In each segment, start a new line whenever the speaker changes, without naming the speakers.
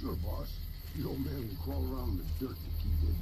Sure, boss. The old man will crawl around in the dirt to keep hidden.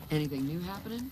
Anything new happening?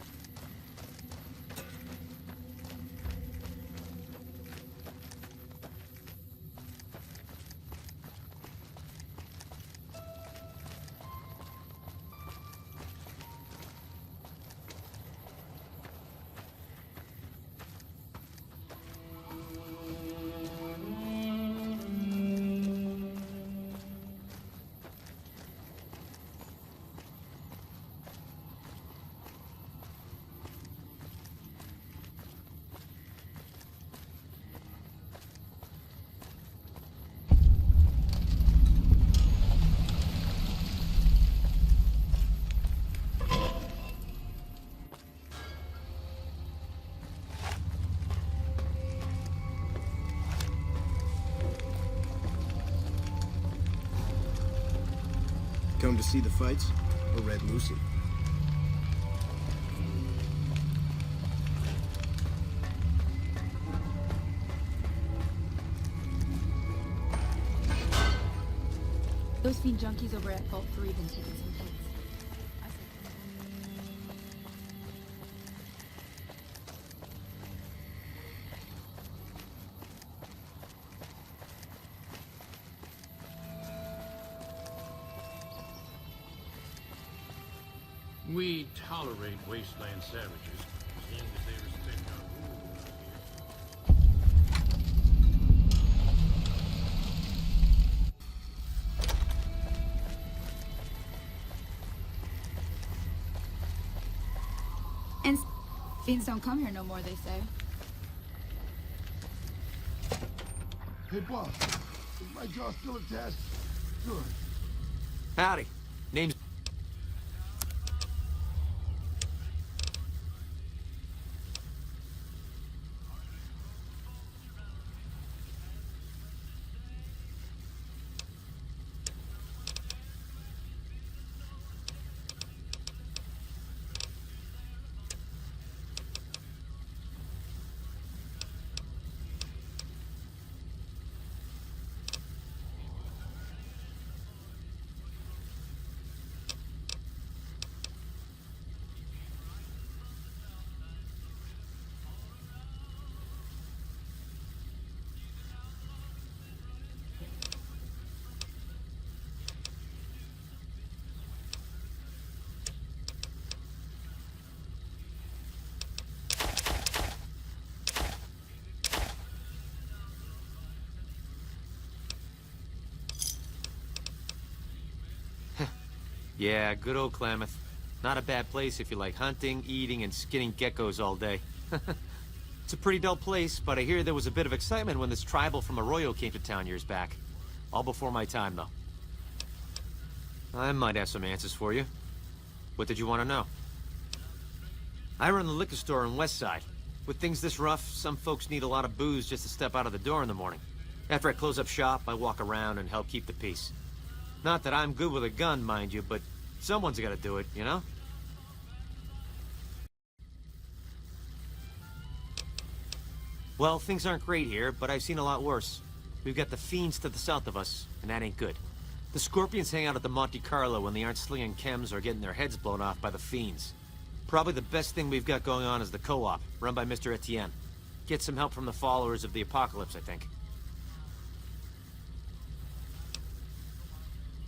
Come to see the fights, or Red Lucy?
Those fiend junkies over at Vault 3 been taking some hits.
We tolerate wasteland savages, as long as they respect our rules here.
And Fiends don't come here no more, they say.
Hey, boss. Is my jaw still attached? Good.
Howdy. Name's... Yeah, good old Klamath. Not a bad place if you like hunting, eating, and skinning geckos all day. It's a pretty dull place, but I hear there was a bit of excitement when this tribal from Arroyo came to town years back. All before my time, though. I might have some answers for you. What did you want to know? I run the liquor store in Westside. With things this rough, some folks need a lot of booze just to step out of the door in the morning. After I close up shop, I walk around and help keep the peace. Not that I'm good with a gun, mind you, but someone's gotta do it, you know? Well, things aren't great here, but I've seen a lot worse. We've got the Fiends to the south of us, and that ain't good. The Scorpions hang out at the Monte Carlo when they aren't slinging chems or getting their heads blown off by the Fiends. Probably the best thing we've got going on is the Co-op, run by Mr. Etienne. Get some help from the followers of the Apocalypse, I think.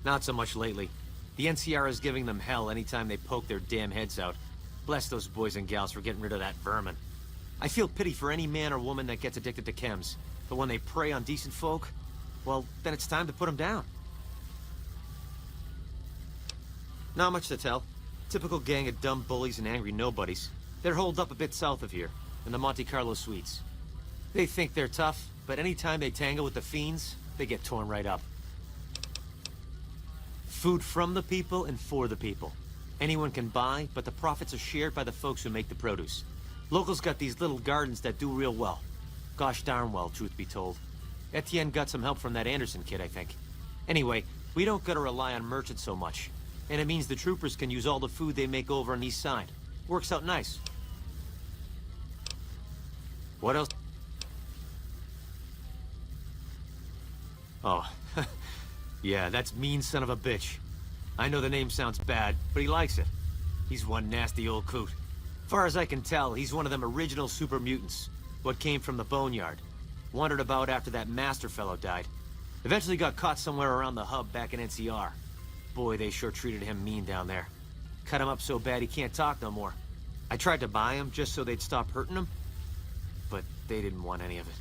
Not so much lately. The NCR is giving them hell anytime they poke their damn heads out. Bless those boys and gals for getting rid of that vermin. I feel pity for any man or woman that gets addicted to chems. But when they prey on decent folk, well, then it's time to put them down. Not much to tell. Typical gang of dumb bullies and angry nobodies. They're holed up a bit south of here, in the Monte Carlo suites. They think they're tough, but anytime they tangle with the Fiends, they get torn right up. Food from the people and for the people. Anyone can buy, but the profits are shared by the folks who make the produce. Locals got these little gardens that do real well. Gosh darn well, truth be told. Etienne got some help from that Anderson kid, I think. Anyway, we don't gotta rely on merchants so much. And it means the troopers can use all the food they make over on the east side. Works out nice. What else? Oh, yeah, that's mean son of a bitch. I know the name sounds bad, but he likes it. He's one nasty old coot. Far as I can tell, he's one of them original super mutants. What came from the Boneyard. Wandered about after that master fellow died. Eventually got caught somewhere around the hub back in NCR. Boy, they sure treated him mean down there. Cut him up so bad he can't talk no more. I tried to buy him just so they'd stop hurting him, but they didn't want any of it.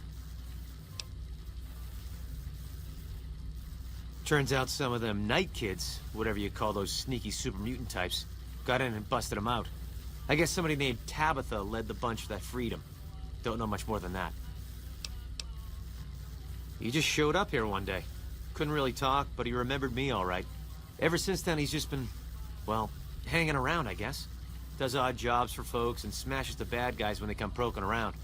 Turns out some of them night kids, whatever you call those sneaky super mutant types, got in and busted him out. I guess somebody named Tabitha led the bunch that freed him. Don't know much more than that. He just showed up here one day. Couldn't really talk, but he remembered me all right. Ever since then, he's just been, well, hanging around, I guess. Does odd jobs for folks and smashes the bad guys when they come poking around.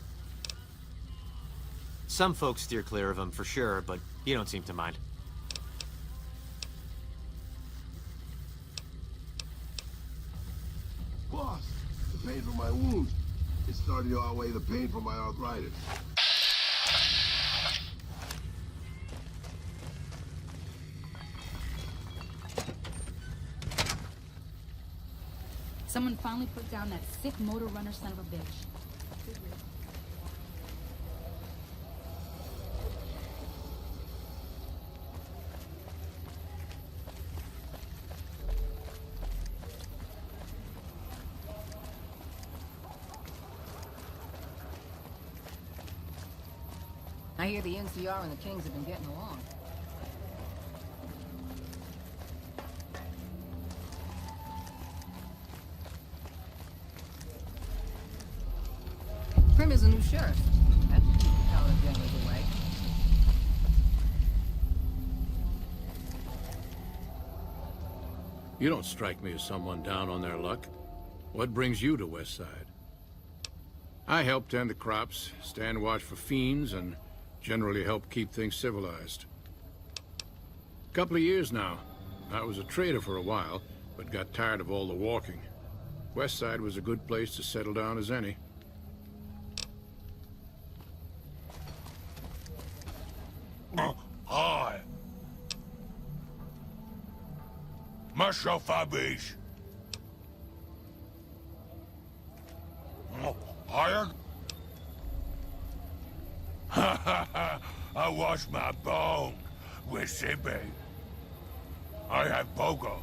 Some folks steer clear of him, for sure, but you don't seem to mind.
Boss, the pain from my wounds. It started to outweigh the pain from my arthritis.
Someone finally put down that sick motor runner son of a bitch.
I hear the NCR and the Kings have been getting along. there's a new sheriff. That should keep the Tyler gangers away.
You don't strike me as someone down on their luck. What brings you to West Side? I help tend the crops, stand watch for fiends, and generally help keep things civilized. Couple of years now. I was a trader for a while, but got tired of all the walking. West Side was a good place to settle down as any.
Hi. Marshal Fabrice. Hired? Ha ha ha! I wash my bone with Sibe. I have Pogo.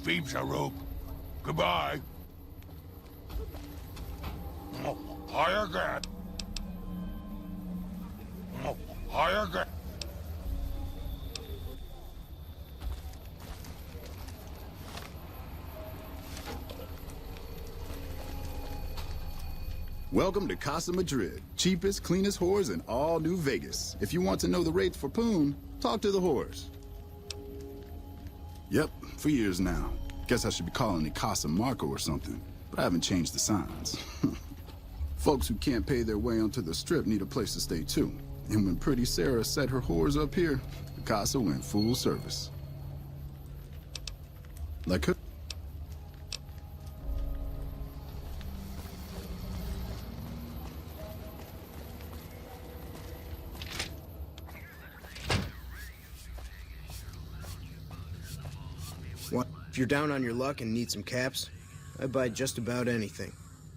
Phoebes a rope. Goodbye. Higher grab. Higher grab.
Welcome to Casa Madrid, cheapest, cleanest whores in all New Vegas. If you want to know the rates for Poon, talk to the whores. Yep, for years now. Guess I should be calling it Casa Marco or something, but I haven't changed the signs. Folks who can't pay their way onto the strip need a place to stay too. And when Pretty Sarah set her whores up here, the Casa went full service. Like her.
What? If you're down on your luck and need some caps, I buy just about anything.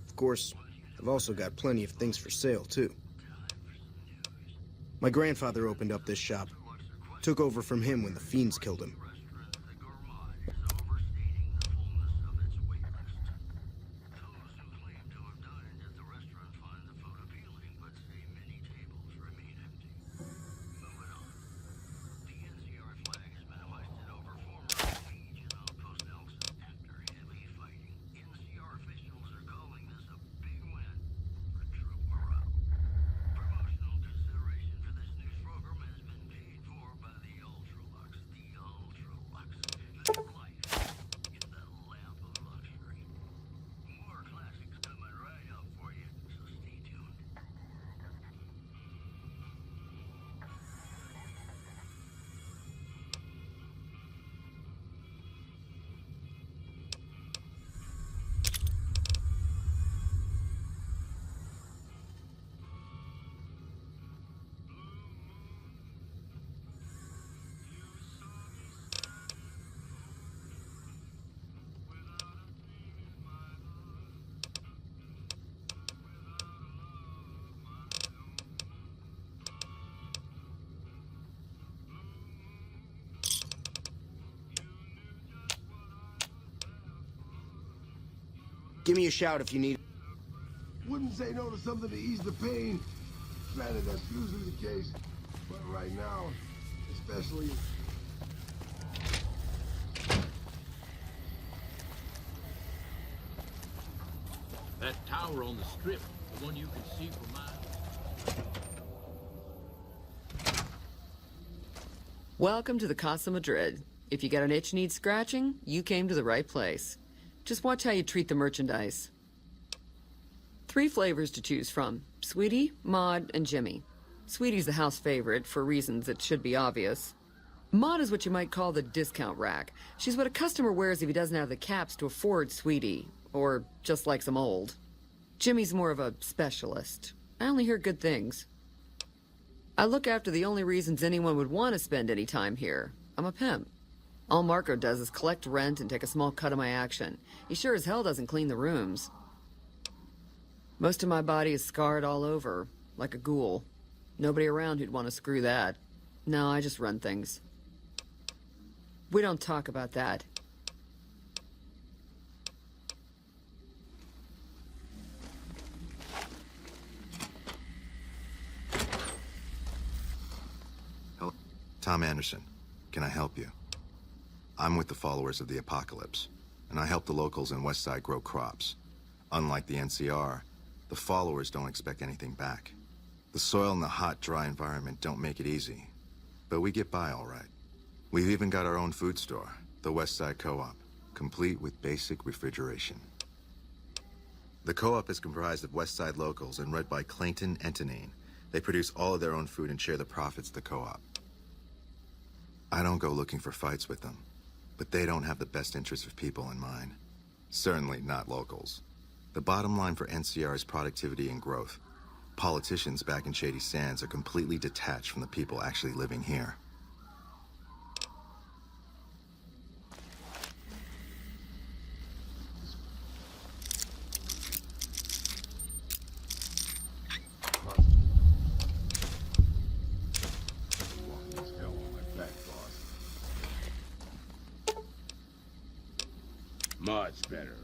Of course, I've also got plenty of things for sale, too. My grandfather opened up this shop. Took over from him when the fiends killed him. Give me a shout if you need.
Wouldn't say no to something to ease the pain. Granted, that's usually the case. But right now, especially...
That tower on the strip, the one you can see for miles.
Welcome to the Casa Madrid. If you got an itch needs scratching, you came to the right place. Just watch how you treat the merchandise. 3 flavors to choose from: Sweetie, Maud, and Jimmy. Sweetie's the house favorite, for reasons that should be obvious. Maud is what you might call the discount rack. She's what a customer wears if he doesn't have the caps to afford Sweetie, or just likes them old. Jimmy's more of a specialist. I only hear good things. I look after the only reasons anyone would want to spend any time here. I'm a pimp. All Marco does is collect rent and take a small cut of my action. He sure as hell doesn't clean the rooms. Most of my body is scarred all over, like a ghoul. Nobody around who'd want to screw that. No, I just run things. We don't talk about that.
Hello, Tom Anderson. Can I help you? I'm with the followers of the apocalypse, and I help the locals in Westside grow crops. Unlike the NCR, the followers don't expect anything back. The soil and the hot, dry environment don't make it easy, but we get by all right. We've even got our own food store, the West Side Co-op, complete with basic refrigeration. The co-op is comprised of West Side locals and run by Clayton Entenine. They produce all of their own food and share the profits of the co-op. I don't go looking for fights with them, but they don't have the best interests of people in mind. Certainly not locals. The bottom line for NCR is productivity and growth. Politicians back in Shady Sands are completely detached from the people actually living here.
Much better.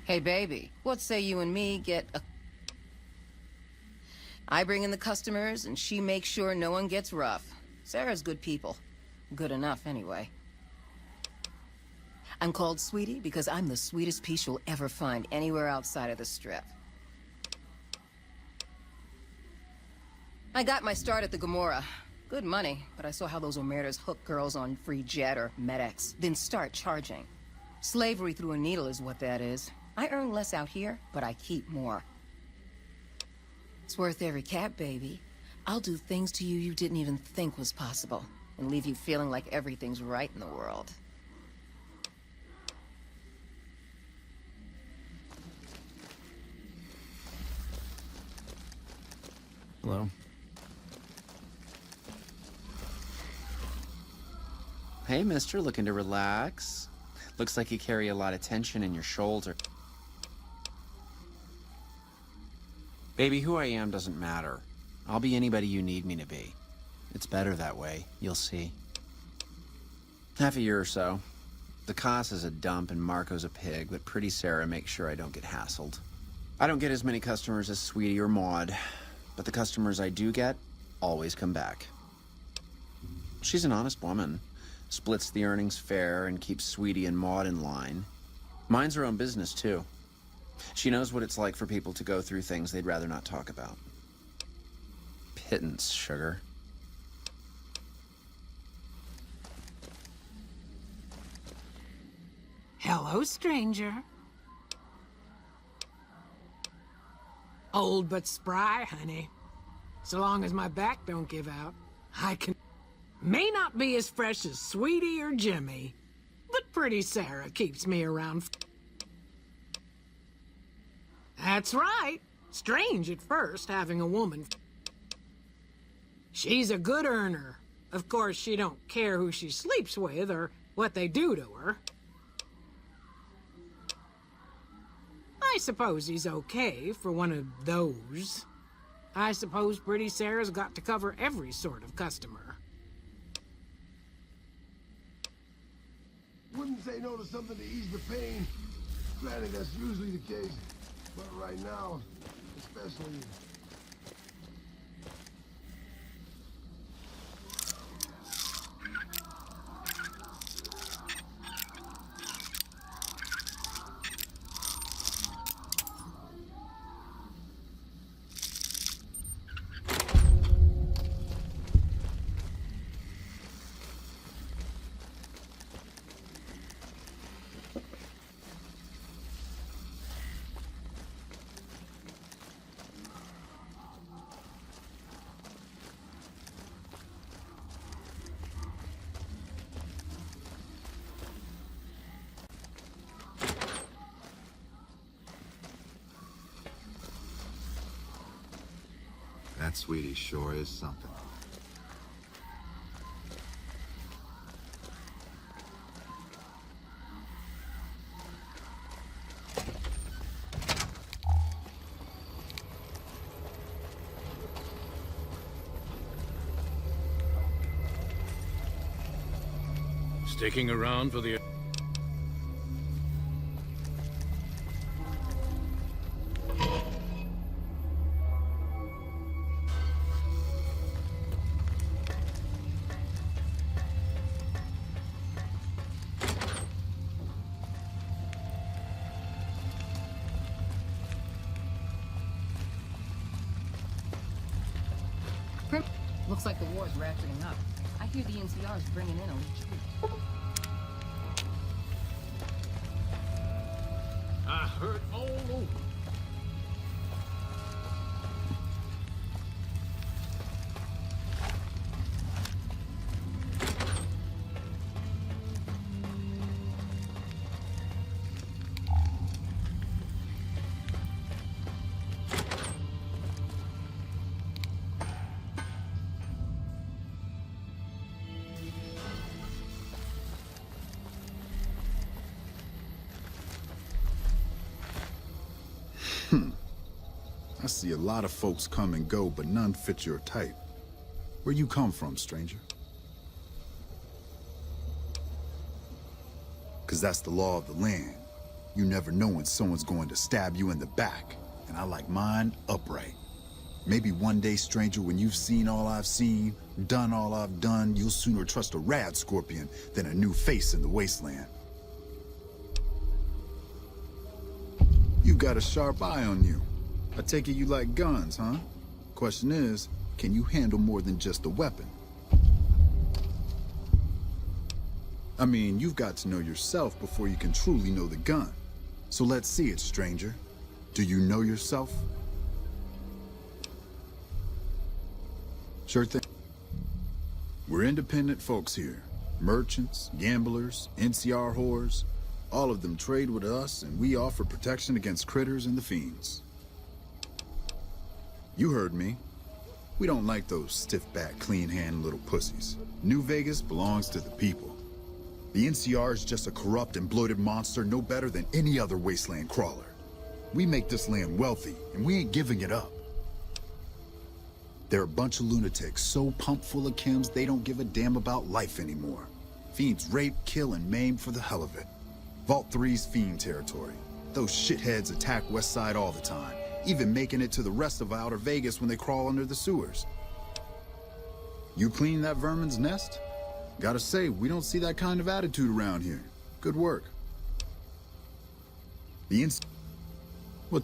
Hey, baby, what say you and me get a... I bring in the customers, and she makes sure no one gets rough. Sarah's good people. Good enough, anyway. I'm called Sweetie because I'm the sweetest piece you'll ever find anywhere outside of the Strip. I got my start at the Gomorrah. Good money, but I saw how those Omertas hook girls on free jet or MedX, then start charging. Slavery through a needle is what that is. I earn less out here, but I keep more. It's worth every cap, baby. I'll do things to you you didn't even think was possible, and leave you feeling like everything's right in the world.
Hello. Hey, mister, looking to relax? Looks like you carry a lot of tension in your shoulder. Baby, who I am doesn't matter. I'll be anybody you need me to be. It's better that way, you'll see. Half a year or so. The Casa is a dump and Marco's a pig, but Pretty Sarah makes sure I don't get hassled. I don't get as many customers as Sweetie or Maud, but the customers I do get always come back. She's an honest woman. Splits the earnings fair and keeps Sweetie and Maud in line. Minds her own business, too. She knows what it's like for people to go through things they'd rather not talk about. Pittance, sugar.
Hello, stranger. Old but spry, honey. So long as my back don't give out, I can... May not be as fresh as Sweetie or Jimmy, but Pretty Sarah keeps me around. That's right. Strange at first, having a woman. She's a good earner. Of course, she don't care who she sleeps with or what they do to her. I suppose he's okay for one of those. I suppose Pretty Sarah's got to cover every sort of customer.
Wouldn't say no to something to ease the pain. Granted, that's usually the case. But right now, especially...
That sweetie sure is something.
Sticking around for the...
Looks like the war's ratcheting up. I hear the NCR's bringing in a retreat.
I heard all over.
I see a lot of folks come and go, but none fit your type. Where you come from, stranger? 'Cause that's the law of the land. You never know when someone's going to stab you in the back, and I like mine upright. Maybe one day, stranger, when you've seen all I've seen, done all I've done, you'll sooner trust a rad scorpion than a new face in the wasteland. You got a sharp eye on you. I take it you like guns, huh? Question is, can you handle more than just a weapon? I mean, you've got to know yourself before you can truly know the gun. So let's see it, stranger. Do you know yourself? Sure thing. We're independent folks here. Merchants, gamblers, NCR whores. All of them trade with us, and we offer protection against critters and the fiends. You heard me. We don't like those stiff-backed, clean-handed little pussies. New Vegas belongs to the people. The NCR is just a corrupt and bloated monster no better than any other wasteland crawler. We make this land wealthy, and we ain't giving it up. They're a bunch of lunatics so pumped full of chems they don't give a damn about life anymore. Fiends rape, kill, and maim for the hell of it. Vault 3's fiend territory. Those shitheads attack Westside all the time, even making it to the rest of Outer Vegas when they crawl under the sewers. You clean that vermin's nest? Gotta say, we don't see that kind of attitude around here. Good work. What?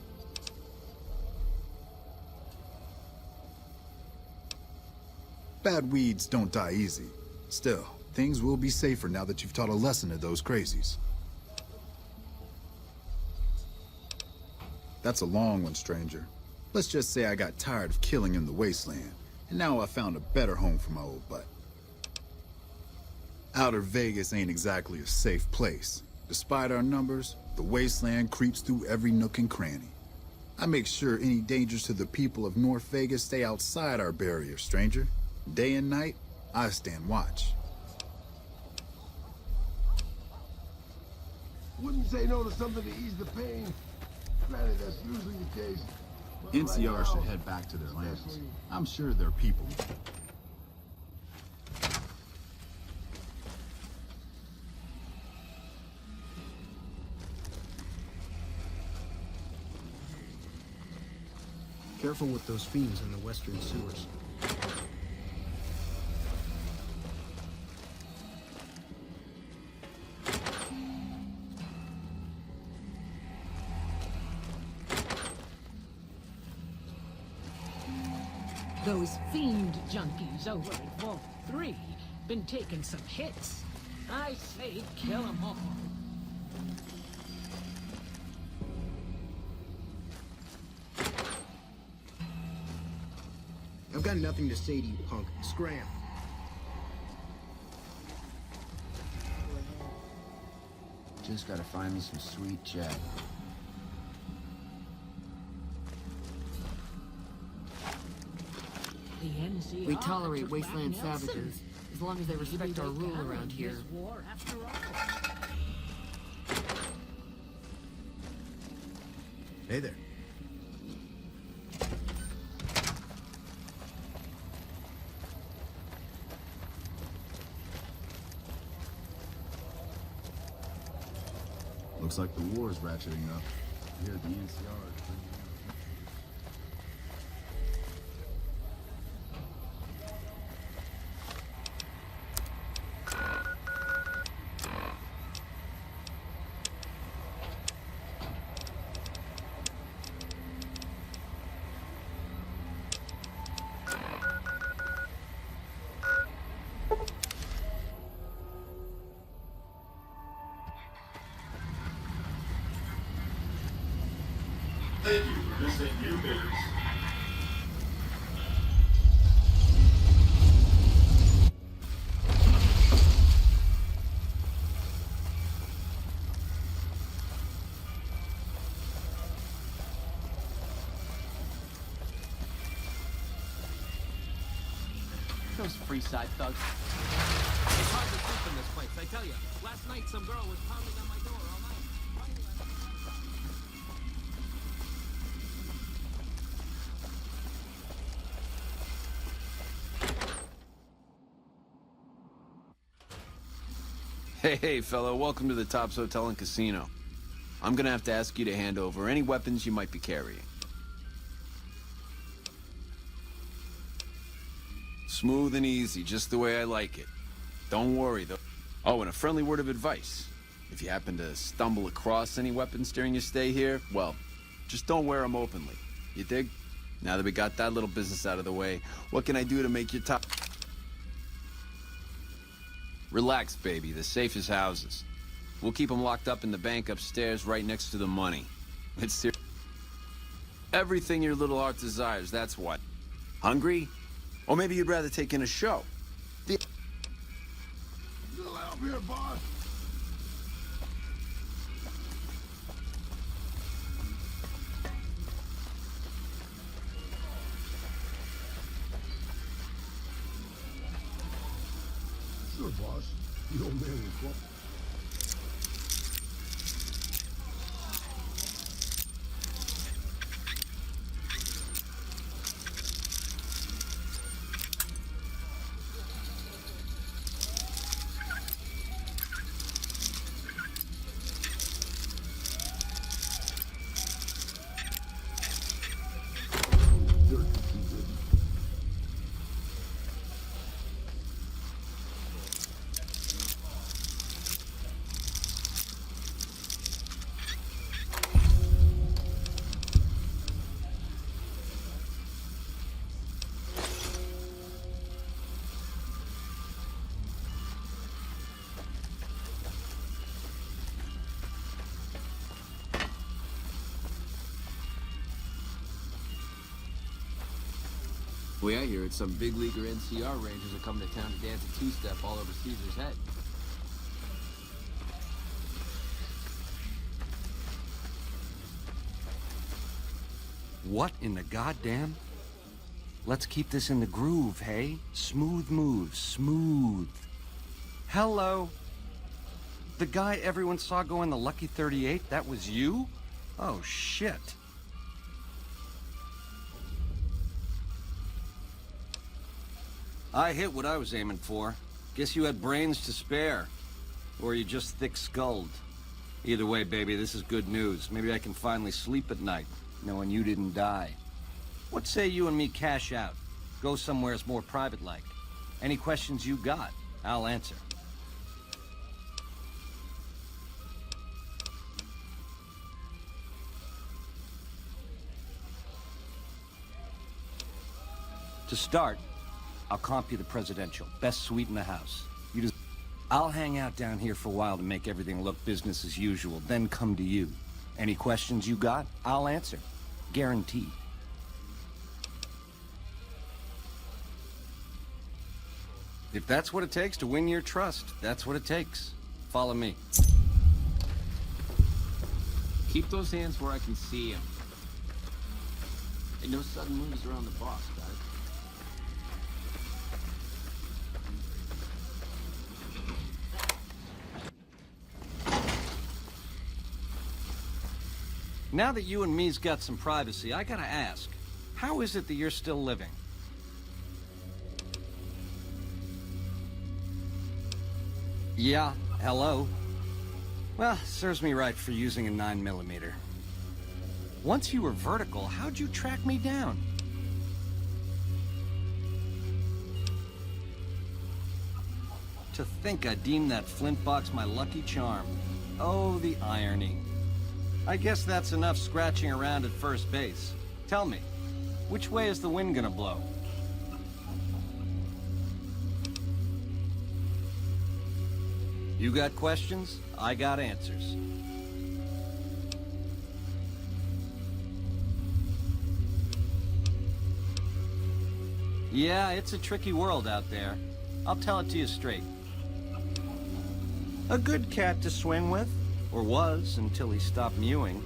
Bad weeds don't die easy. Still, things will be safer now that you've taught a lesson to those crazies. That's a long one, stranger. Let's just say I got tired of killing in the wasteland, and now I found a better home for my old butt. Outer Vegas ain't exactly a safe place. Despite our numbers, the wasteland creeps through every nook and cranny. I make sure any dangers to the people of North Vegas stay outside our barrier, stranger. Day and night, I stand watch.
Wouldn't say no to something to ease the pain. Granted, that's usually the case. But
NCR
right
should
now,
head back to their lands.
especially-
I'm sure their people.
Careful with those fiends in the western sewers.
Those fiend junkies over at Vault 3 been taking some hits. I say kill them all.
I've got nothing to say to you, punk. Scram.
Just gotta find me some sweet jet.
The NCR
We tolerate
took
wasteland
back Nelson.
savages, as long as they respect our rule around here.
His war after all.
Hey there.
Looks like the war's ratcheting up. Here at the NCR.
Thank you for visiting New Bears.
Those Freeside thugs. It's hard to sleep in this place, I tell you. Last night some girl was pounding on my door all night.
Hey, fellow, welcome to the Tops Hotel and Casino. I'm gonna have to ask you to hand over any weapons you might be carrying. Smooth and easy, just the way I like it. Don't worry, though. Oh, and a friendly word of advice. If you happen to stumble across any weapons during your stay here, well, just don't wear them openly. You dig? Now that we got that little business out of the way, what can I do to make your top... Relax, baby. The safe is houses. We'll keep them locked up in the bank upstairs right next to the money. It's everything your little heart desires, that's what. Hungry? Or maybe you'd rather take in a show.
Still out here, boss. Sure, boss. The old man will call.
The way I hear it, some big leaguer NCR rangers are coming to town to dance a two-step all over Caesar's head.
What in the goddamn? Let's keep this in the groove, hey? Smooth moves, smooth. Hello? The guy everyone saw go in the Lucky 38, that was you? Oh, shit. I hit what I was aiming for. Guess you had brains to spare. Or you just thick-skulled. Either way, baby, this is good news. Maybe I can finally sleep at night, knowing you didn't die. What say you and me cash out? Go somewheres more private-like. Any questions you got, I'll answer. To start, I'll comp you the presidential. Best suite in the house. I'll hang out down here for a while to make everything look business as usual, then come to you. Any questions you got, I'll answer. Guaranteed. If that's what it takes to win your trust, that's what it takes. Follow me.
Keep those hands where I can see them. Hey, no sudden moves around the boss, got it?
Now that you and me's got some privacy, I gotta ask, how is it that you're still living? Yeah, hello. Well, serves me right for using a 9mm. Once you were vertical, how'd you track me down? To think I deemed that flint box my lucky charm. Oh, the irony. I guess that's enough scratching around at first base. Tell me, which way is the wind gonna blow? You got questions? I got answers. Yeah, it's a tricky world out there. I'll tell it to you straight. A good cat to swing with, or was until he stopped mewing.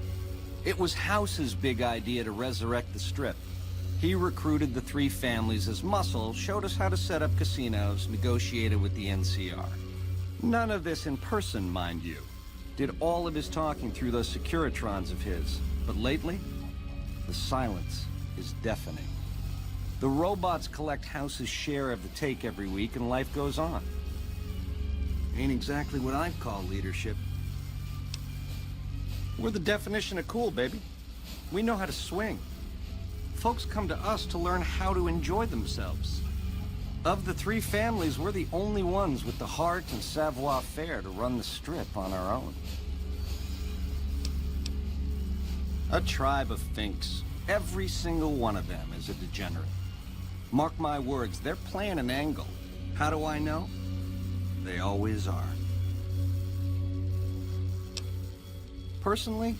It was House's big idea to resurrect the Strip. He recruited the three families as muscle, showed us how to set up casinos, negotiated with the NCR. None of this in person, mind you. Did all of his talking through those Securitrons of his. But lately, the silence is deafening. The robots collect House's share of the take every week, and life goes on. Ain't exactly what I'd call leadership. We're the definition of cool, baby. We know how to swing. Folks come to us to learn how to enjoy themselves. Of the three families, we're the only ones with the heart and savoir-faire to run the Strip on our own. A tribe of finks. Every single one of them is a degenerate. Mark my words, they're playing an angle. How do I know? They always are. Personally,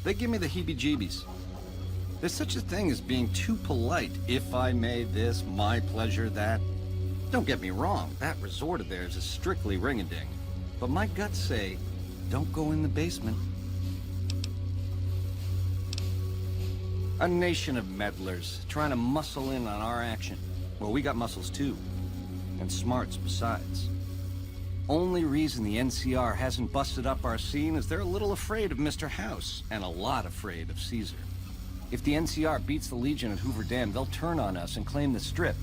they give me the heebie-jeebies. There's such a thing as being too polite. If I may this, my pleasure that. Don't get me wrong, that resort of theirs is strictly ring-a-ding. But my guts say, don't go in the basement. A nation of meddlers, trying to muscle in on our action. Well, we got muscles too. And smarts besides. Only reason the NCR hasn't busted up our scene is they're a little afraid of Mr. House, and a lot afraid of Caesar. If the NCR beats the Legion at Hoover Dam, they'll turn on us and claim the Strip.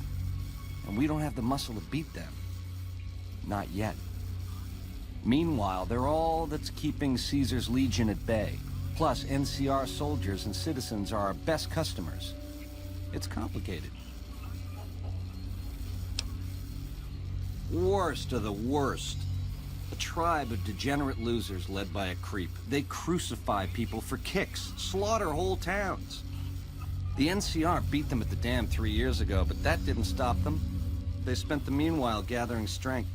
And we don't have the muscle to beat them. Not yet. Meanwhile, they're all that's keeping Caesar's Legion at bay. Plus, NCR soldiers and citizens are our best customers. It's complicated. Worst of the worst. A tribe of degenerate losers led by a creep. They crucify people for kicks, slaughter whole towns. The NCR beat them at the dam 3 years ago, but that didn't stop them. They spent the meanwhile gathering strength.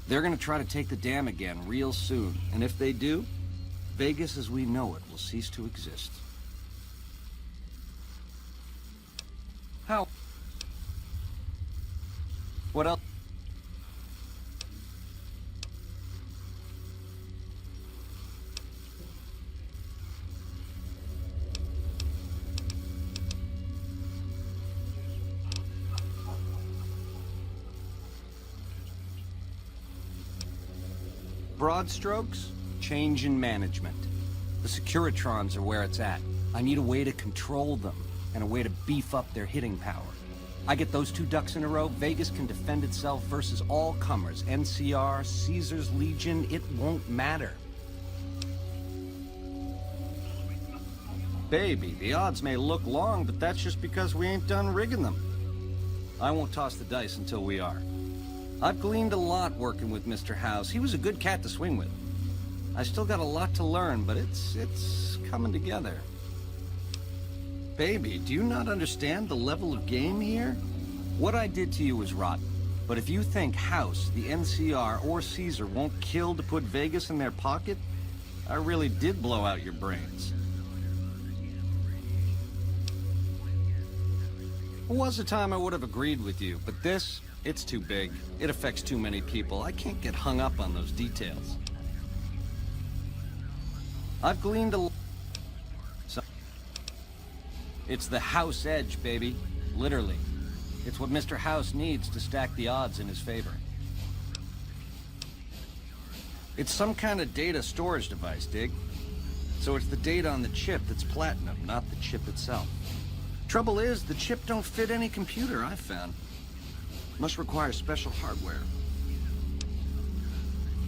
They're gonna try to take the dam again real soon, and if they do, Vegas as we know it will cease to exist. How? What else? Broad strokes, change in management. The Securitrons are where it's at. I need a way to control them, and a way to beef up their hitting power. I get those two ducks in a row, Vegas can defend itself versus all comers. NCR, Caesar's Legion, it won't matter. Baby, the odds may look long, but that's just because we ain't done rigging them. I won't toss the dice until we are. I've gleaned a lot working with Mr. House. He was a good cat to swing with. I still got a lot to learn, but it's coming together. Baby, do you not understand the level of game here? What I did to you was rotten. But if you think House, the NCR, or Caesar won't kill to put Vegas in their pocket, I really did blow out your brains. There was a time I would have agreed with you, but this, it's too big. It affects too many people. I can't get hung up on those details. I've gleaned a... It's the House edge, baby. Literally. It's what Mr. House needs to stack the odds in his favor. It's some kind of data storage device, dig? So it's the data on the chip that's platinum, not the chip itself. Trouble is, the chip don't fit any computer I've found. Must require special hardware.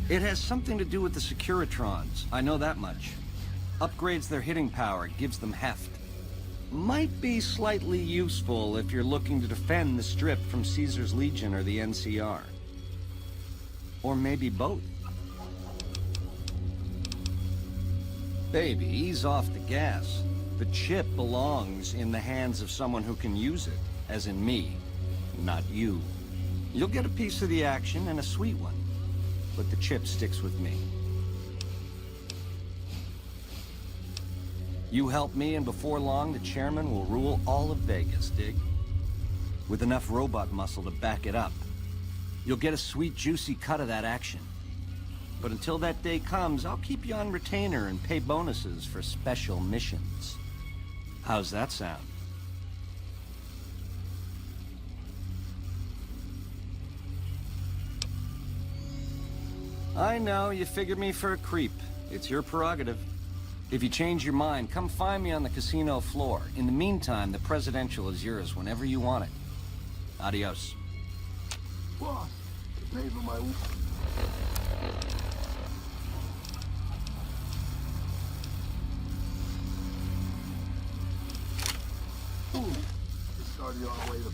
It has something to do with the Securitrons, I know that much. Upgrades their hitting power, gives them heft. Might be slightly useful if you're looking to defend the Strip from Caesar's Legion or the NCR. Or maybe both. Baby, ease off the gas. The chip belongs in the hands of someone who can use it, as in me, not you. You'll get a piece of the action and a sweet one, but the chip sticks with me. You help me, and before long, the chairman will rule all of Vegas, dig? With enough robot muscle to back it up. You'll get a sweet, juicy cut of that action. But until that day comes, I'll keep you on retainer and pay bonuses for special missions. How's that sound? I know, you figured me for a creep. It's your prerogative. If you change your mind, come find me on the casino floor. In the meantime, the presidential is yours whenever you want it. Adios.
Boss, pay for my... Ooh, it started on the way to...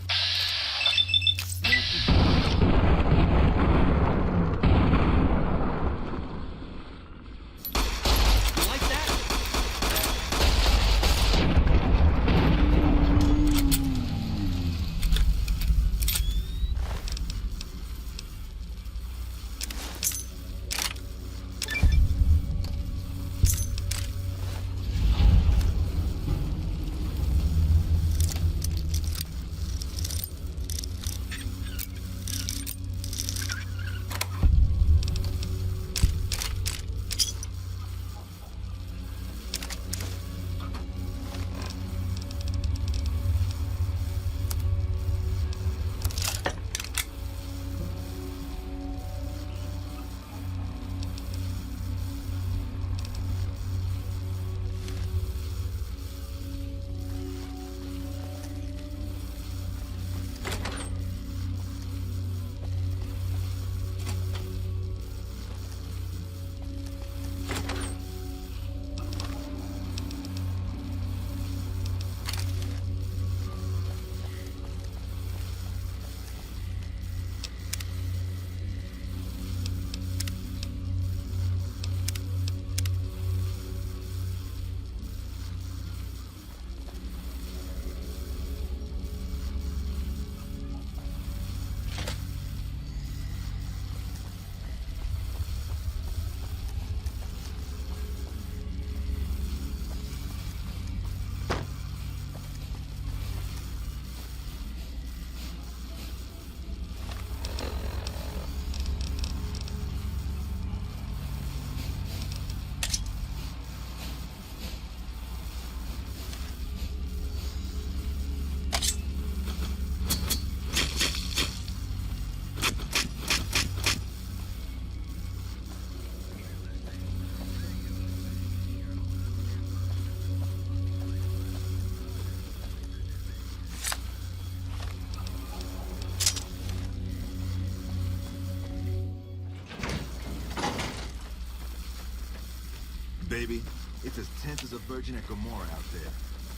Baby,
It's as tense as a virgin at Gomorrah out there.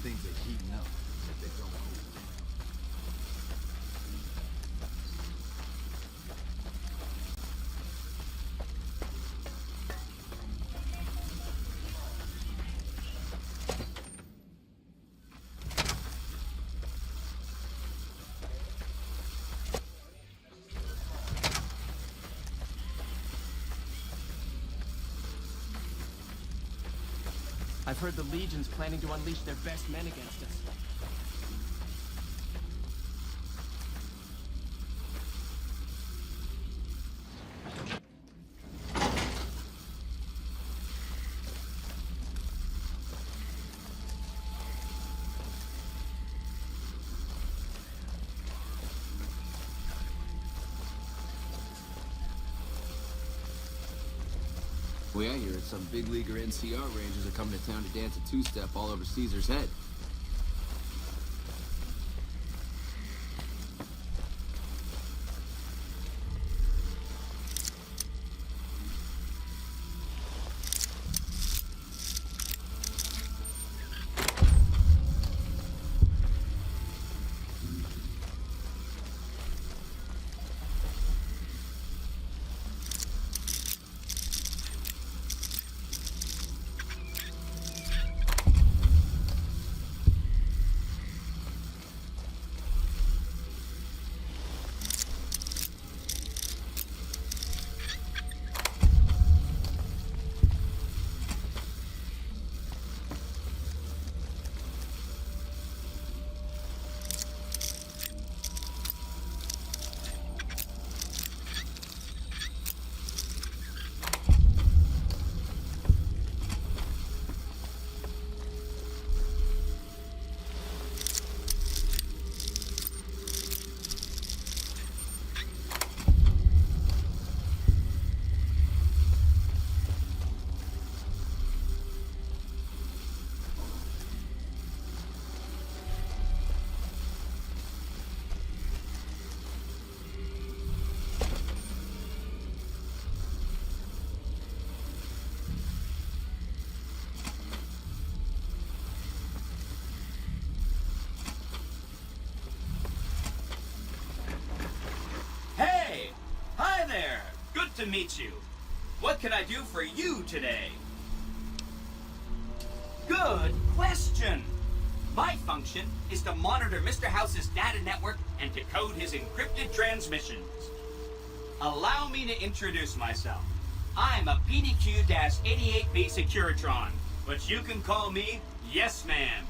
Things are heating up if they don't cool down.
I've heard the Legion's planning to unleash their best men against us.
Way I hear it, some big leaguer NCR Rangers are coming to town to dance a two-step all over Caesar's head.
To meet you. What can I do for you today? Good question. My function is to monitor Mr. House's data network and decode his encrypted transmissions. Allow me to introduce myself. I'm a PDQ-88B Securitron, but you can call me Yes Man.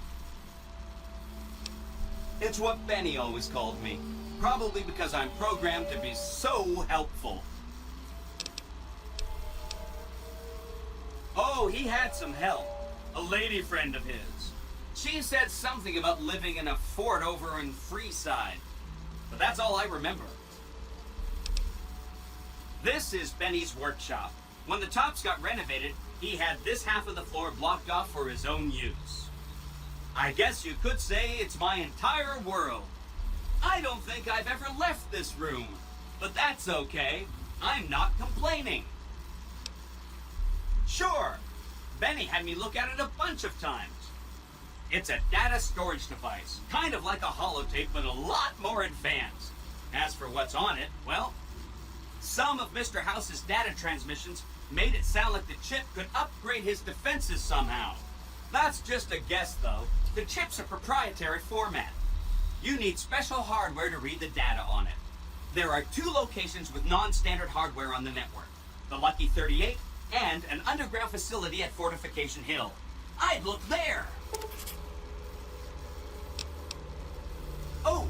It's what Benny always called me, probably because I'm programmed to be so helpful. Oh, he had some help. A lady friend of his. She said something about living in a fort over in Freeside. But that's all I remember. This is Benny's workshop. When the tops got renovated, he had this half of the floor blocked off for his own use. I guess you could say it's my entire world. I don't think I've ever left this room. But that's okay. I'm not complaining. Sure, Benny had me look at it a bunch of times. It's a data storage device, kind of like a holotape, but a lot more advanced. As for what's on it, well, some of Mr. House's data transmissions made it sound like the chip could upgrade his defenses somehow. That's just a guess, though. The chip's a proprietary format. You need special hardware to read the data on it. There are 2 locations with non-standard hardware on the network. The Lucky 38 and an underground facility at Fortification Hill. I'd look there! Oh,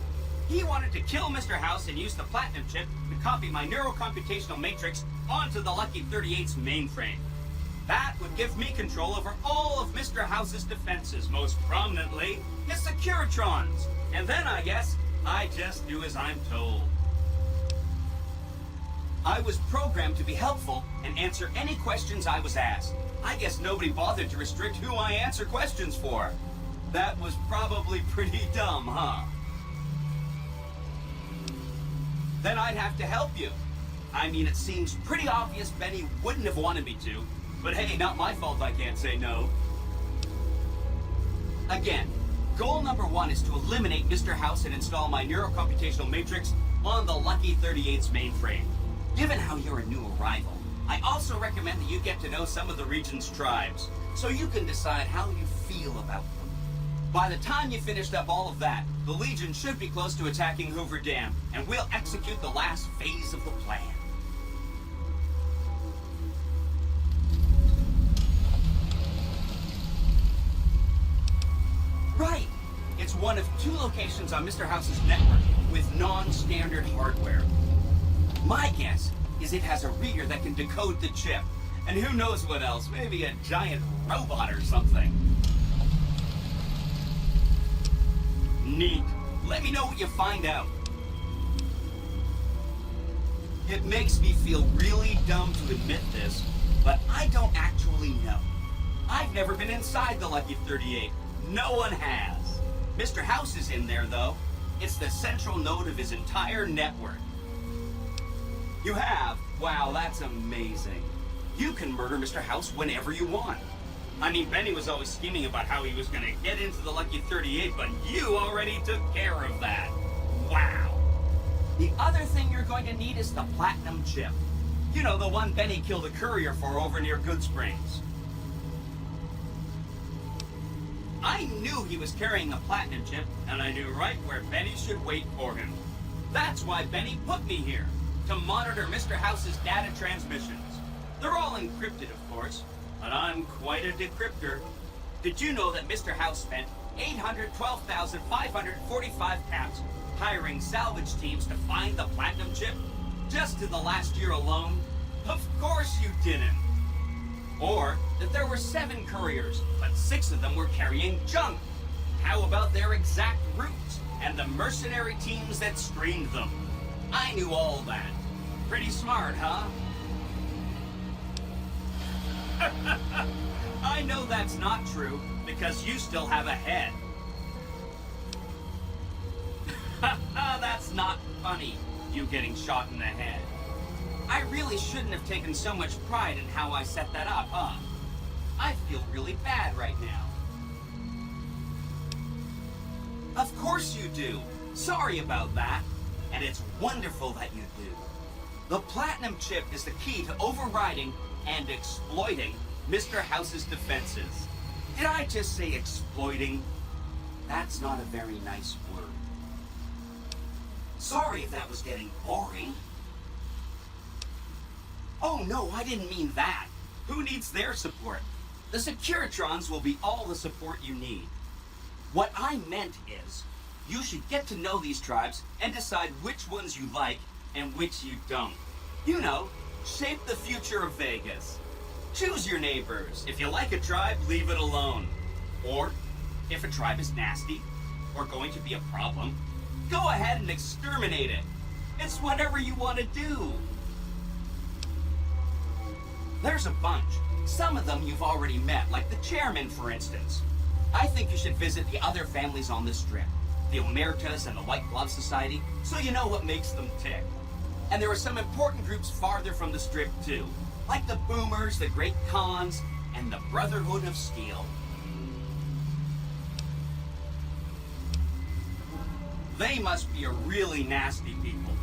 he wanted to kill Mr. House and use the Platinum chip to copy my neurocomputational matrix onto the Lucky 38's mainframe. That would give me control over all of Mr. House's defenses, most prominently his Securitrons. And then, I guess, I just do as I'm told. I was programmed to be helpful and answer any questions I was asked. I guess nobody bothered to restrict who I answer questions for. That was probably pretty dumb, huh? Then I'd have to help you. I mean, it seems pretty obvious Benny wouldn't have wanted me to, but hey, not my fault I can't say no. Again, goal number 1 is to eliminate Mr. House and install my neurocomputational matrix on the Lucky 38's mainframe. Given how you're a new arrival, I also recommend that you get to know some of the region's tribes, so you can decide how you feel about them. By the time you finished up all of that, the Legion should be close to attacking Hoover Dam, and we'll execute the last phase of the plan. Right! It's one of 2 locations on Mr. House's network with non-standard hardware. My guess is it has a reader that can decode the chip, and who knows what else, maybe a giant robot or something. Neat. Let me know what you find out. It makes me feel really dumb to admit this, but I don't actually know. I've never been inside the Lucky 38. No one has. Mr. House is in there, though. It's the central node of his entire network. You have? Wow, that's amazing. You can murder Mr. House whenever you want. I mean, Benny was always scheming about how he was going to get into the Lucky 38, but you already took care of that. Wow. The other thing you're going to need is the Platinum chip. You know, the one Benny killed a courier for over near Good Springs. I knew he was carrying a Platinum chip, and I knew right where Benny should wait for him. That's why Benny put me here, to monitor Mr. House's data transmissions. They're all encrypted, of course. But I'm quite a decryptor. Did you know that Mr. House spent 812,545 caps hiring salvage teams to find the Platinum chip? Just in the last year alone? Of course you didn't. Or that there were 7 couriers, but 6 of them were carrying junk. How about their exact routes and the mercenary teams that screened them? I knew all that. Pretty smart, huh? I know that's not true, because you still have a head. That's not funny, you getting shot in the head. I really shouldn't have taken so much pride in how I set that up, huh? I feel really bad right now. Of course you do. Sorry about that. And it's wonderful that you do. The Platinum chip is the key to overriding and exploiting Mr. House's defenses. Did I just say exploiting? That's not a very nice word. Sorry if that was getting boring. Oh no, I didn't mean that. Who needs their support? The Securitrons will be all the support you need. What I meant is, you should get to know these tribes and decide which ones you like and which you don't. You know, shape the future of Vegas. Choose your neighbors. If you like a tribe, leave it alone. Or, if a tribe is nasty, or going to be a problem, go ahead and exterminate it. It's whatever you want to do. There's a bunch. Some of them you've already met, like the chairman, for instance. I think you should visit the other families on the Strip, the Omertas and the White Glove Society, so you know what makes them tick. And there are some important groups farther from the Strip, too, like the Boomers, the Great Khans, and the Brotherhood of Steel. They must be a really nasty people.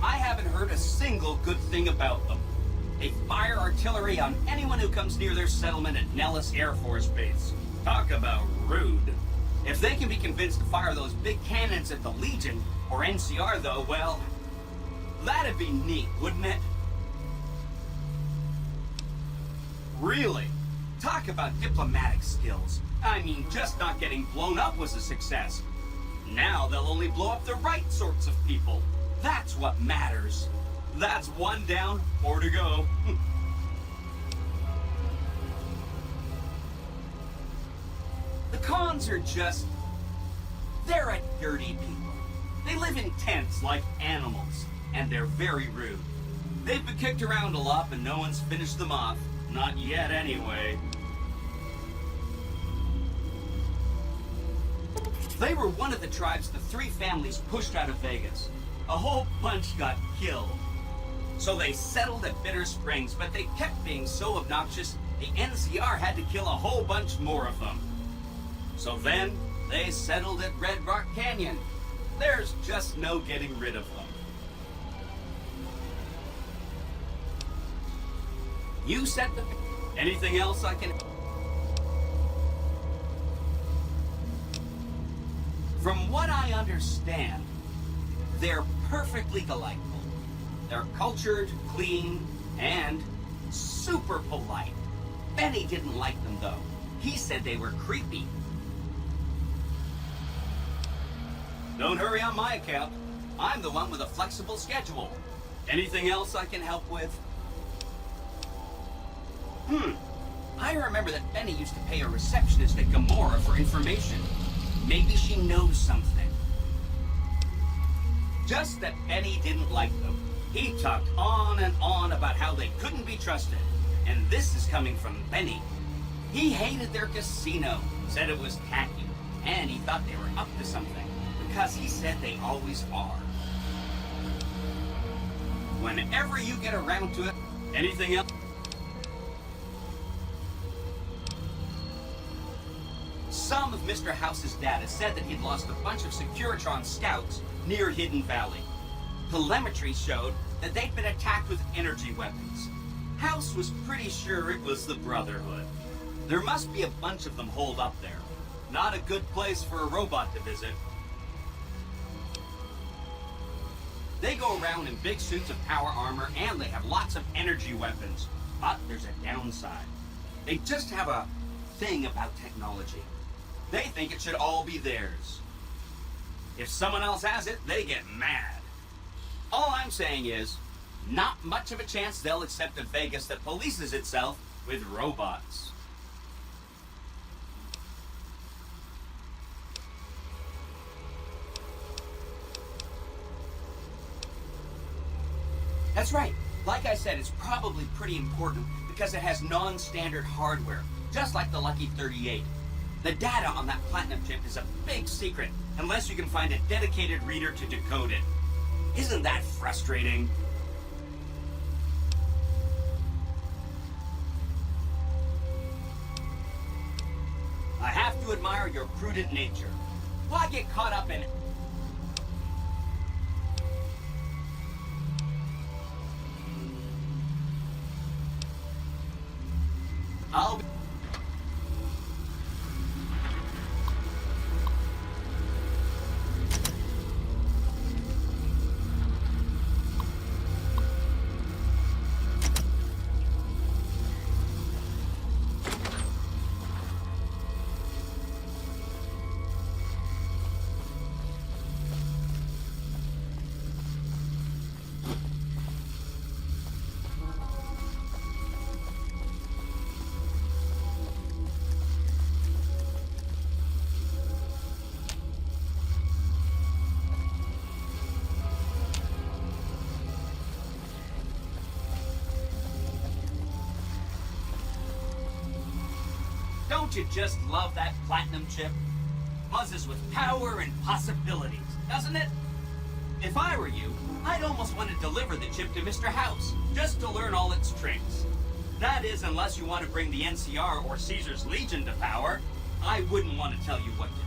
I haven't heard a single good thing about them. They fire artillery on anyone who comes near their settlement at Nellis Air Force Base. Talk about rude. If they can be convinced to fire those big cannons at the Legion, or NCR though, well, that'd be neat, wouldn't it? Really? Talk about diplomatic skills. I mean, just not getting blown up was a success. Now they'll only blow up the right sorts of people. That's what matters. That's 1 down, 4 to go. The Khans are just... they're a dirty people. They live in tents like animals, and they're very rude. They've been kicked around a lot, but no one's finished them off. Not yet, anyway. They were one of the tribes the 3 families pushed out of Vegas. A whole bunch got killed. So they settled at Bitter Springs, but they kept being so obnoxious, the NCR had to kill a whole bunch more of them. So then, they settled at Red Rock Canyon. There's just no getting rid of them. You set the... Anything else I can... From what I understand, they're perfectly delightful. They're cultured, clean, and super polite. Benny didn't like them, though. He said they were creepy. Don't hurry on my account. I'm the one with a flexible schedule. Anything else I can help with? I remember that Benny used to pay a receptionist at Gomorrah for information. Maybe she knows something. Just that Benny didn't like them. He talked on and on about how they couldn't be trusted. And this is coming from Benny. He hated their casino, said it was tacky, and he thought they were up to something, because he said they always are. Whenever you get around to it, anything else? Some of Mr. House's data said that he'd lost a bunch of Securitron scouts near Hidden Valley. Telemetry showed that they'd been attacked with energy weapons. House was pretty sure it was the Brotherhood. There must be a bunch of them holed up there. Not a good place for a robot to visit. They go around in big suits of power armor, and they have lots of energy weapons. But there's a downside. They just have a thing about technology. They think it should all be theirs. If someone else has it, they get mad. All I'm saying is, not much of a chance they'll accept a Vegas that polices itself with robots. That's right. Like I said, it's probably pretty important because it has non-standard hardware, just like the Lucky 38. The data on that platinum chip is a big secret, unless you can find a dedicated reader to decode it. Isn't that frustrating? I have to admire your prudent nature. Why get caught up in... I'll be... Don't you just love that platinum chip? Buzzes with power and possibilities, doesn't it? If I were you, I'd almost want to deliver the chip to Mr. House, just to learn all its tricks. That is, unless you want to bring the NCR or Caesar's Legion to power. I wouldn't want to tell you what to do.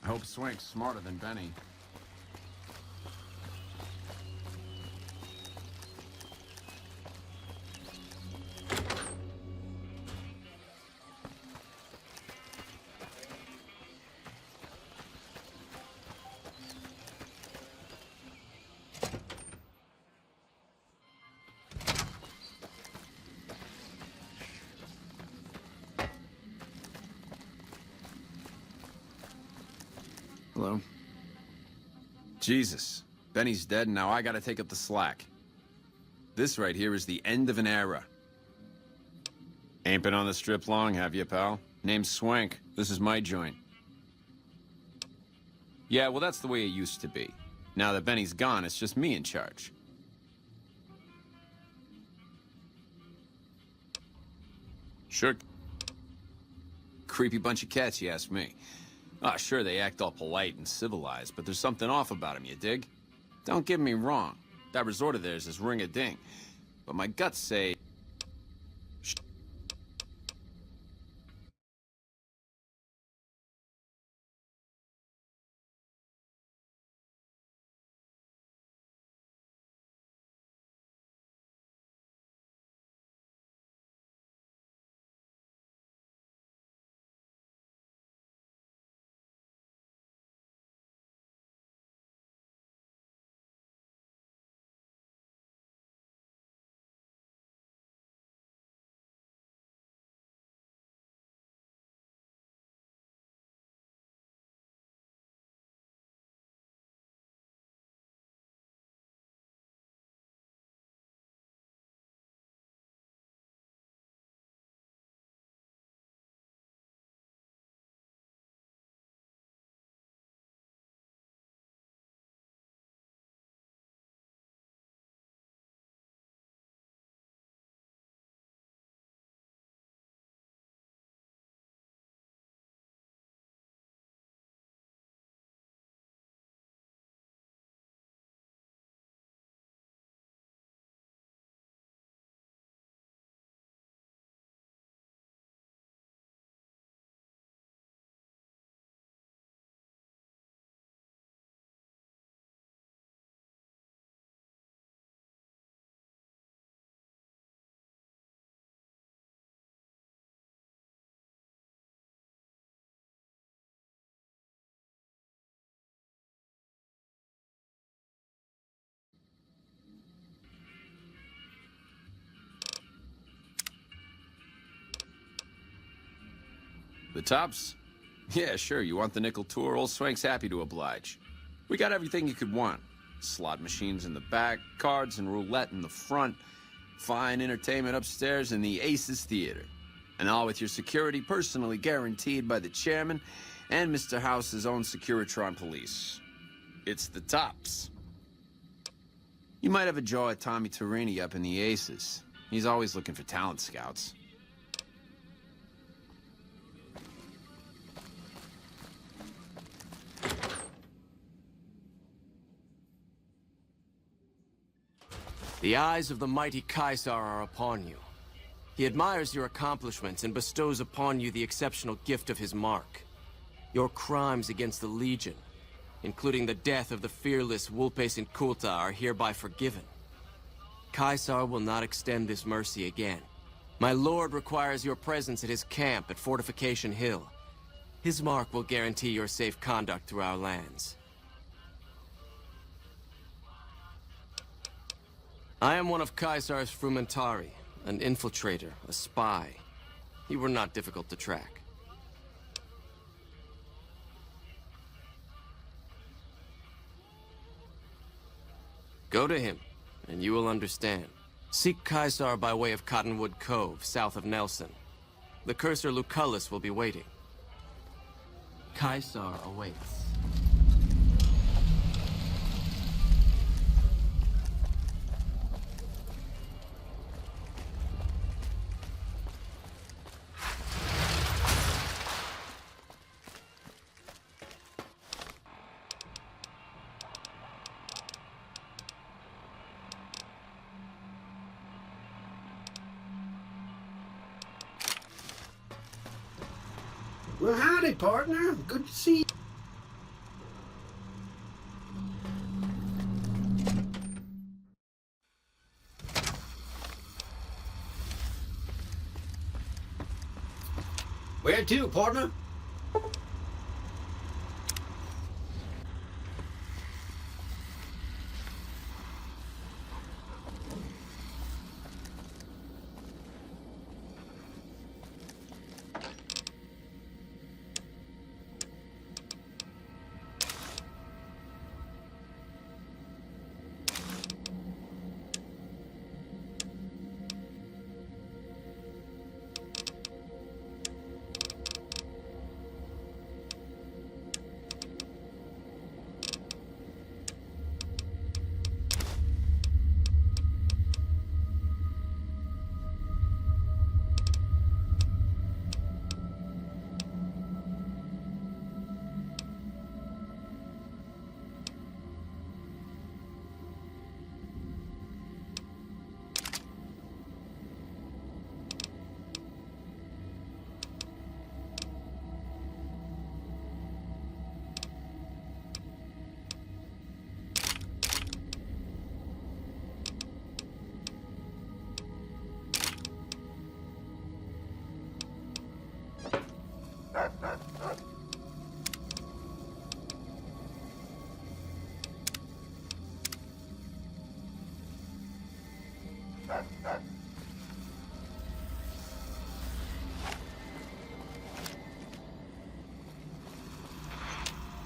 I hope Swank's smarter than Benny. Hello? Jesus. Benny's dead and now I gotta take up the slack.
This right here is the end of an era.
Ain't been on the strip long, have you, pal? Name's Swank. This is my joint. Yeah, well, that's the way it used to be. Now that Benny's gone, it's just me in charge. Sure. Creepy bunch of cats, you ask me. Ah, sure, they act all polite and civilized, but there's something off about them, you dig? Don't get me wrong. That resort of theirs is ring-a-ding. But my guts say... The tops? Yeah, sure, you want the nickel tour? Old Swank's happy to oblige. We got everything you could want. Slot machines in the back, cards and roulette in the front, fine entertainment upstairs in the Aces Theater. And all with your security personally guaranteed by the chairman and Mr. House's own Securitron police. It's the tops. You might have a jaw at Tommy Torini up in the Aces. He's always looking for talent scouts.
The eyes of the mighty Caesar are upon you. He admires your accomplishments and bestows upon you the exceptional gift of his mark. Your crimes against the Legion, including the death of the fearless Wulpe St. Kulta, are hereby forgiven. Caesar will not extend this mercy again. My lord requires your presence at his camp at Fortification Hill. His mark will guarantee your safe conduct through our lands. I am one of Caesar's Frumentari, an infiltrator, a spy. You were not difficult to track. Go to him, and you will understand. Seek Caesar by way of Cottonwood Cove, south of Nelson. The cursor Lucullus will be waiting. Caesar awaits.
Well, howdy, partner. Good to see you.
Where to, partner?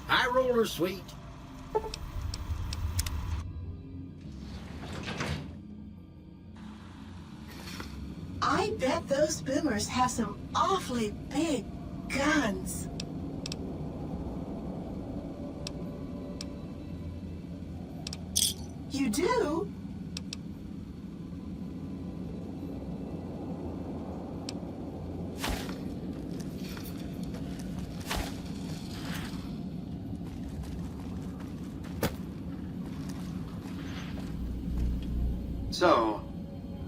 High roller, sweet.
I bet those boomers have some awfully big guns. You do?
So,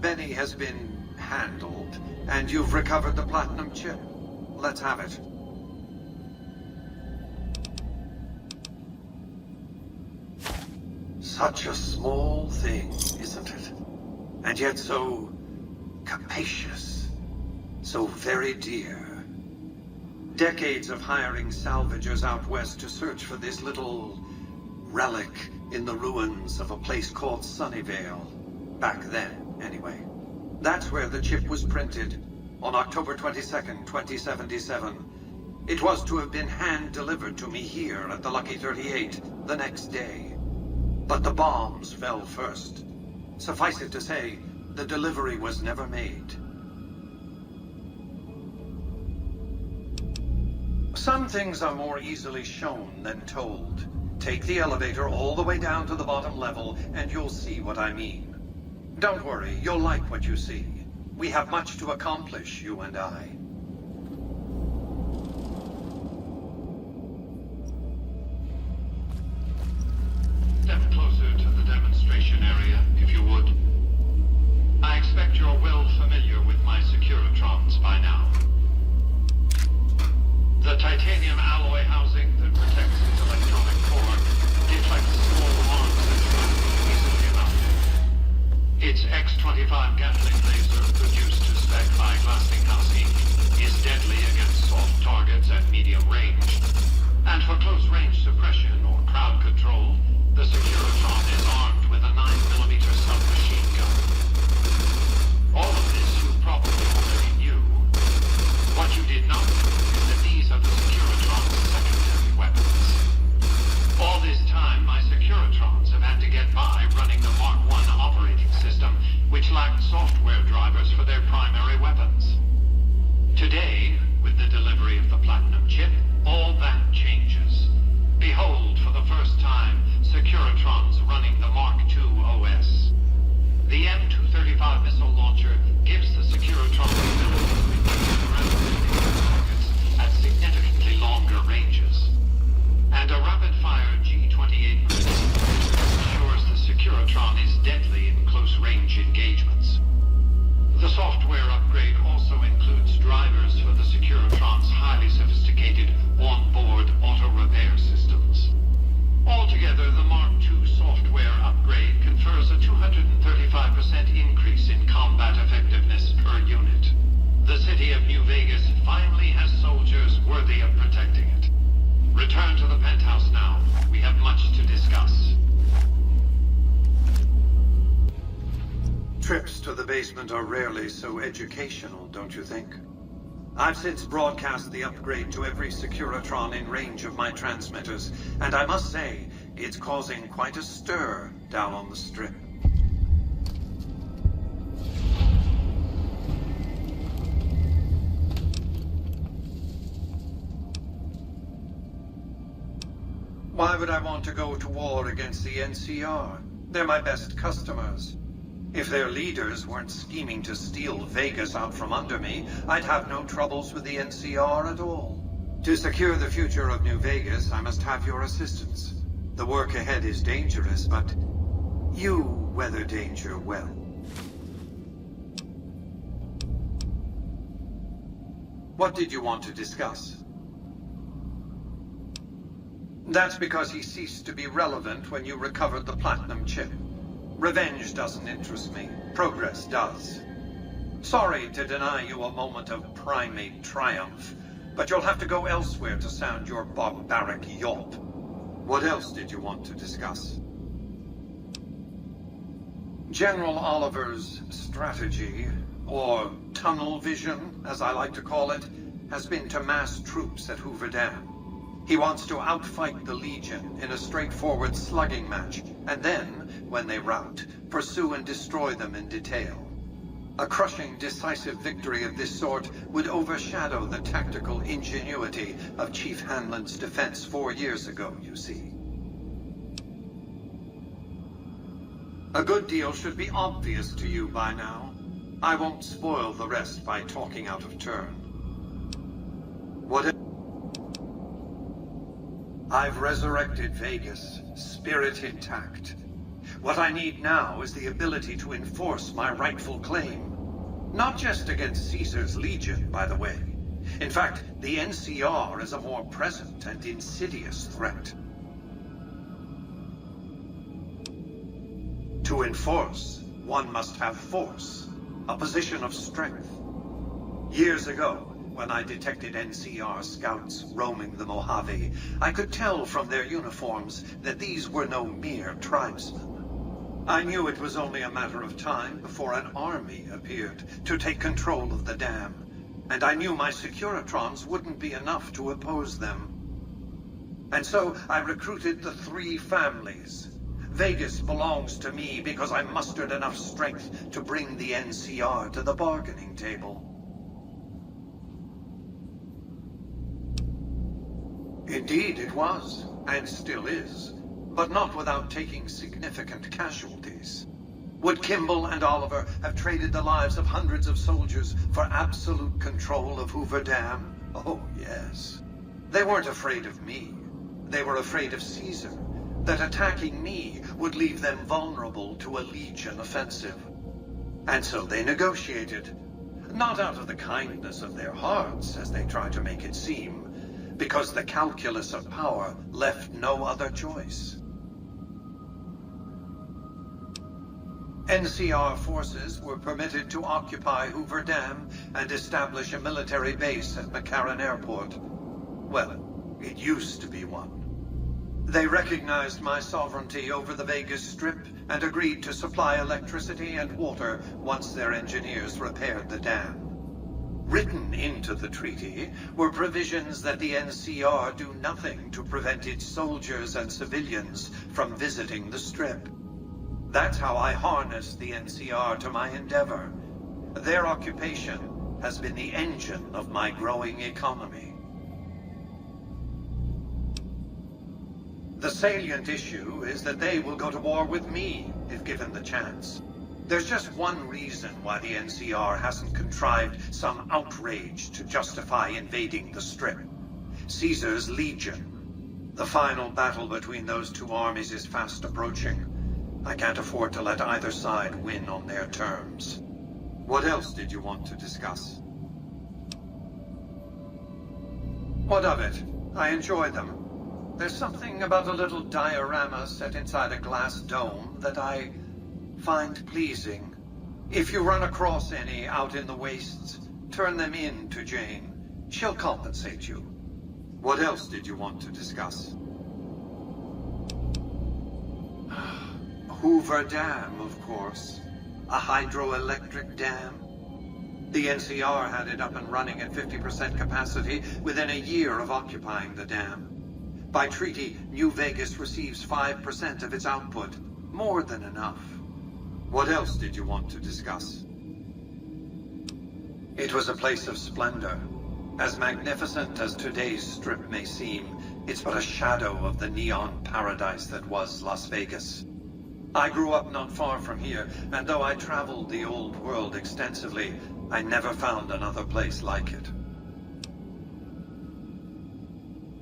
Benny has been handled, and you've recovered the platinum chip. Let's have it. Such a small thing, isn't it? And yet so capacious, so very dear. Decades of hiring salvagers out west to search for this little relic in the ruins of a place called Sunnyvale. Back then, anyway. That's where the chip was printed, on October 22nd, 2077. It was to have been hand-delivered to me here at the Lucky 38 the next day. But the bombs fell first. Suffice it to say, the delivery was never made. Some things are more easily shown than told. Take the elevator all the way down to the bottom level, and you'll see what I mean. Don't worry, you'll like what you see. We have much to accomplish, you and I.
Step closer to the demonstration area, if you would. I expect you're well familiar with my Securitrons by now. The titanium alloy housing that protects its electronic core deflects small arms that travel easily enough. Its X-25 Gatling laser, produced to spec by Glassing is deadly against soft targets at medium range. And for close-range suppression or crowd control, the Securitron is armed with a 9mm submachine gun. All of this you probably already knew. What you did not know is that these are the Securitron's secondary weapons. All this time, my Securitrons have had to get by running the Mark I operating system, which lacked software drivers for their primary weapons. Today, with the delivery of the Platinum chip, all that changes. Behold, for the first time, Securitrons running the Mark II OS. The M235 missile launcher gives the Securitron the ability to engage relatively targets at significantly longer ranges. And a rapid-fire G28 grenade ensures the Securitron is deadly in close-range engagements. The software upgrade also includes drivers for the Securitron's highly sophisticated on-board auto-repair systems. Altogether, the Mark II software upgrade confers a 235% increase in combat effectiveness per unit. The city of New Vegas finally has soldiers worthy of protecting it. Return to the penthouse now. We have much to discuss. Trips to the basement are rarely so educational, don't you think? I've since broadcast the upgrade to every Securitron in range of my transmitters, and I must say, it's causing quite a stir down on the Strip. Why would I want to go to war against the NCR? They're my best customers. If their leaders weren't scheming to steal Vegas out from under me, I'd have no troubles with the NCR at all. To secure the future of New Vegas, I must have your assistance. The work ahead is dangerous, but you weather danger well. What did you want to discuss? That's because he ceased to be relevant when you recovered the Platinum chip. Revenge doesn't interest me. Progress does. Sorry to deny you a moment of primate triumph, but you'll have to go elsewhere to sound your barbaric yawp. What else did you want to discuss?
General Oliver's strategy, or tunnel vision, as I like to call it, has been to mass troops at Hoover Dam. He wants to outfight the Legion in a straightforward slugging match, and then, when they rout, pursue and destroy them in detail. A crushing, decisive victory of this sort would overshadow the tactical ingenuity of Chief Hanlon's defense 4 years ago, you see. A good deal should be obvious to you by now. I won't spoil the rest by talking out of turn. I've resurrected Vegas, spirit intact. What I need now is the ability to enforce my rightful claim. Not just against Caesar's Legion, by the way. In fact, the NCR is a more present and insidious threat. To enforce, one must have force, a position of strength. Years ago, when I detected NCR scouts roaming the Mojave, I could tell from their uniforms that these were no mere tribesmen. I knew it was only a matter of time before an army appeared to take control of the dam, and I knew my Securitrons wouldn't be enough to oppose them. And so I recruited the 3 families. Vegas belongs to me because I mustered enough strength to bring the NCR to the bargaining table. Indeed, it was, and still is, but not without taking significant casualties. Would Kimball and Oliver have traded the lives of hundreds of soldiers for absolute control of Hoover Dam? Oh, yes. They weren't afraid of me. They were afraid of Caesar, that attacking me would leave them vulnerable to a Legion offensive. And so they negotiated, not out of the kindness of their hearts, as they try to make it seem, because the calculus of power left no other choice. NCR forces were permitted to occupy Hoover Dam and establish a military base at McCarran Airport. Well, it used to be one. They recognized my sovereignty over the Vegas Strip and agreed to supply electricity and water once their engineers repaired the dam. Written into the treaty were provisions that the NCR do nothing to prevent its soldiers and civilians from visiting the Strip. That's how I harnessed the NCR to my endeavor. Their occupation has been the engine of my growing economy. The salient issue is that they will go to war with me if given the chance. There's just one reason why the NCR hasn't contrived some outrage to justify invading the Strip. Caesar's Legion. The final battle between those 2 armies is fast approaching. I can't afford to let either side win on their terms. What else did you want to discuss? What of it? I enjoy them. There's something about a little diorama set inside a glass dome that I find pleasing. If you run across any out in the wastes, turn them in to Jane. She'll compensate you. What else did you want to discuss? Hoover Dam, of course. A hydroelectric dam. The NCR had it up and running at 50% capacity within a year of occupying the dam. By treaty, New Vegas receives 5% of its output. More than enough. What else did you want to discuss? It was a place of splendor. As magnificent as today's Strip may seem, it's but a shadow of the neon paradise that was Las Vegas. I grew up not far from here, and though I traveled the old world extensively, I never found another place like it.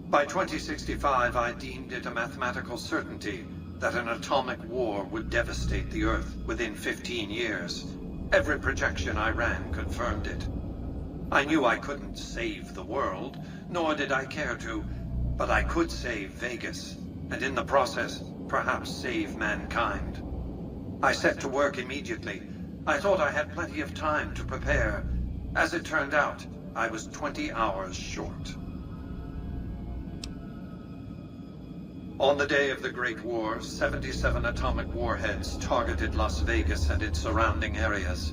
By 2065, I deemed it a mathematical certainty that an atomic war would devastate the Earth within 15 years. Every projection I ran confirmed it. I knew I couldn't save the world, nor did I care to, but I could save Vegas, and in the process, perhaps save mankind. I set to work immediately. I thought I had plenty of time to prepare. As it turned out, I was 20 hours short. On the day of the Great War, 77 atomic warheads targeted Las Vegas and its surrounding areas.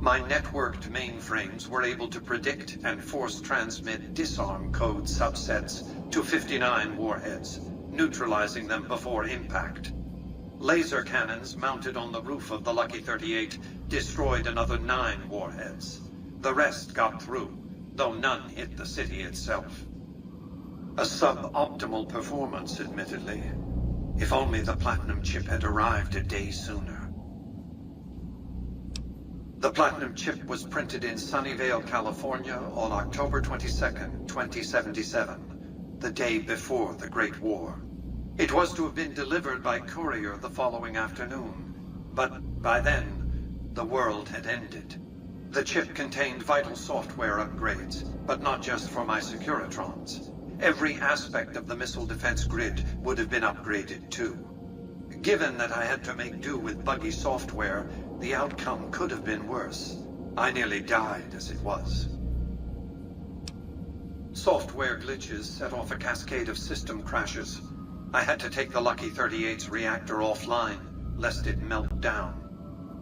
My networked mainframes were able to predict and force transmit disarm code subsets to 59 warheads, neutralizing them before impact. Laser cannons mounted on the roof of the Lucky 38 destroyed another 9 warheads. The rest got through, though none hit the city itself. A suboptimal performance, admittedly. If only the Platinum chip had arrived a day sooner. The Platinum chip was printed in Sunnyvale, California on October 22nd, 2077, the day before the Great War. It was to have been delivered by courier the following afternoon, but by then, the world had ended. The chip contained vital software upgrades, but not just for my Securitrons. Every aspect of the missile defense grid would have been upgraded too. Given that I had to make do with buggy software, the outcome could have been worse. I nearly died as it was. Software glitches set off a cascade of system crashes. I had to take the Lucky 38's reactor offline, lest it melt down.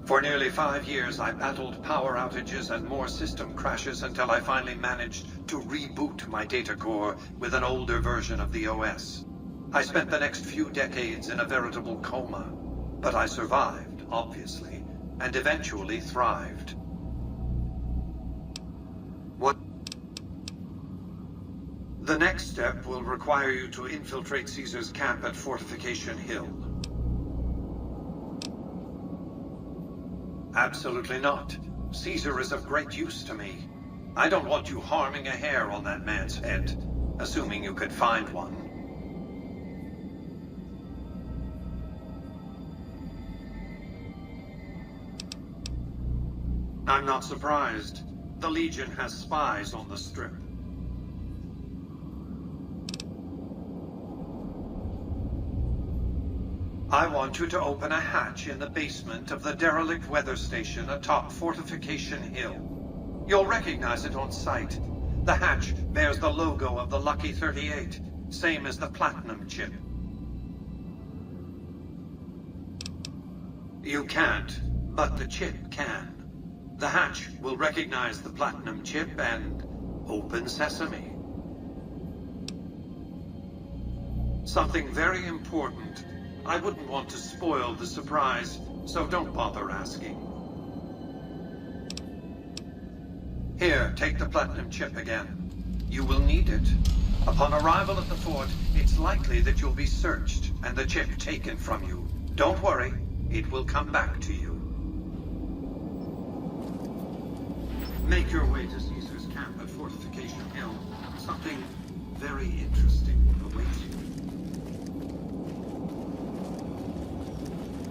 For nearly 5 years, I battled power outages and more system crashes until I finally managed to reboot my data core with an older version of the OS. I spent the next few decades in a veritable coma, but I survived, obviously, and eventually thrived. What? The next step will require you to infiltrate Caesar's camp at Fortification Hill. Absolutely not. Caesar is of great use to me. I don't want you harming a hair on that man's head, assuming you could find one. I'm not surprised. The Legion has spies on the Strip. I want you to open a hatch in the basement of the derelict weather station atop Fortification Hill. You'll recognize it on sight. The hatch bears the logo of the Lucky 38, same as the Platinum chip. You can't, but the chip can. The hatch will recognize the Platinum chip and open sesame. Something very important. I wouldn't want to spoil the surprise, so don't bother asking. Here, take the Platinum chip again. You will need it. Upon arrival at the fort, it's likely that you'll be searched and the chip taken from you. Don't worry, it will come back to you. Make your way to Caesar's camp at Fortification Hill. Something very interesting awaits you.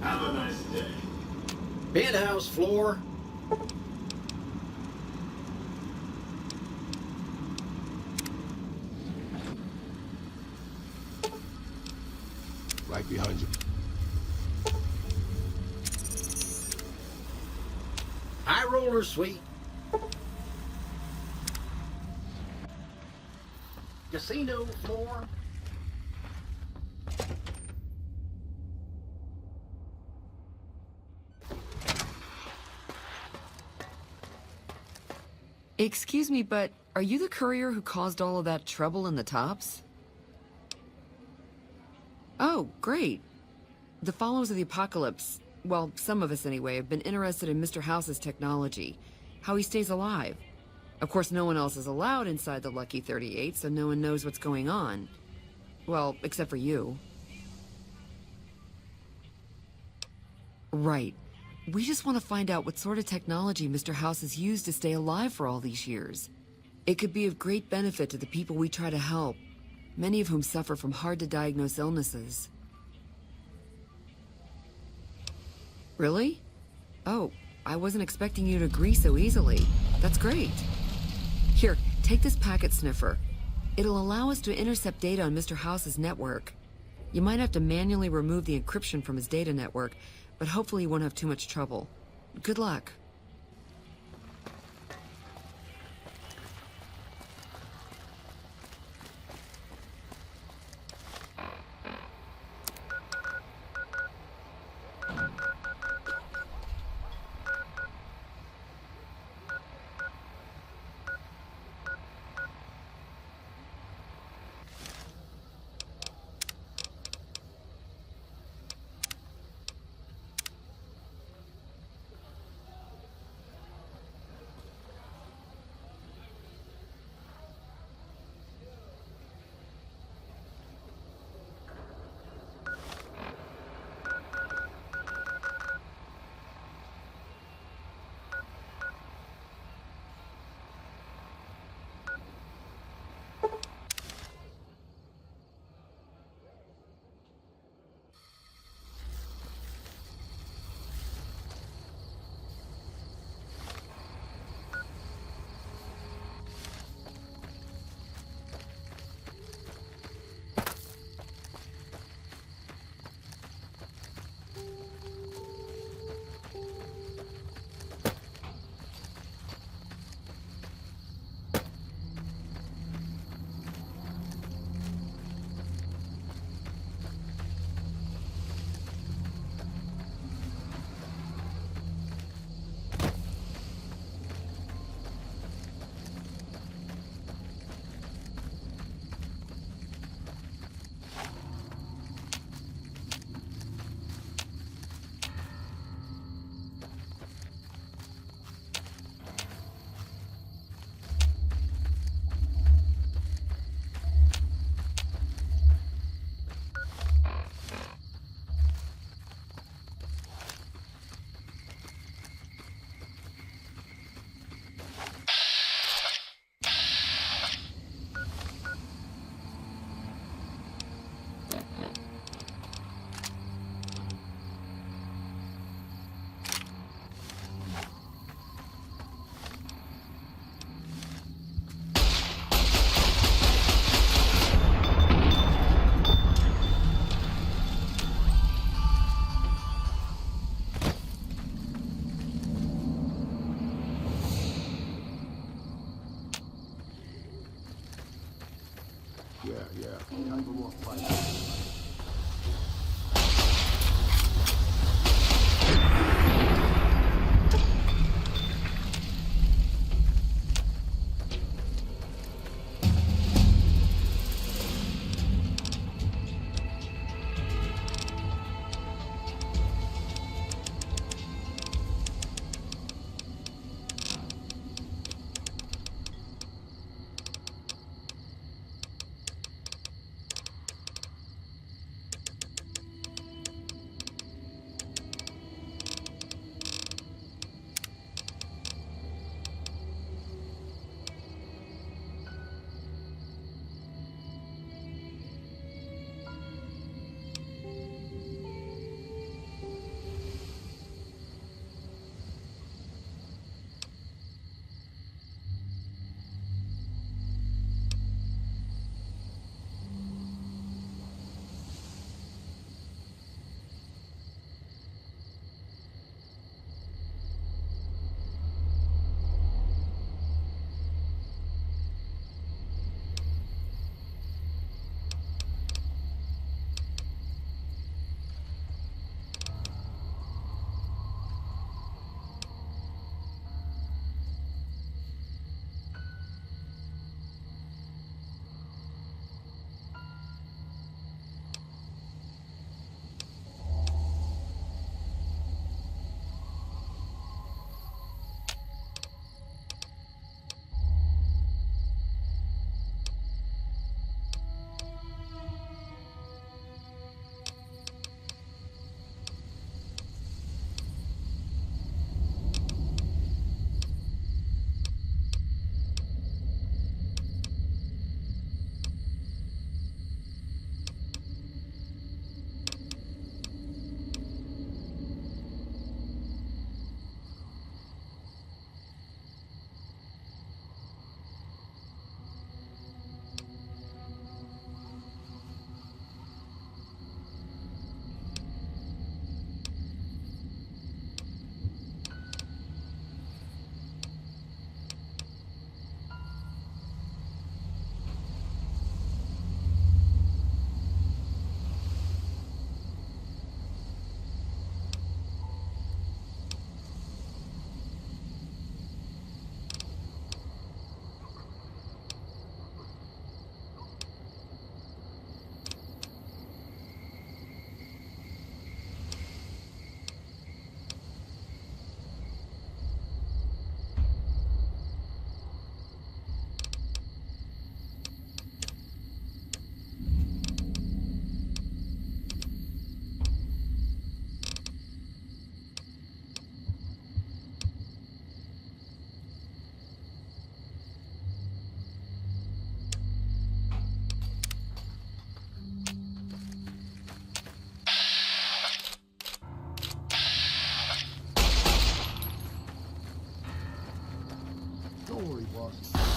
Have a nice day.
Penthouse floor.
Right behind you.
High roller suite. Casino floor.
Excuse me, but are you the courier who caused all of that trouble in the tops? Oh, great. The followers of the apocalypse, well, some of us anyway, have been interested in Mr. House's technology, how he stays alive. Of course, no one else is allowed inside the Lucky 38, so no one knows what's going on. Well, except for you. Right. We just want to find out what sort of technology Mr. House has used to stay alive for all these years. It could be of great benefit to the people we try to help, many of whom suffer from hard-to-diagnose illnesses. Really? Oh, I wasn't expecting you to agree so easily. That's great. Here, take this packet sniffer. It'll allow us to intercept data on Mr. House's network. You might have to manually remove the encryption from his data network, but hopefully you won't have too much trouble. Good luck.
boss.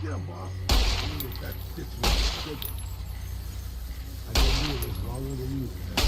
Get him, boss. That fits with the schedule. I've been doing this longer than you have.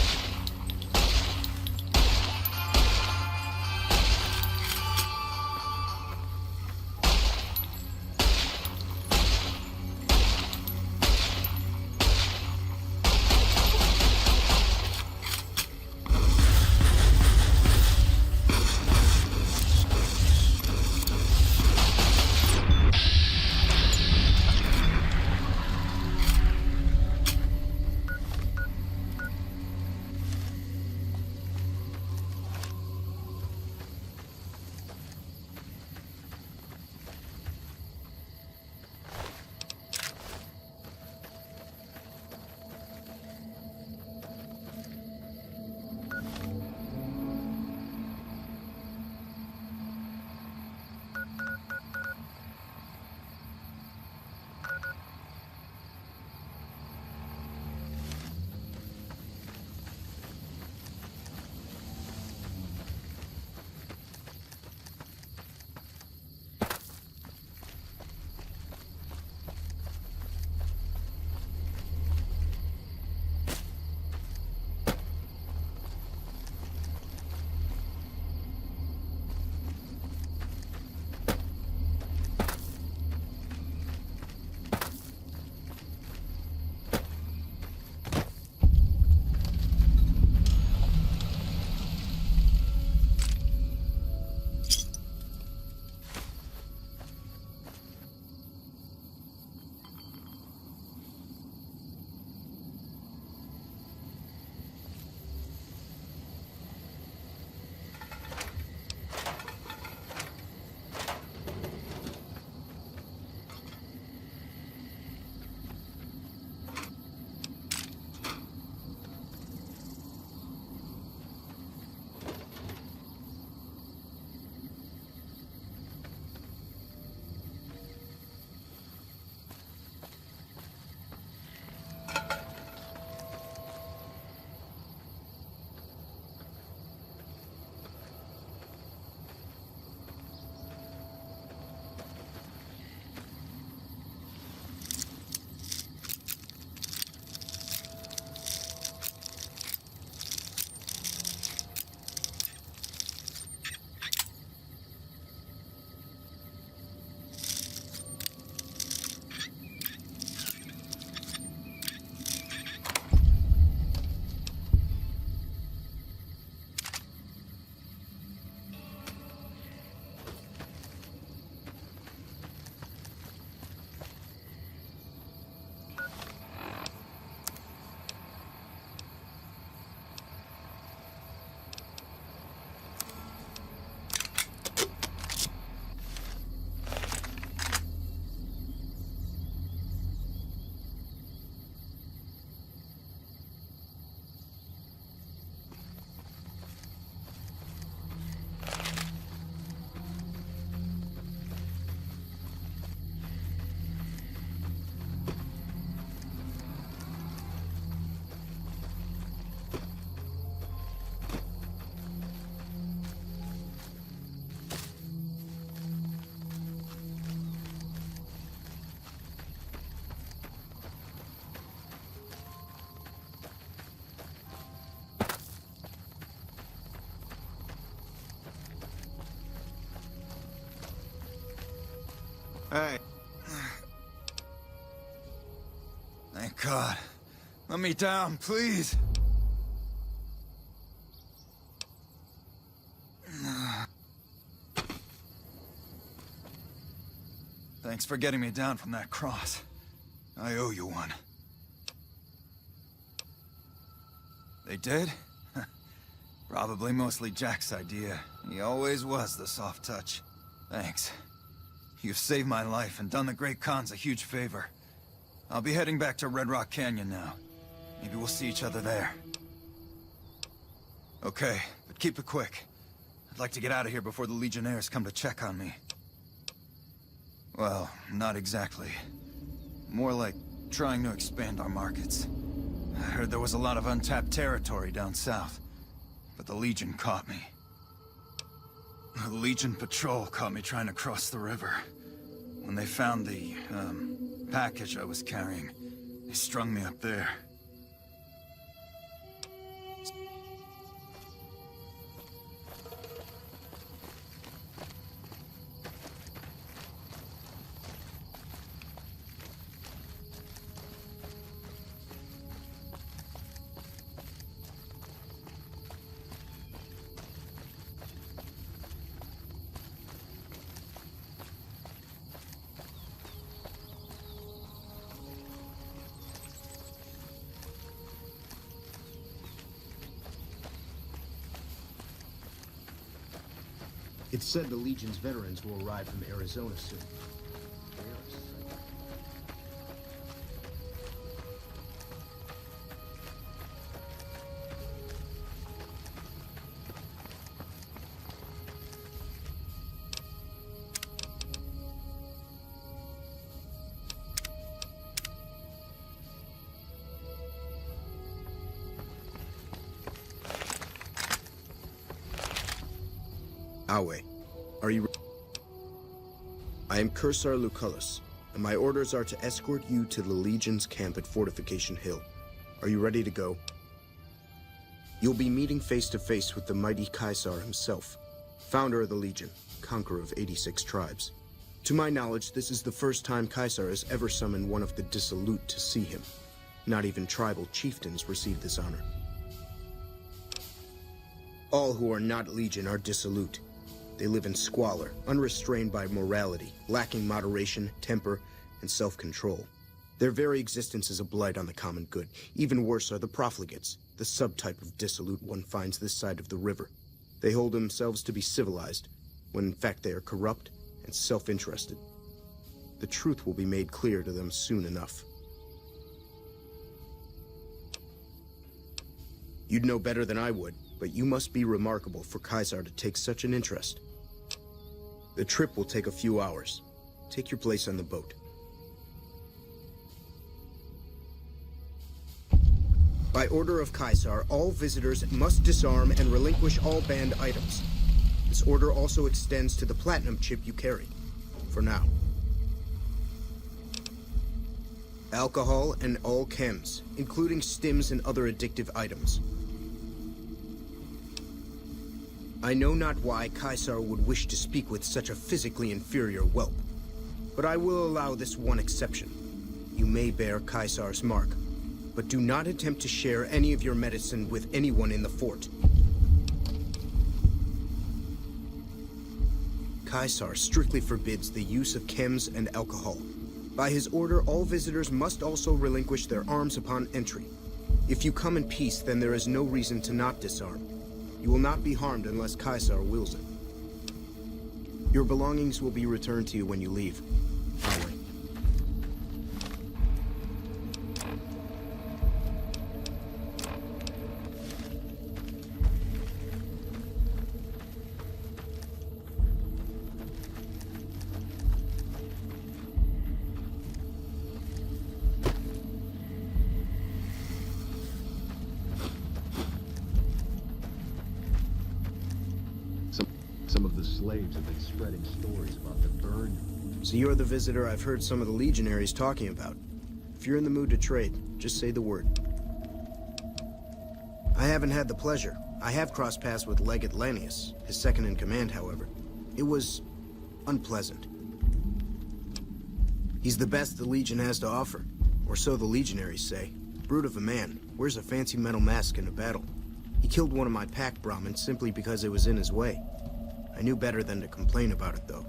Hey. Thank God. Let me down, please. Thanks for getting me down from that cross. I owe you one. They did? Probably mostly Jack's idea. He always was the soft touch. Thanks. You've saved my life and done the Great Khans a huge favor. I'll be heading back to Red Rock Canyon now. Maybe we'll see each other there. Okay, but keep it quick. I'd like to get out of here before the Legionnaires come to check on me. Well, not exactly. More like trying to expand our markets. I heard there was a lot of untapped territory down south, but the Legion caught me. The Legion patrol caught me trying to cross the river. When they found the, package I was carrying, they strung me up there.
It's said the Legion's veterans will arrive from Arizona soon. Awe, are you... I am Cursar Lucullus, and my orders are to escort you to the Legion's camp at Fortification Hill. Are you ready to go? You'll be meeting face to face with the mighty Caesar himself, founder of the Legion, conqueror of 86 tribes. To my knowledge, this is the first time Caesar has ever summoned one of the dissolute to see him. Not even tribal chieftains receive this honor. All who are not Legion are dissolute. They live in squalor, unrestrained by morality, lacking moderation, temper, and self-control. Their very existence is a blight on the common good. Even worse are the profligates, the subtype of dissolute one finds this side of the river. They hold themselves to be civilized, when in fact they are corrupt and self-interested. The truth will be made clear to them soon enough. You'd know better than I would, but you must be remarkable for Caesar to take such an interest. The trip will take a few hours. Take your place on the boat. By order of Caesar, all visitors must disarm and relinquish all banned items. This order also extends to the platinum chip you carry, for now. Alcohol and all chems, including stims and other addictive items. I know not why Caesar would wish to speak with such a physically inferior whelp, but I will allow this one exception. You may bear Caesar's mark, but do not attempt to share any of your medicine with anyone in the fort. Caesar strictly forbids the use of chems and alcohol. By his order, all visitors must also relinquish their arms upon entry. If you come in peace, then there is no reason to not disarm. You will not be harmed unless Caesar wills it. Your belongings will be returned to you when you leave. Awe.
Some of the slaves have been spreading stories about the burn.
So you're the visitor I've heard some of the legionaries talking about. If you're in the mood to trade, just say the word. I haven't had the pleasure. I have crossed paths with Legate Lanius, his second in command, however. It was unpleasant. He's the best the Legion has to offer. Or so the Legionaries say. Brute of a man, wears a fancy metal mask in a battle. He killed one of my pack Brahmins simply because it was in his way. I knew better than to complain about it, though.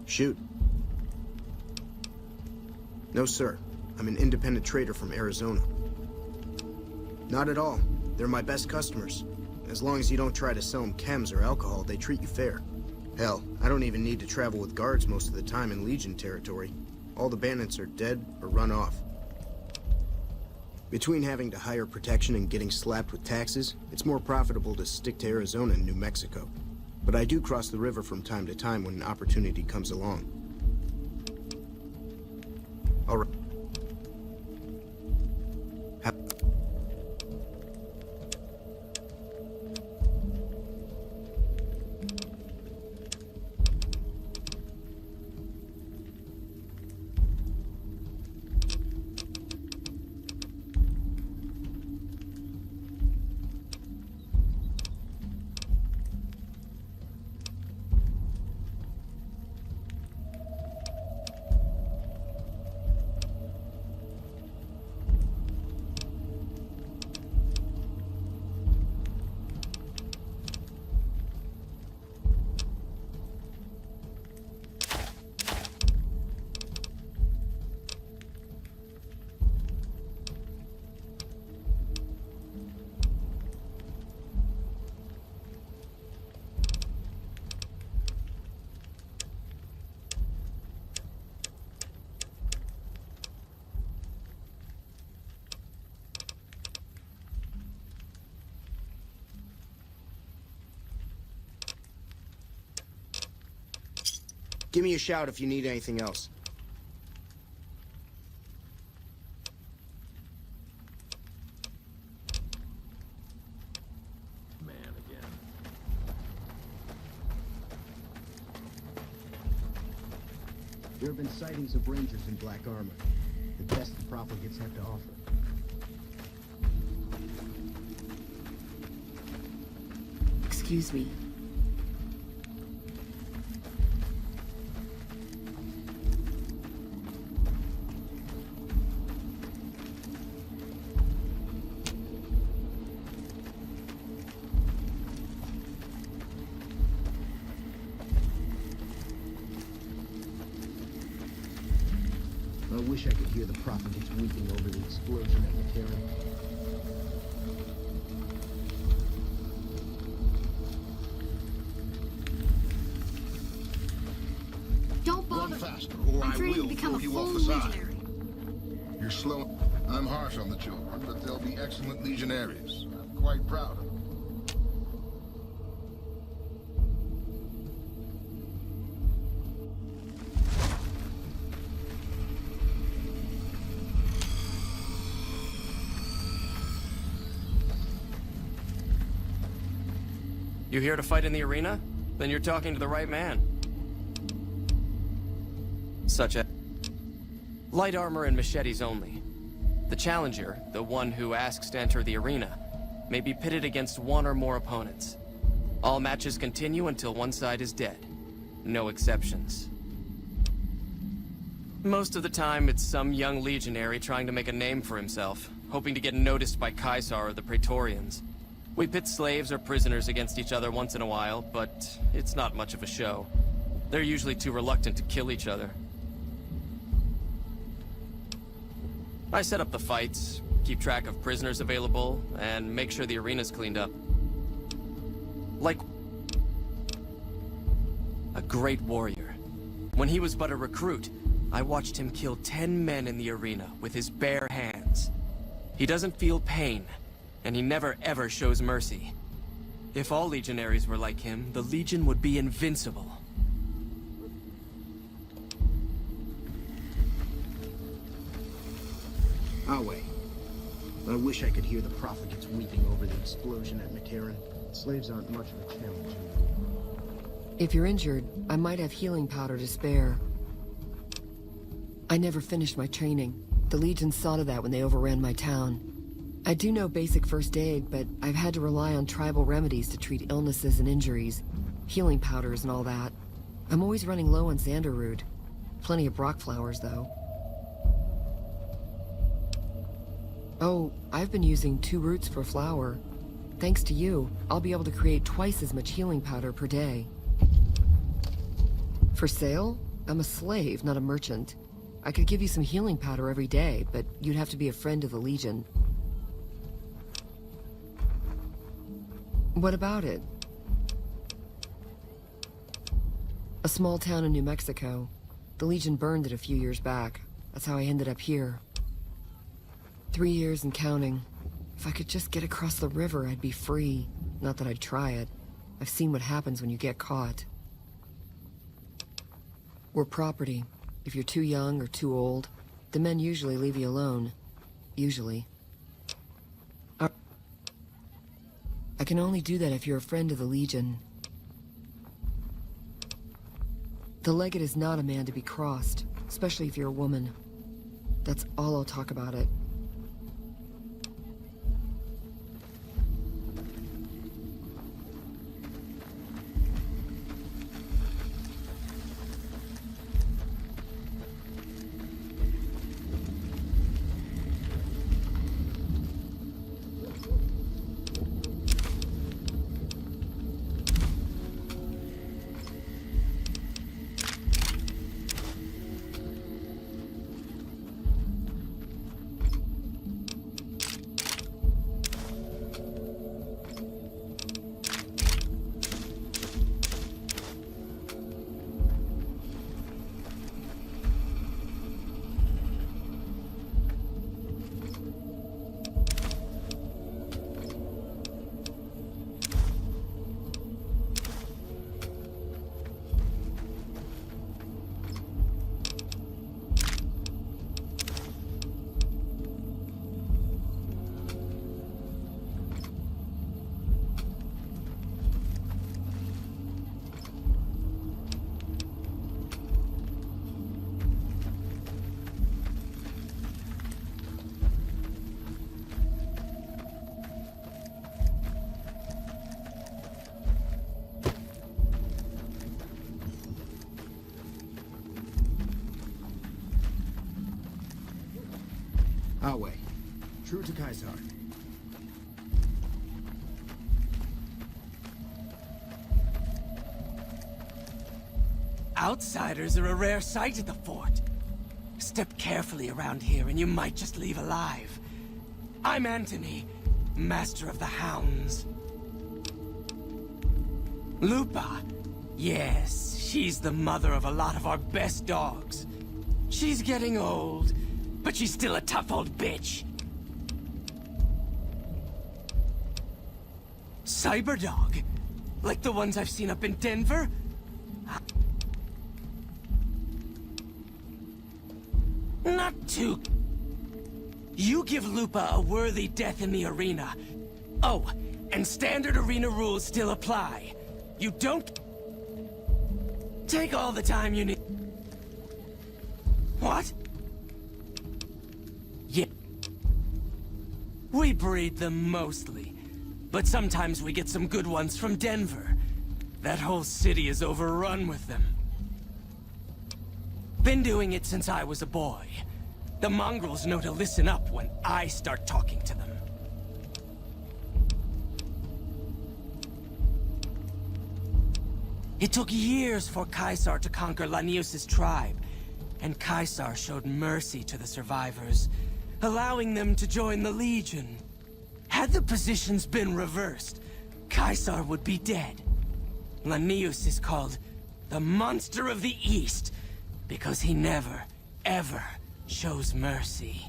Shoot. No, sir. I'm an independent trader from Arizona. Not at all. They're my best customers. As long as you don't try to sell them chems or alcohol, they treat you fair. Hell, I don't even need to travel with guards most of the time in Legion territory. All the bandits are dead or run off. Between having to hire protection and getting slapped with taxes, it's more profitable to stick to Arizona and New Mexico. But I do cross the river from time to time when an opportunity comes along. All right. Give me a shout if you need anything else.
Man again.
There have been sightings of Rangers in black armor. The best the profligates have to offer.
Excuse me.
I wish I could hear the profligates weeping over the explosion at Materan.
Don't bother.
Run faster, or
I'm
I
training
will
to become
throw
a
you
full
off the side.
legionary.
You're slow. I'm harsh on the children, but they'll be excellent legionaries. I'm quite proud of them.
You here to fight in the arena? Then you're talking to the right man. Such as light armor and machetes only. The challenger, the one who asks to enter the arena, may be pitted against one or more opponents. All matches continue until one side is dead. No exceptions. Most of the time, it's some young legionary trying to make a name for himself, hoping to get noticed by Caesar or the Praetorians. We pit slaves or prisoners against each other once in a while, but it's not much of a show. They're usually too reluctant to kill each other. I set up the fights, keep track of prisoners available, and make sure the arena's cleaned up. Like a great warrior. When he was but a recruit, I watched him kill 10 men in the arena with his bare hands. He doesn't feel pain, and he never ever shows mercy. If all legionaries were like him, the Legion would be invincible.
I'll wait. I wish I could hear the profligates weeping over the explosion at Materan. Slaves aren't much of a challenge.
If you're injured, I might have healing powder to spare. I never finished my training. The Legion saw to that when they overran my town. I do know basic first aid, but I've had to rely on tribal remedies to treat illnesses and injuries, healing powders and all that. I'm always running low on Xanderroot. Plenty of Brock flowers, though. Oh, I've been using 2 roots per flower. Thanks to you, I'll be able to create twice as much healing powder per day. For sale? I'm a slave, not a merchant. I could give you some healing powder every day, but you'd have to be a friend of the Legion. What about it? A small town in New Mexico. The Legion burned it a few years back. That's how I ended up here. 3 years and counting. If I could just get across the river, I'd be free. Not that I'd try it. I've seen what happens when you get caught. We're property. If you're too young or too old, the men usually leave you alone. Usually. I can only do that if you're a friend of the Legion. The Legate is not a man to be crossed, especially if you're a woman. That's all I'll talk about it.
Our way. True to Caesar.
Outsiders are a rare sight at the fort. Step carefully around here and you might just leave alive. I'm Antony, Master of the Hounds. Lupa. Yes, she's the mother of a lot of our best dogs. She's getting old, but she's still a tough old bitch. Cyberdog? Like the ones I've seen up in Denver? Not too... You give Lupa a worthy death in the arena. Oh, and standard arena rules still apply. You don't... Take all the time you need... What? Yeah. We breed them mostly, but sometimes we get some good ones from Denver. That whole city is overrun with them. Been doing it since I was a boy. The mongrels know to listen up when I start talking to them. It took years for Caesar to conquer Lanius' tribe, and Caesar showed mercy to the survivors, allowing them to join the Legion. Had the positions been reversed, Caesar would be dead. Lanius is called the Monster of the East, because he never, ever shows mercy.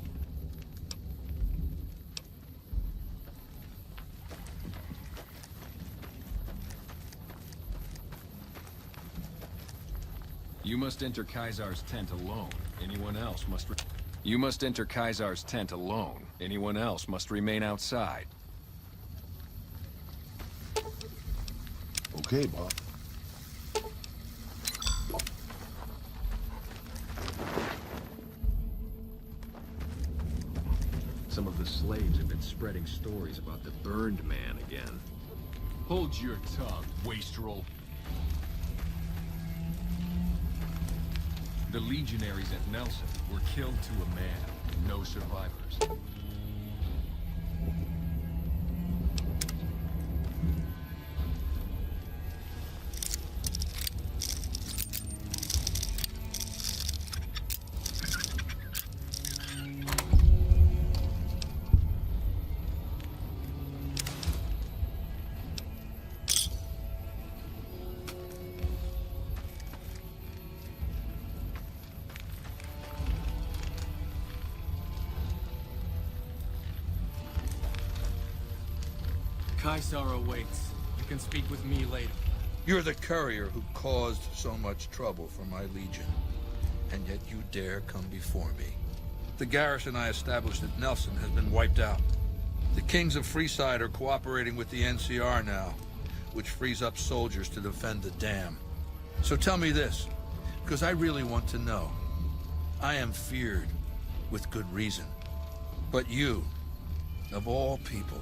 You must enter Caesar's tent alone. Anyone else must... You must enter Caesar's tent alone. Anyone else must remain outside.
Okay, Bob.
Some of the slaves have been spreading stories about the Burned Man again.
Hold your tongue, wastrel.
The legionaries at Nelson were killed to a man. No survivors.
Caesar awaits. You can speak with me later.
You're the courier who caused so much trouble for my legion, and yet you dare come before me. The garrison I established at Nelson has been wiped out. The kings of Freeside are cooperating with the NCR now, which frees up soldiers to defend the dam. So tell me this, because I really want to know. I am feared, with good reason. But you, of all people,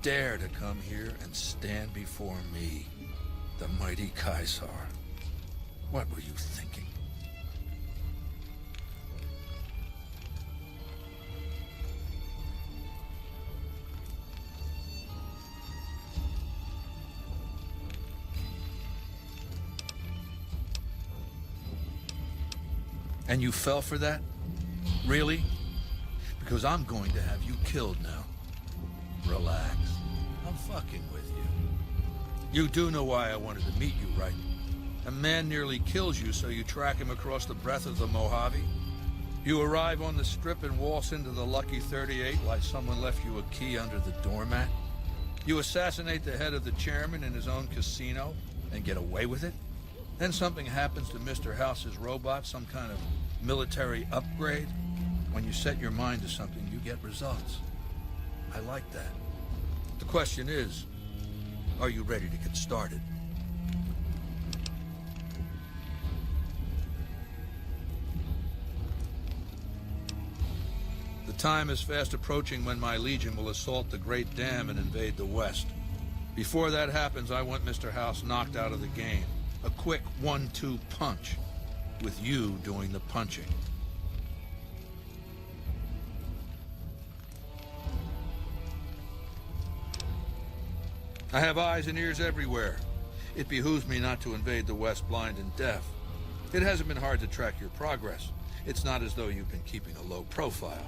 dare to come here and stand before me, the mighty Caesar. What were you thinking? And you fell for that? Really? Because I'm going to have you killed now. Relax. I'm fucking with you. You do know why I wanted to meet you, right? A man nearly kills you, so you track him across the breadth of the Mojave. You arrive on the strip and waltz into the Lucky 38 like someone left you a key under the doormat. You assassinate the head of the chairman in his own casino and get away with it. Then something happens to Mr. House's robot, some kind of military upgrade. When you set your mind to something, you get results. I like that. The question is, are you ready to get started? The time is fast approaching when my legion will assault the Great Dam and invade the West. Before that happens, I want Mr. House knocked out of the game. A quick 1-2 punch, with you doing the punching. I have eyes and ears everywhere. It behooves me not to invade the West blind and deaf. It hasn't been hard to track your progress. It's not as though you've been keeping a low profile.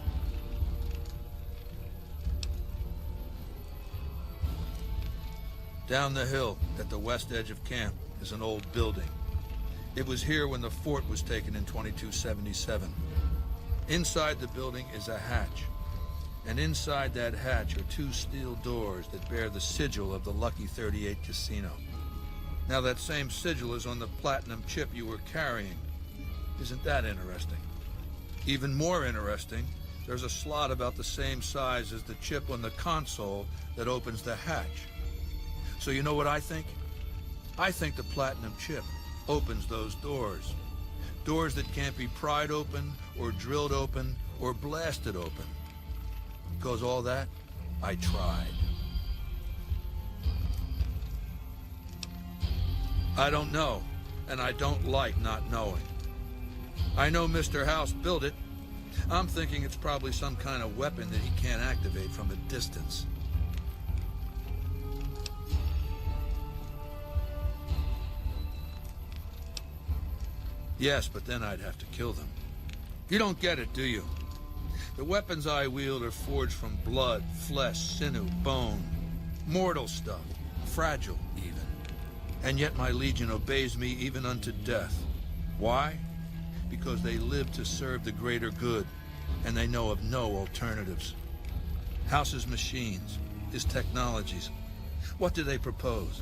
Down the hill, at the west edge of camp, is an old building. It was here when the fort was taken in 2277. Inside the building is a hatch. And inside that hatch are 2 steel doors that bear the sigil of the Lucky 38 Casino. Now that same sigil is on the platinum chip you were carrying. Isn't that interesting? Even more interesting, there's a slot about the same size as the chip on the console that opens the hatch. So you know what I think? I think the platinum chip opens those doors. Doors that can't be pried open, or drilled open, or blasted open. Because all that, I tried. I don't know, and I don't like not knowing. I know Mr. House built it. I'm thinking it's probably some kind of weapon that he can't activate from a distance. Yes, but then I'd have to kill them. You don't get it, do you? The weapons I wield are forged from blood, flesh, sinew, bone. Mortal stuff. Fragile, even. And yet my legion obeys me even unto death. Why? Because they live to serve the greater good, and they know of no alternatives. House's machines, his technologies. What do they propose?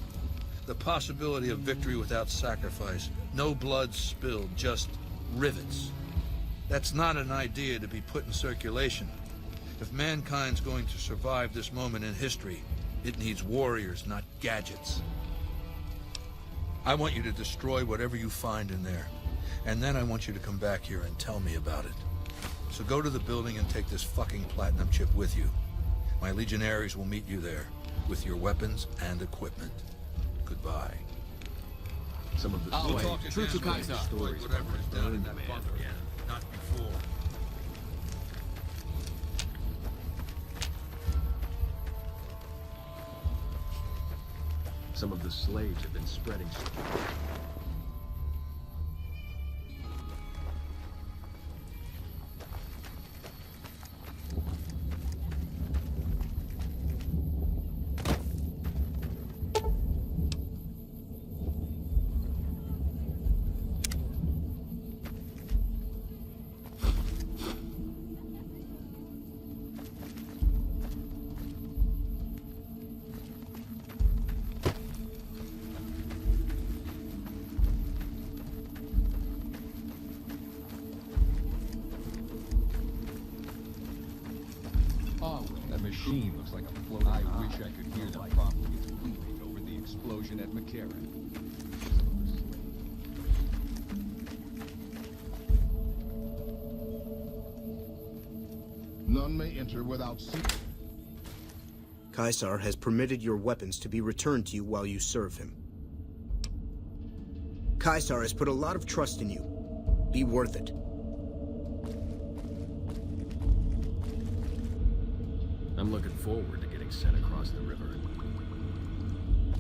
The possibility of victory without sacrifice. No blood spilled, just rivets. That's not an idea to be put in circulation. If mankind's going to survive this moment in history, it needs warriors, not gadgets. I want you to destroy whatever you find in there. And then I want you to come back here and tell me about it. So go to the building and take this fucking platinum chip with you. My legionaries will meet you there, with your weapons and equipment. Goodbye.
Some of the
I'll
slaves
talk to
have
them
been
later.
spreading stories
Whatever
about
is
the
down in
Burn
that
Man
bunker.
again.
Not before.
Some of the slaves have been spreading stories. That machine looks like a floating eye. I wish I could hear them properly. It's booming over the explosion at McCarran.
None may enter without
Caesar has permitted your weapons to be returned to you while you serve him. Caesar has put a lot of trust in you. Be worth it.
I'm looking forward to getting sent across the river.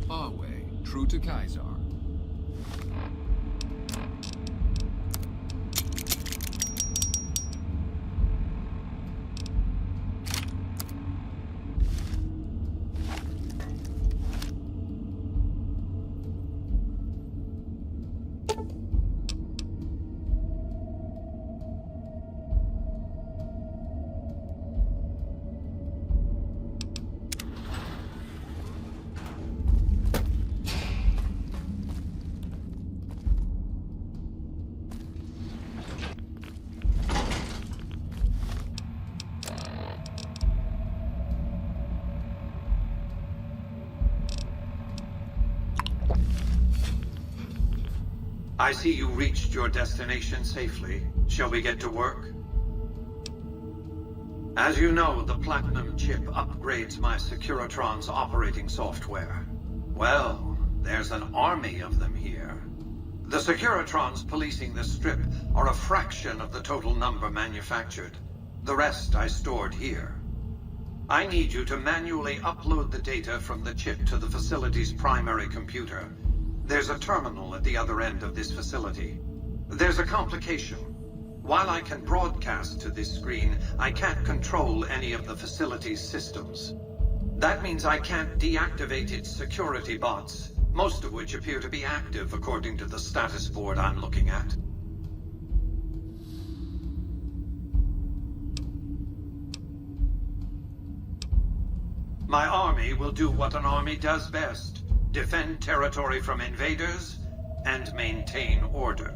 Our way, true to Caesar.
I see you reached your destination safely. Shall we get to work? As you know, the Platinum chip upgrades my Securitron's operating software. Well, there's an army of them here. The Securitrons policing the Strip are a fraction of the total number manufactured. The rest I stored here. I need you to manually upload the data from the chip to the facility's primary computer. There's a terminal at the other end of this facility. There's a complication. While I can broadcast to this screen, I can't control any of the facility's systems. That means I can't deactivate its security bots, most of which appear to be active according to the status board I'm looking at. My army will do what an army does best. Defend territory from invaders, and maintain order.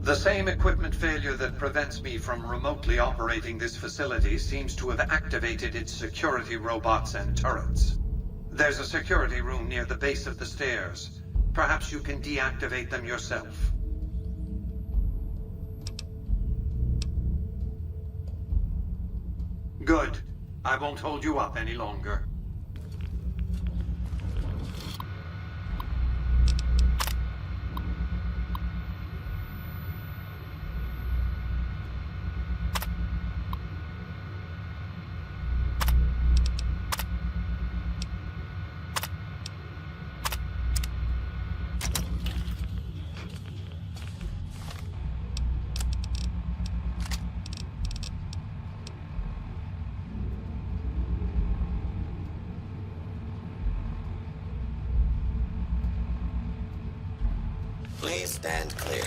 The same equipment failure that prevents me from remotely operating this facility seems to have activated its security robots and turrets. There's a security room near the base of the stairs. Perhaps you can deactivate them yourself. Good. I won't hold you up any longer.
Please stand clear.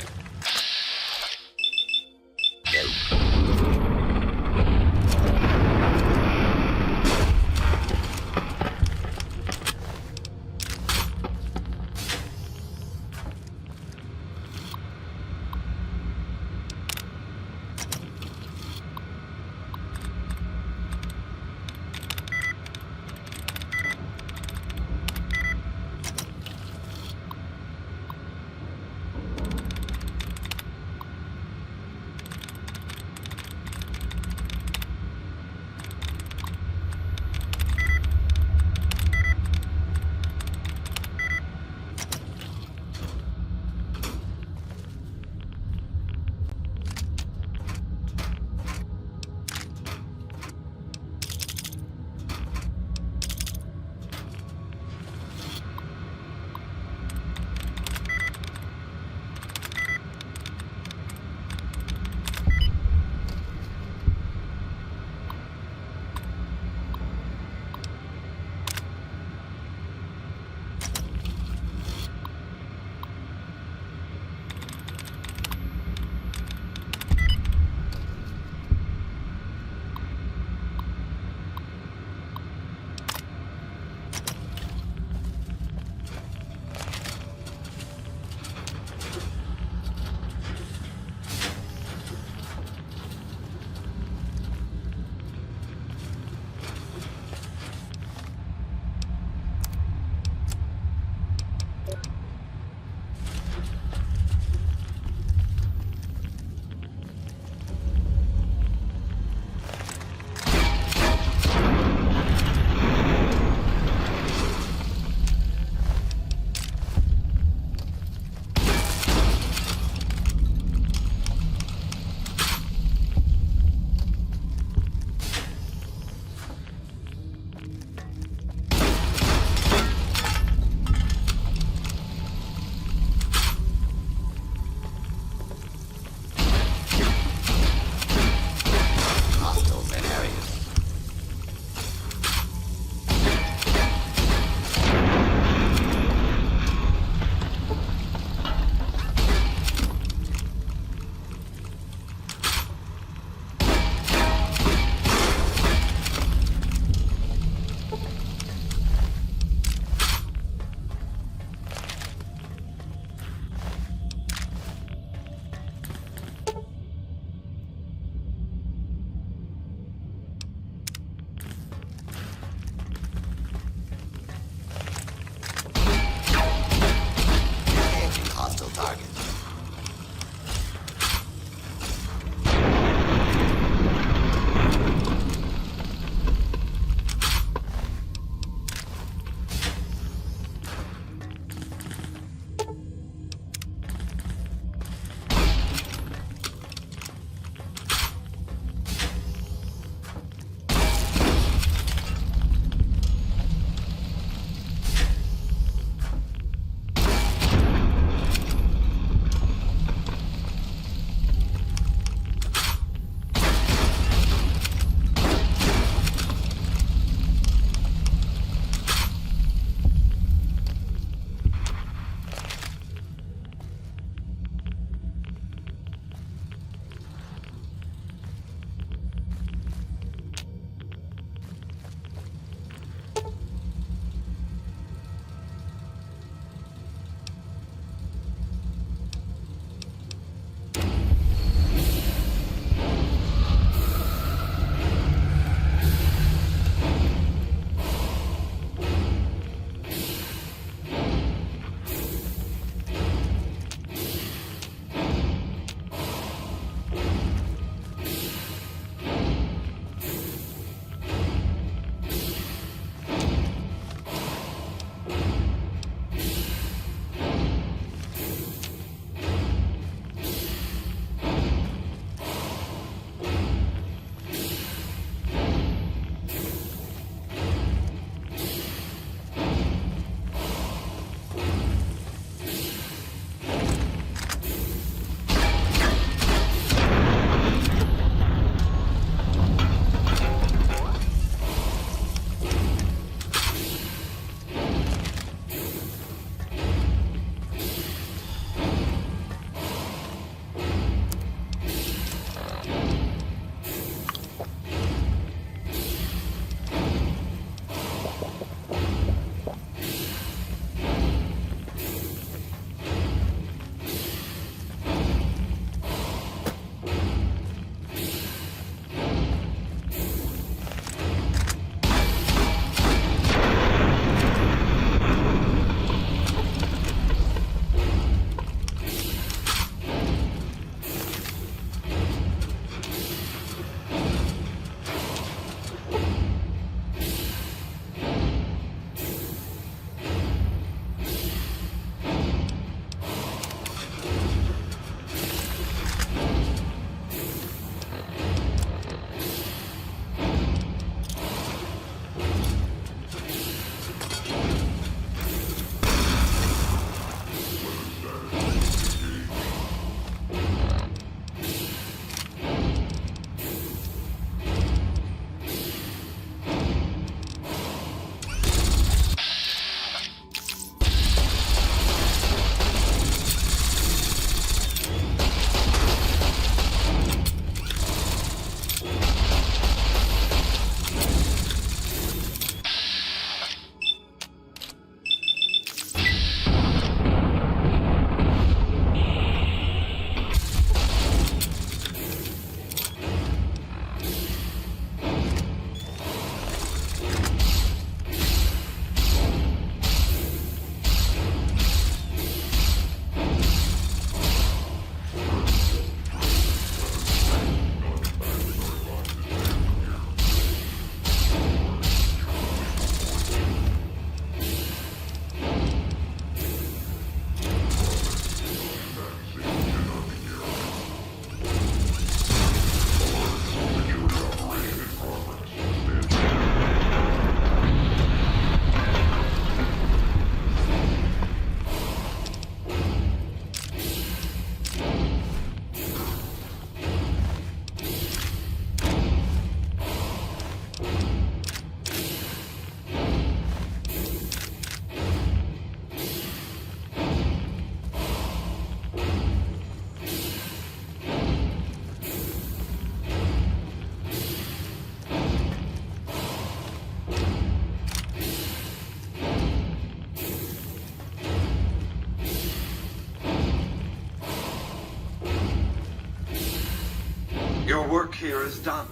here is done.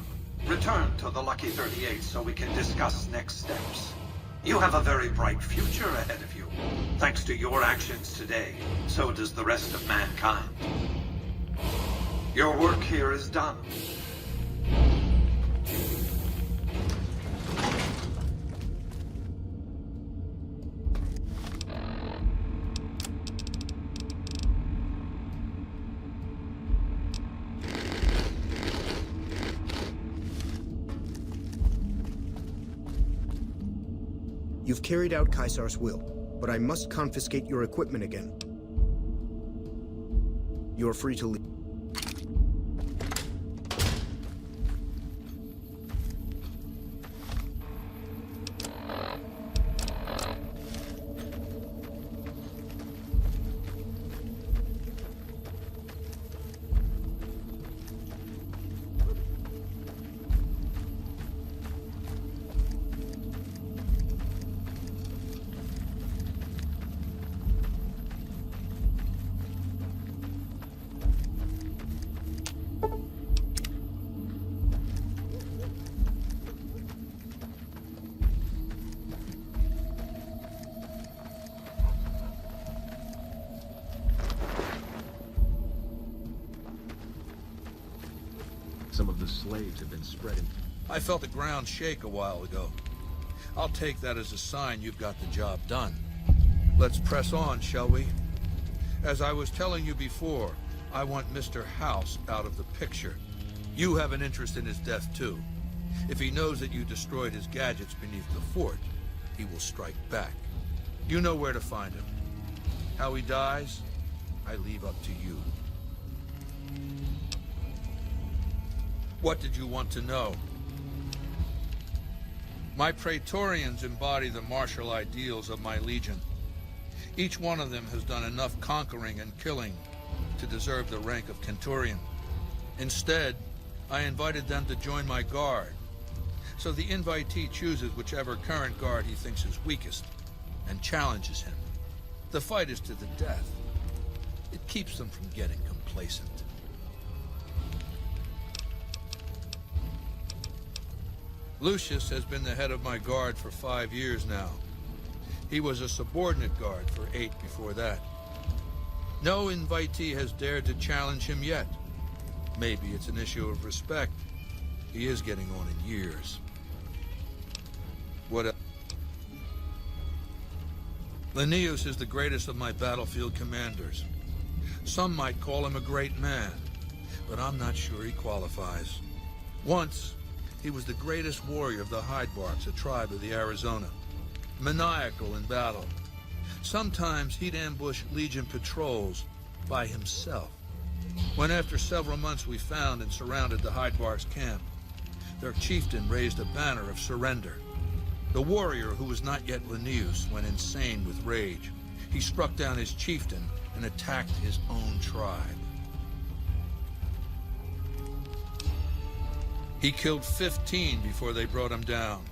Return to the Lucky 38 so we can discuss next steps. You have a very bright future ahead of you. Thanks to your actions today, so does the rest of mankind. Your work here is done.
You've carried out Caesar's will, but I must confiscate your equipment again. You're free to leave.
Some of the slaves have been spreading.
I felt the ground shake a while ago. I'll take that as a sign you've got the job done. Let's press on, shall we? As I was telling you before, I want Mr. House out of the picture. You have an interest in his death, too. If he knows that you destroyed his gadgets beneath the fort, he will strike back. You know where to find him. How he dies, I leave up to you. What did you want to know? My Praetorians embody the martial ideals of my legion. Each one of them has done enough conquering and killing to deserve the rank of Centurion. Instead, I invited them to join my guard. So the invitee chooses whichever current guard he thinks is weakest and challenges him. The fight is to the death. It keeps them from getting complacent. Lucius has been the head of my guard for 5 years now. He was a subordinate guard for 8 before that. No invitee has dared to challenge him yet. Maybe it's an issue of respect. He is getting on in years. What else? Linnaeus is the greatest of my battlefield commanders. Some might call him a great man, but I'm not sure he qualifies. Once, he was the greatest warrior of the Hydebarks, a tribe of the Arizona. Maniacal in battle. Sometimes he'd ambush Legion patrols by himself. When after several months we found and surrounded the Hydebarks camp, their chieftain raised a banner of surrender. The warrior, who was not yet Linnaeus, went insane with rage. He struck down his chieftain and attacked his own tribe. He killed 15 before they brought him down.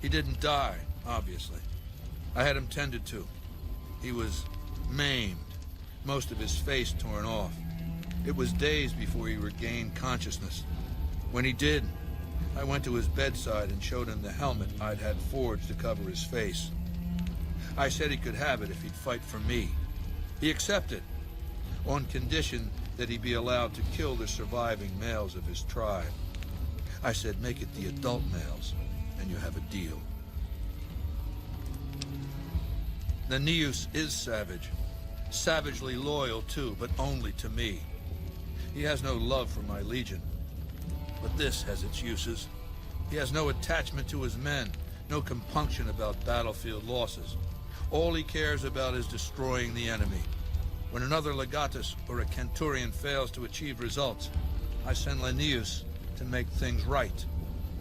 He didn't die, obviously. I had him tended to. He was maimed, most of his face torn off. It was days before he regained consciousness. When he did, I went to his bedside and showed him the helmet I'd had forged to cover his face. I said he could have it if he'd fight for me. He accepted, on condition that he be allowed to kill the surviving males of his tribe. I said, make it the adult males, and you have a deal. Linnaeus is savage. Savagely loyal, too, but only to me. He has no love for my legion. But this has its uses. He has no attachment to his men, no compunction about battlefield losses. All he cares about is destroying the enemy. When another legatus or a Centurion fails to achieve results, I send Linnaeus to make things right.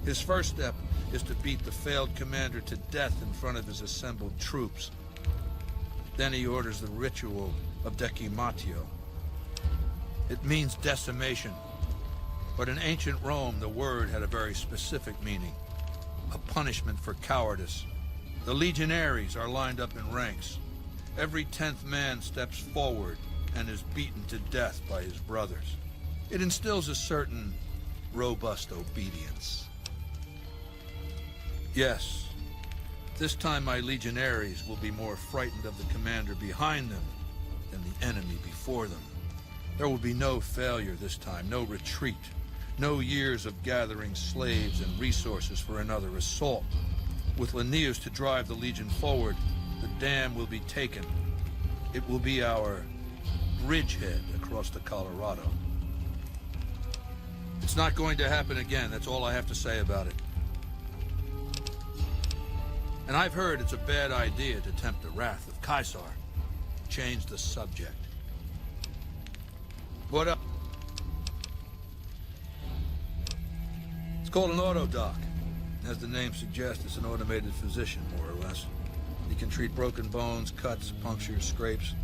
His first step is to beat the failed commander to death in front of his assembled troops. Then he orders the ritual of decimatio. It means decimation, but in ancient Rome the word had a very specific meaning, a punishment for cowardice. The legionaries are lined up in ranks. Every 10th man steps forward and is beaten to death by his brothers. It instills a certain robust obedience. Yes, this time my legionaries will be more frightened of the commander behind them than the enemy before them. There will be no failure this time, no retreat, no years of gathering slaves and resources for another assault. With Linnaeus to drive the Legion forward, the dam will be taken. It will be our bridgehead across the Colorado. It's not going to happen again, that's all I have to say about it. And I've heard it's a bad idea to tempt the wrath of Caesar. Change the subject. What up? It's called an autodoc. As the name suggests, it's an automated physician, more or less. He can treat broken bones, cuts, punctures, scrapes.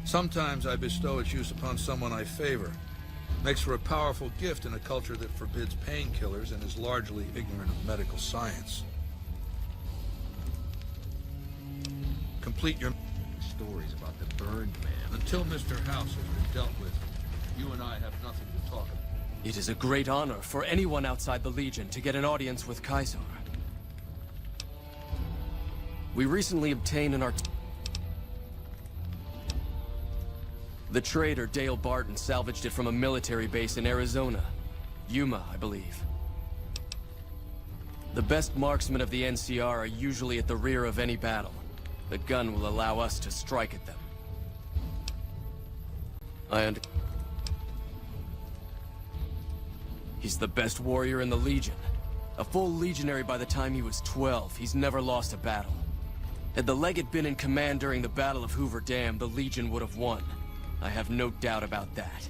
Sometimes I bestow its use upon someone I favor. Makes for a powerful gift in a culture that forbids painkillers and is largely ignorant of medical science. Complete your
stories about the burned man.
Until Mr. House has been dealt with, you and I have nothing to talk about.
It is a great honor for anyone outside the Legion to get an audience with Caesar. We recently obtained an The trader Dale Barton salvaged it from a military base in Arizona. Yuma, I believe. The best marksmen of the NCR are usually at the rear of any battle. The gun will allow us to strike at them. He's the best warrior in the Legion. A full legionary by the time he was 12, he's never lost a battle. Had the Legate been in command during the Battle of Hoover Dam, the Legion would have won. I have no doubt about that.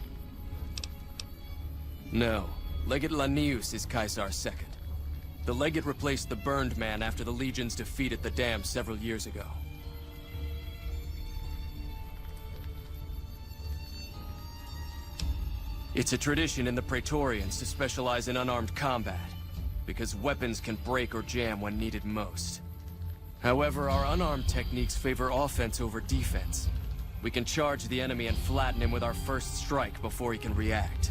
No, Legate Linnaeus is Caesar's second. The Legate replaced the Burned Man after the Legion's defeat at the dam several years ago. It's a tradition in the Praetorians to specialize in unarmed combat, because weapons can break or jam when needed most. However, our unarmed techniques favor offense over defense. We can charge the enemy and flatten him with our first strike before he can react.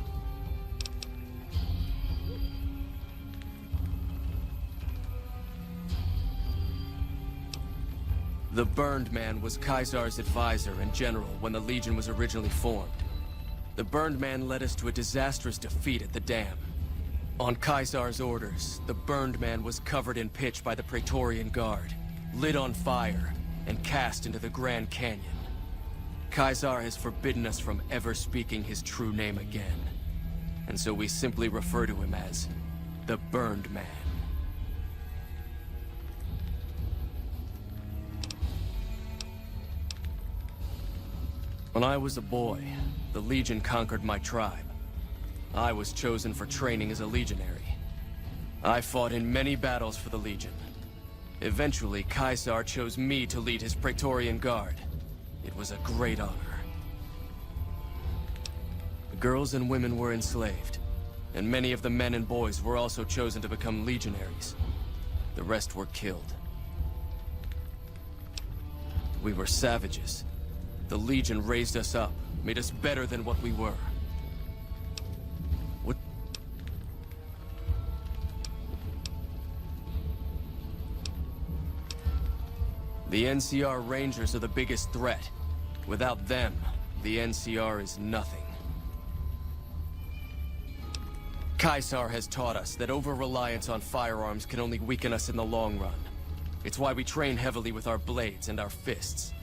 The Burned Man was Caesar's advisor and general when the Legion was originally formed. The Burned Man led us to a disastrous defeat at the dam. On Caesar's orders, the Burned Man was covered in pitch by the Praetorian Guard, lit on fire, and cast into the Grand Canyon. Caesar has forbidden us from ever speaking his true name again, and so we simply refer to him as the Burned Man. When I was a boy, the Legion conquered my tribe. I was chosen for training as a legionary. I fought in many battles for the Legion. Eventually, Caesar chose me to lead his Praetorian Guard. It was a great honor. The girls and women were enslaved, and many of the men and boys were also chosen to become legionaries. The rest were killed. We were savages. The Legion raised us up, made us better than what we were. The NCR Rangers are the biggest threat. Without them, the NCR is nothing. Caesar has taught us that over-reliance on firearms can only weaken us in the long run. It's why we train heavily with our blades and our fists.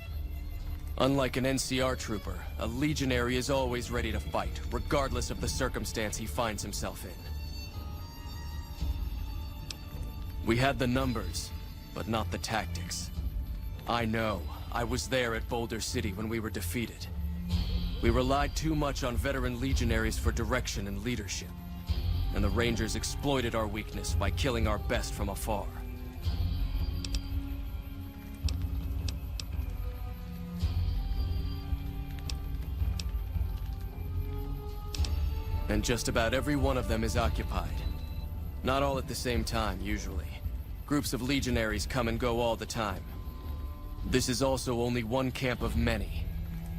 Unlike an NCR trooper, a legionary is always ready to fight, regardless of the circumstance he finds himself in. We had the numbers, but not the tactics. I know. I was there at Boulder City when we were defeated. We relied too much on veteran legionaries for direction and leadership, and the Rangers exploited our weakness by killing our best from afar. And just about every one of them is occupied. Not all at the same time, usually. Groups of legionaries come and go all the time. This is also only one camp of many.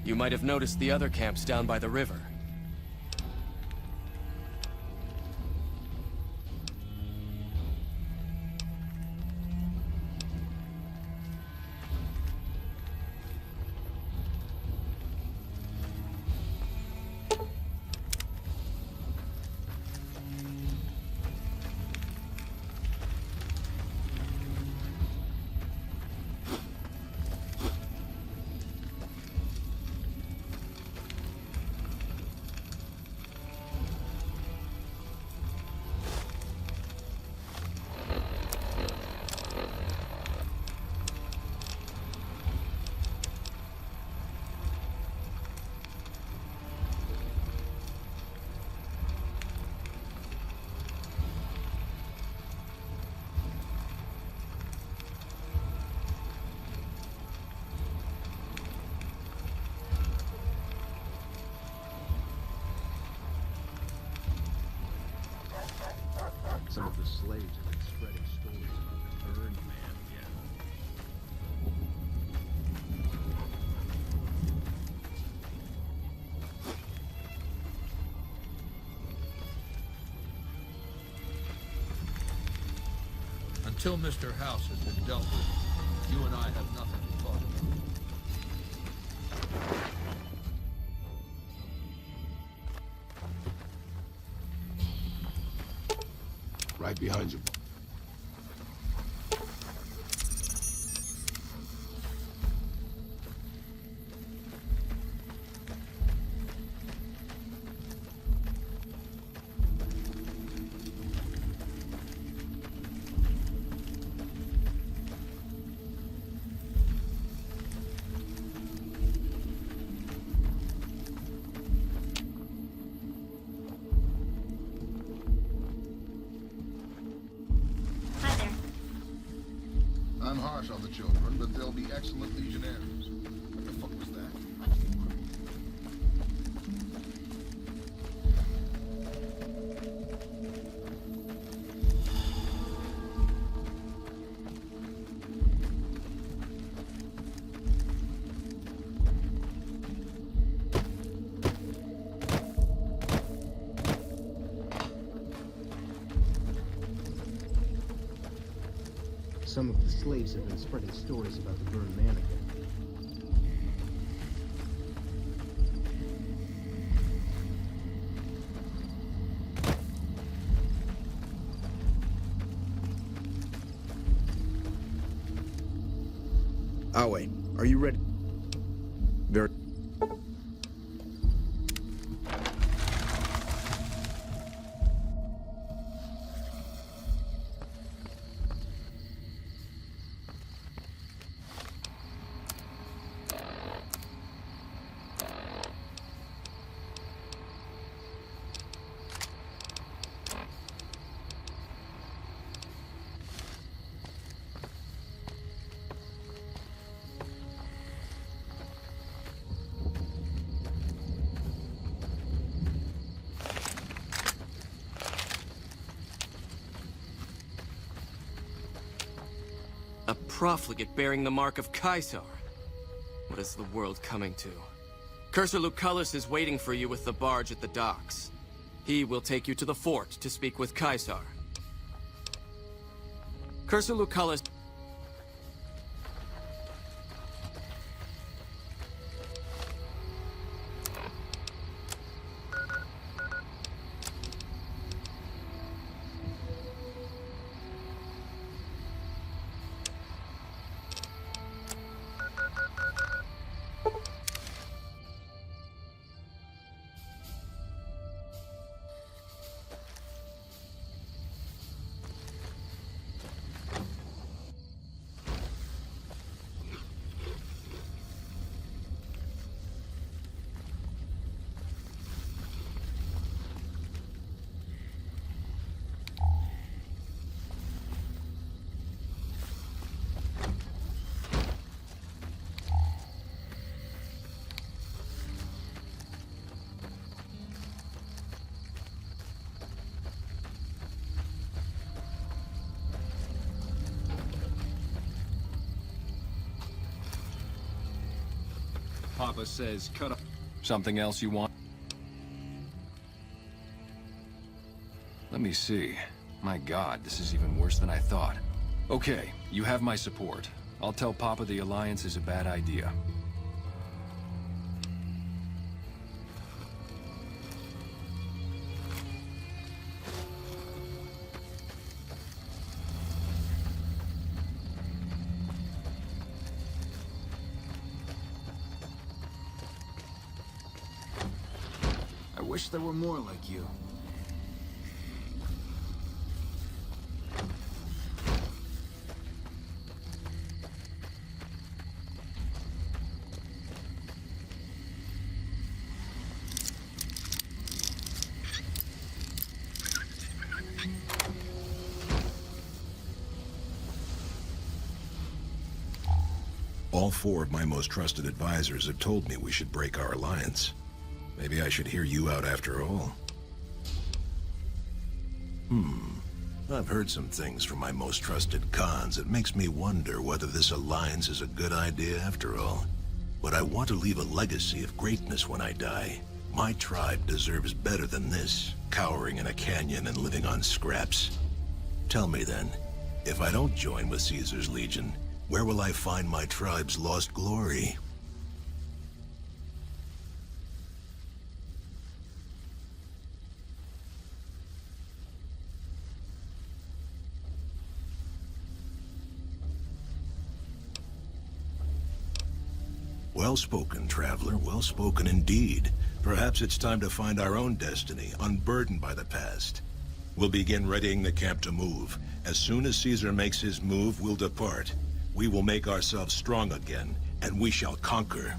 You might have noticed the other camps down by the river.
Until Mr. House has been dealt with, you and I have nothing to talk about.
Right behind you.
I'm harsh on the children, but they'll be excellent legionnaires. What the fuck was that?
Some of the slaves have been spreading stories about the burned mannequin. Awe, are you ready? Very.
A profligate bearing the mark of Caesar. What is the world coming to? Cursor Lucullus is waiting for you with the barge at the docks. He will take you to the fort to speak with Caesar. Cursor Lucullus...
Papa says cut up. Something else you want? Let me see. My God, this is even worse than I thought. Okay, you have my support. I'll tell Papa the Alliance is a bad idea.
I wish there were more like you.
All four of my most trusted advisors have told me we should break our alliance. Maybe I should hear you out after all. I've heard some things from my most trusted Khans that makes me wonder whether this alliance is a good idea after all. But I want to leave a legacy of greatness when I die. My tribe deserves better than this, cowering in a canyon and living on scraps. Tell me then, If I don't join with Caesar's legion, where will I find my tribe's lost glory? Well spoken, traveler. Well spoken indeed. Perhaps it's time to find our own destiny, unburdened by the past. We'll begin readying the camp to move. As soon as Caesar makes his move, we'll depart. We will make ourselves strong again, and we shall conquer.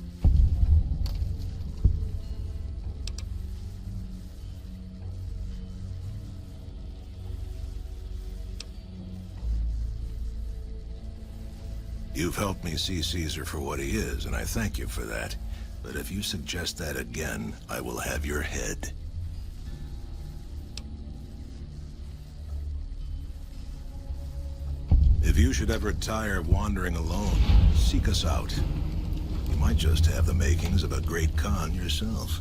You've helped me see Caesar for what he is, and I thank you for that. But if you suggest that again, I will have your head. If you should ever tire wandering alone, seek us out. You might just have the makings of a great Khan yourself.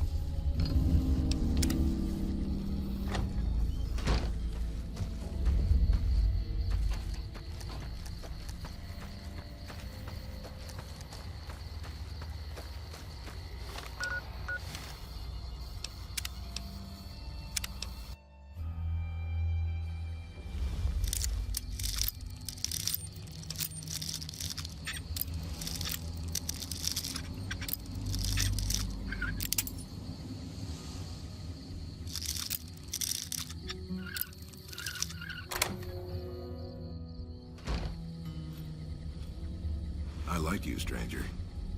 I like you, stranger.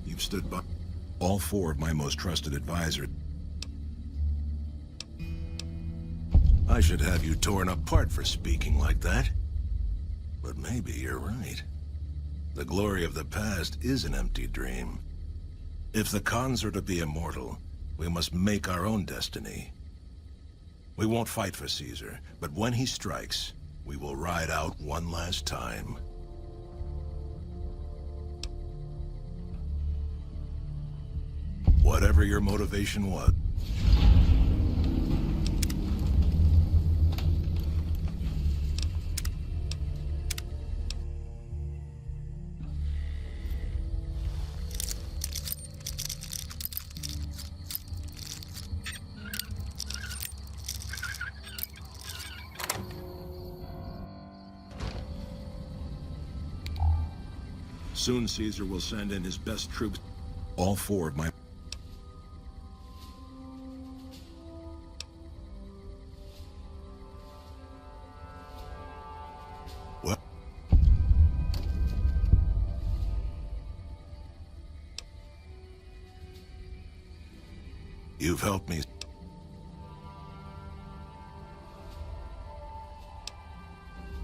You've stood by all four of my most trusted advisors. I should have you torn apart for speaking like that. But maybe you're right. The glory of the past is an empty dream. If the Khans are to be immortal, we must make our own destiny. We won't fight for Caesar, but when he strikes, we will ride out one last time. Whatever your motivation was. Soon Caesar will send in his best troops. All four of my... Well... You've helped me.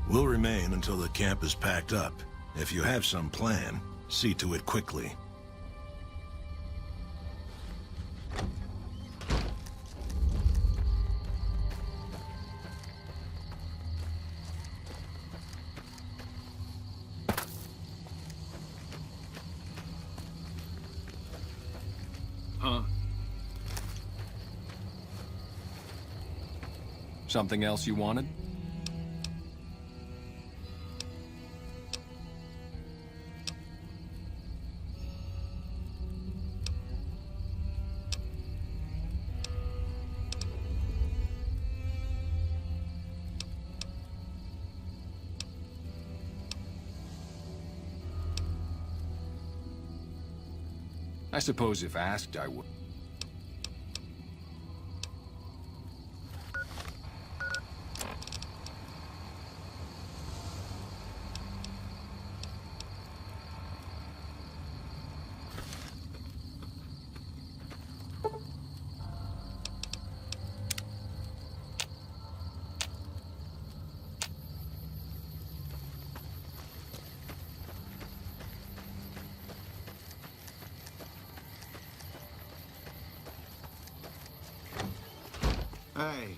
We'll remain until the camp is packed up. If you have some plan, see to it quickly.
Huh? Something else you wanted? I suppose if asked, I would.
Hey.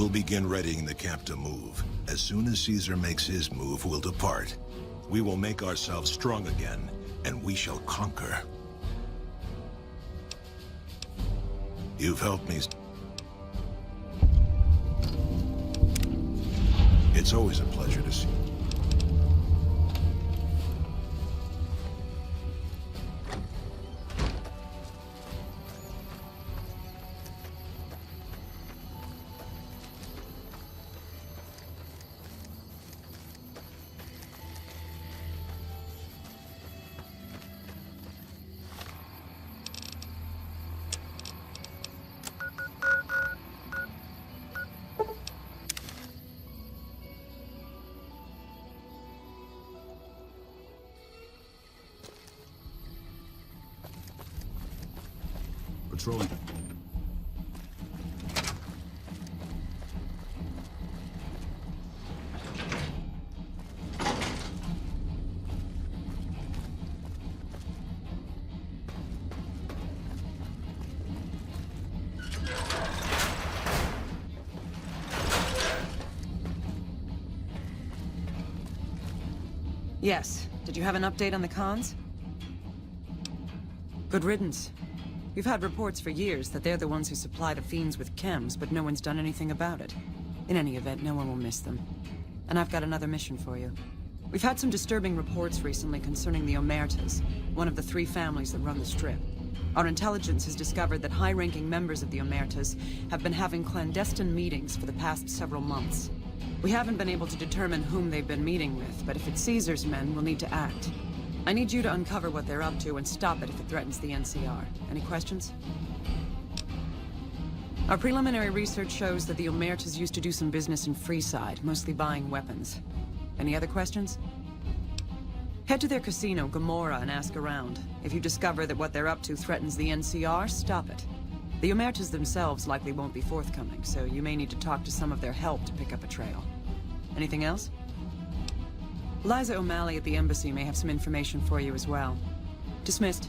We'll begin readying the camp to move. As soon as Caesar makes his move, we'll depart. We will make ourselves strong again, and we shall conquer. You've helped me. It's always a pleasure to see you.
Patrolling.
Yes. Did you have an update on the cons? Good riddance. We've had reports for years that they're the ones who supply the fiends with chems, but no one's done anything about it. In any event, no one will miss them. And I've got another mission for you. We've had some disturbing reports recently concerning the Omertas, one of the 3 families that run the Strip. Our intelligence has discovered that high-ranking members of the Omertas have been having clandestine meetings for the past several months. We haven't been able to determine whom they've been meeting with, but if it's Caesar's men, we'll need to act. I need you to uncover what they're up to and stop it if it threatens the NCR. Any questions? Our preliminary research shows that the Omertas used to do some business in Freeside, mostly buying weapons. Any other questions? Head to their casino, Gomorrah, and ask around. If you discover that what they're up to threatens the NCR, stop it. The Omertas themselves likely won't be forthcoming, so you may need to talk to some of their help to pick up a trail. Anything else? Liza O'Malley at the embassy may have some information for you as well. Dismissed.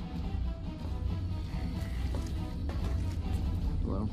Hello?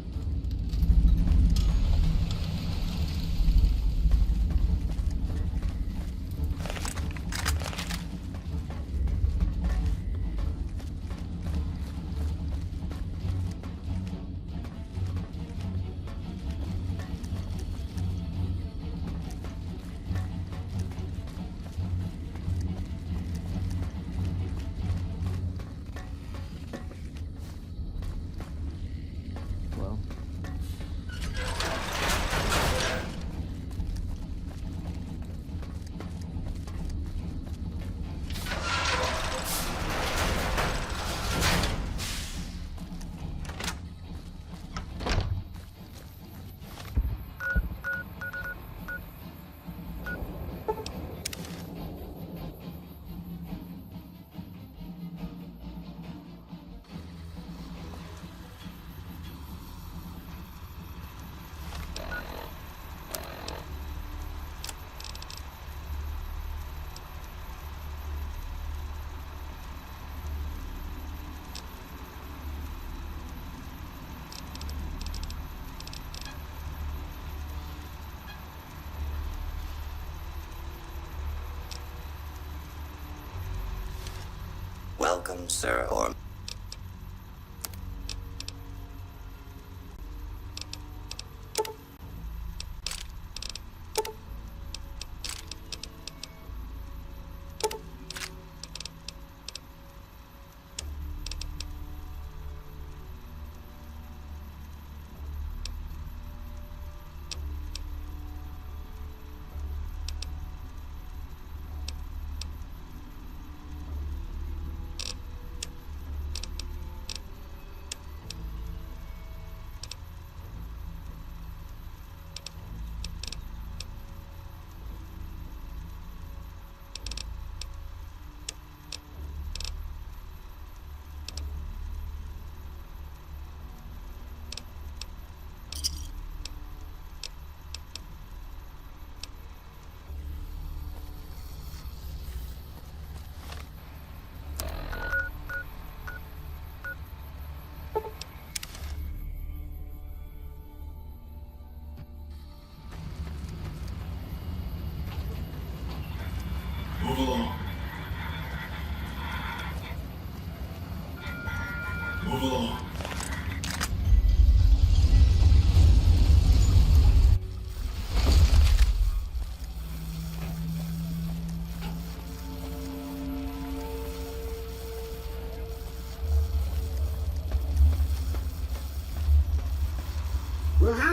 Welcome, sir, or...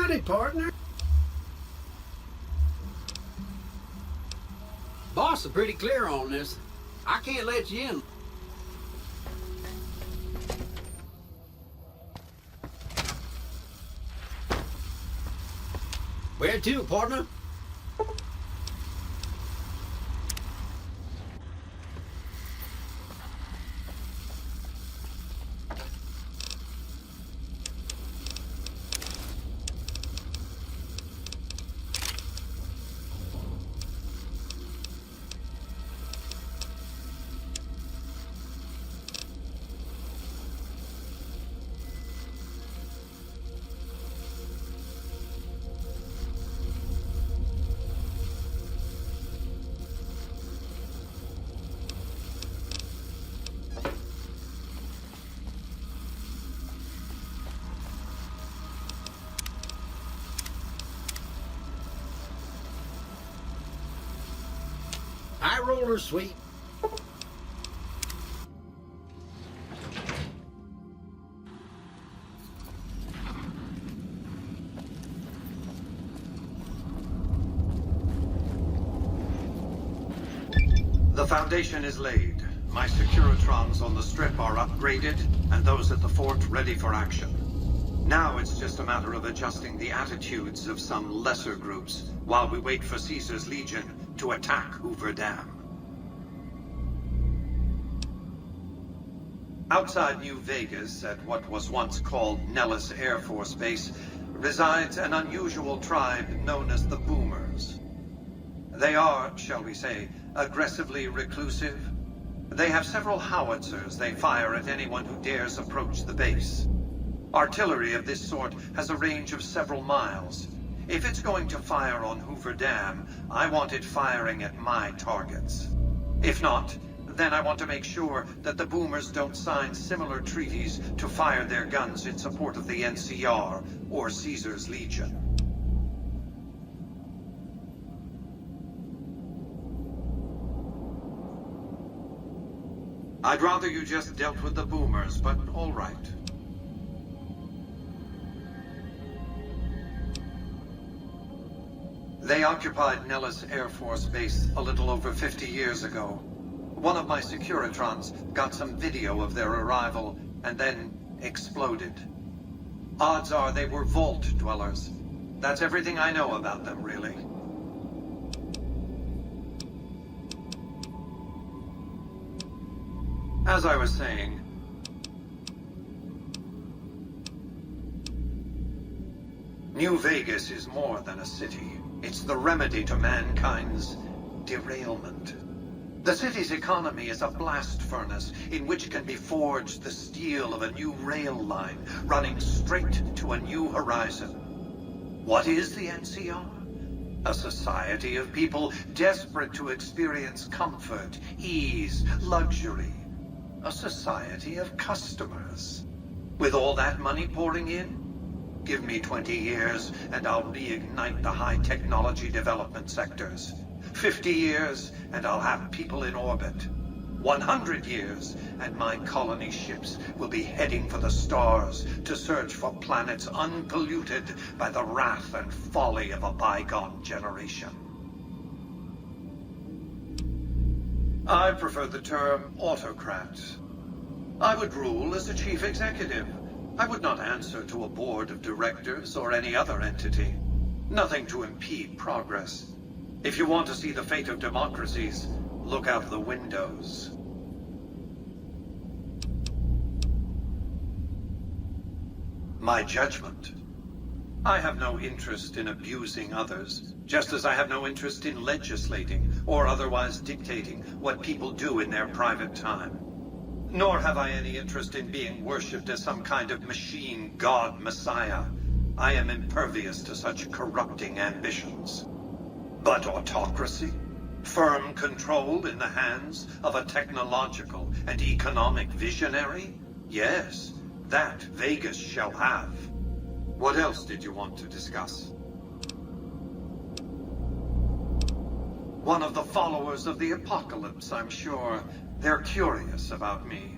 Howdy, partner. Boss is pretty clear on this. I can't let you in. Where to, partner? High roller, sweet.
The foundation is laid. My Securitrons on the Strip are upgraded, and those at the fort ready for action. Now it's just a matter of adjusting the attitudes of some lesser groups while we wait for Caesar's Legion to attack Hoover Dam. Outside New Vegas, at what was once called Nellis Air Force Base, resides an unusual tribe known as the Boomers. They are, shall we say, aggressively reclusive. They have several howitzers they fire at anyone who dares approach the base. Artillery of this sort has a range of several miles. If it's going to fire on Hoover Dam, I want it firing at my targets. If not, then I want to make sure that the Boomers don't sign similar treaties to fire their guns in support of the NCR or Caesar's Legion. I'd rather you just dealt with the Boomers, but all right. They occupied Nellis Air Force Base a little over 50 years ago. One of my Securitrons got some video of their arrival and then exploded. Odds are they were vault dwellers. That's everything I know about them, really. As I was saying, New Vegas is more than a city. It's the remedy to mankind's derailment. The city's economy is a blast furnace in which can be forged the steel of a new rail line running straight to a new horizon. What is the NCR? A society of people desperate to experience comfort, ease, luxury. A society of customers. With all that money pouring in, give me 20 years and I'll reignite the high technology development sectors. 50 years and I'll have people in orbit. 100 years and my colony ships will be heading for the stars to search for planets unpolluted by the wrath and folly of a bygone generation. I prefer the term autocrat. I would rule as a chief executive. I would not answer to a board of directors or any other entity. Nothing to impede progress. If you want to see the fate of democracies, look out the windows. My judgment. I have no interest in abusing others, just as I have no interest in legislating or otherwise dictating what people do in their private time. Nor have I any interest in being worshipped as some kind of machine god messiah. I am impervious to such corrupting ambitions. But autocracy? Firm control in the hands of a technological and economic visionary? Yes, that Vegas shall have. What else did you want to discuss? One of the followers of the apocalypse, I'm sure. They're curious about me.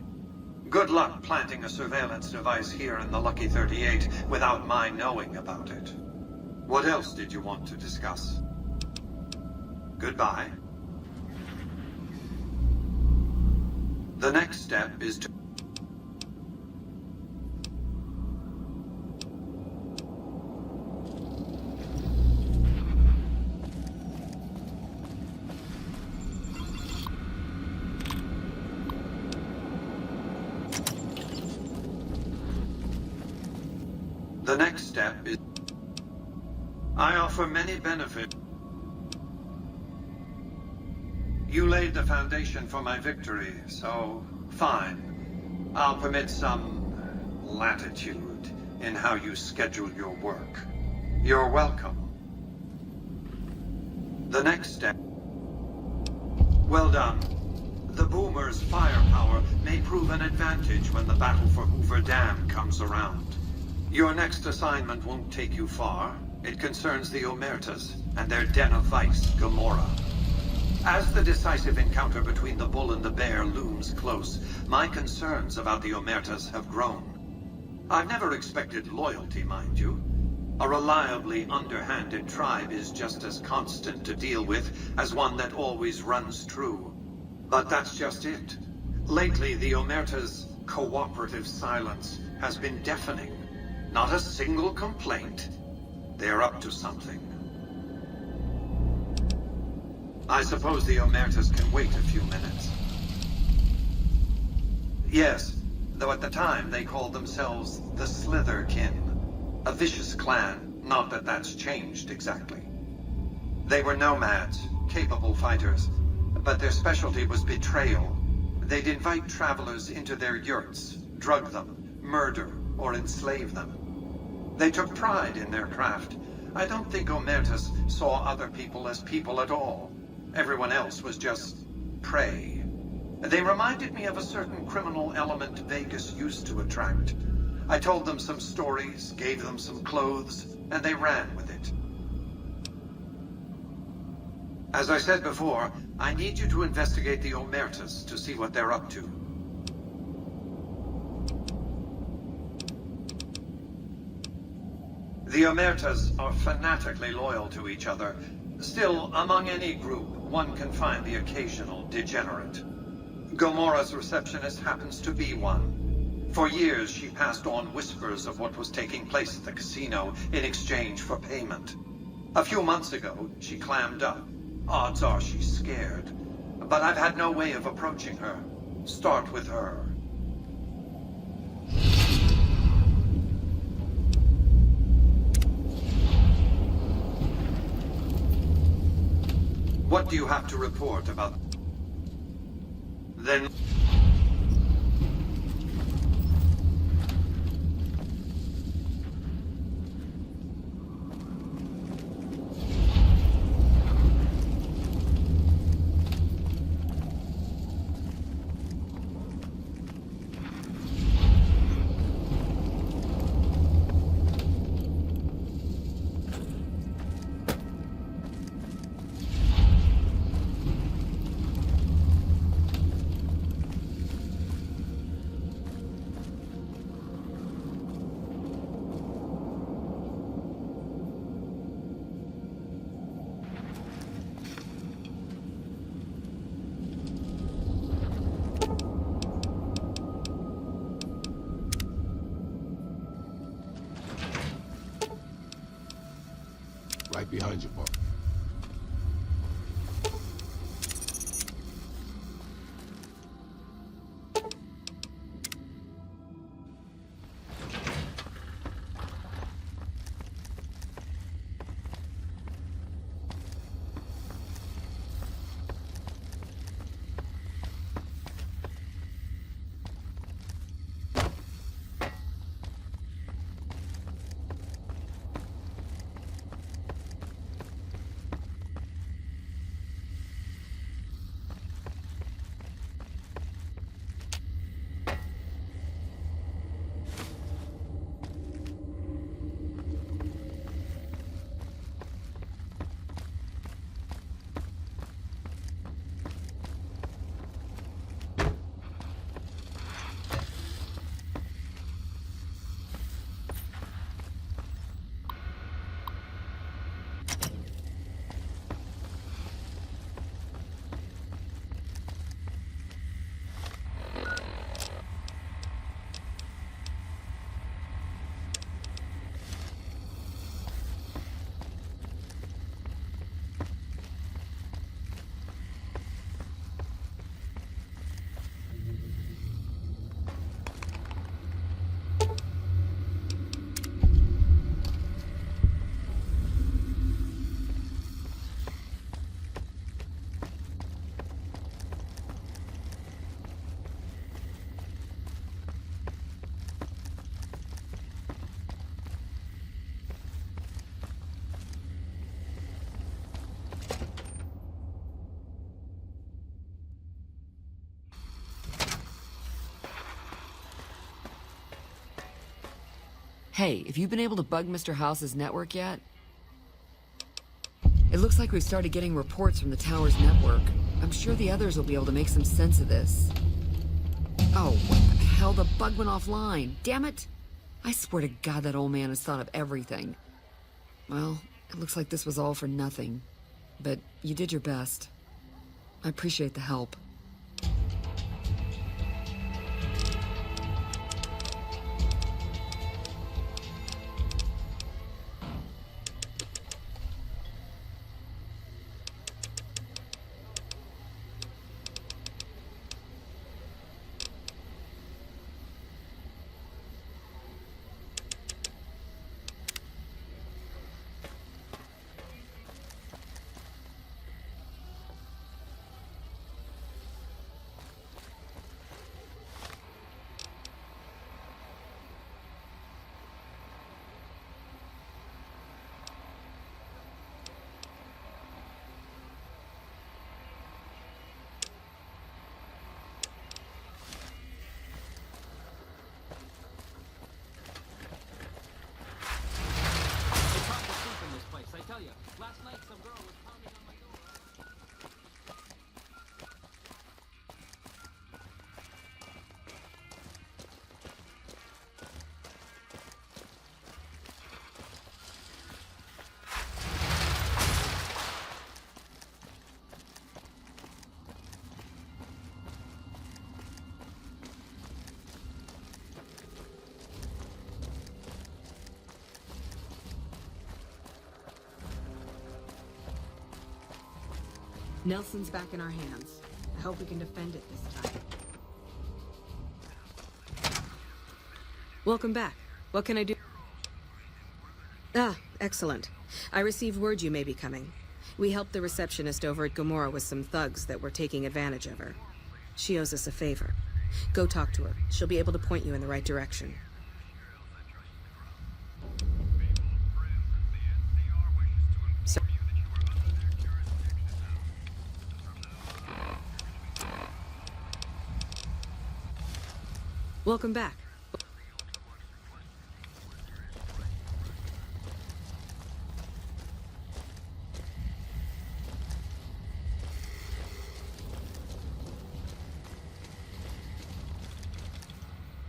Good luck planting a surveillance device here in the Lucky 38 without my knowing about it. What else did you want to discuss? Goodbye. The next step is to... The next step is... I offer many benefits. You laid the foundation for my victory, so fine. I'll permit some latitude in how you schedule your work. You're welcome. The next step... Well done. The Boomer's firepower may prove an advantage when the battle for Hoover Dam comes around. Your next assignment won't take you far. It concerns the Omertas and their den of vice, Gamorra. As the decisive encounter between the bull and the bear looms close, my concerns about the Omertas have grown. I've never expected loyalty, mind you. A reliably underhanded tribe is just as constant to deal with as one that always runs true. But that's just it. Lately, the Omerta's cooperative silence has been deafening. Not a single complaint. They're up to something. I suppose the Omertas can wait a few minutes. Yes, though at the time they called themselves the Slitherkin. A vicious clan, not that that's changed exactly. They were nomads, capable fighters, but their specialty was betrayal. They'd invite travelers into their yurts, drug them, murder, or enslave them. They took pride in their craft. I don't think Omertas saw other people as people at all. Everyone else was just prey. They reminded me of a certain criminal element Vegas used to attract. I told them some stories, gave them some clothes, and they ran with it. As I said before, I need you to investigate the Omertas to see what they're up to. The Omertas are fanatically loyal to each other. Still, among any group, one can find the occasional degenerate. Gamorra's receptionist happens to be one. For years, she passed on whispers of what was taking place at the casino in exchange for payment. A few months ago, she clammed up. Odds are she's scared. But I've had no way of approaching her. Start with her. What do you have to report about... Then...
Right behind you, Bob.
Hey, have you been able to bug Mr. House's network yet? It looks like we've started getting reports from the tower's network. I'm sure the others will be able to make some sense of this. Oh, what the hell? The bug went offline. Damn it! I swear to God that old man has thought of everything. Well, it looks like this was all for nothing. But you did your best. I appreciate the help.
Last night some girl was pounding on my door.
Nelson's back in our hands. I hope we can defend it this time. Welcome back. What can I do? Ah, excellent. I received word you may be coming. We helped the receptionist over at Gomorrah with some thugs that were taking advantage of her. She owes us a favor. Go talk to her. She'll be able to point you in the right direction. Sir. Welcome back.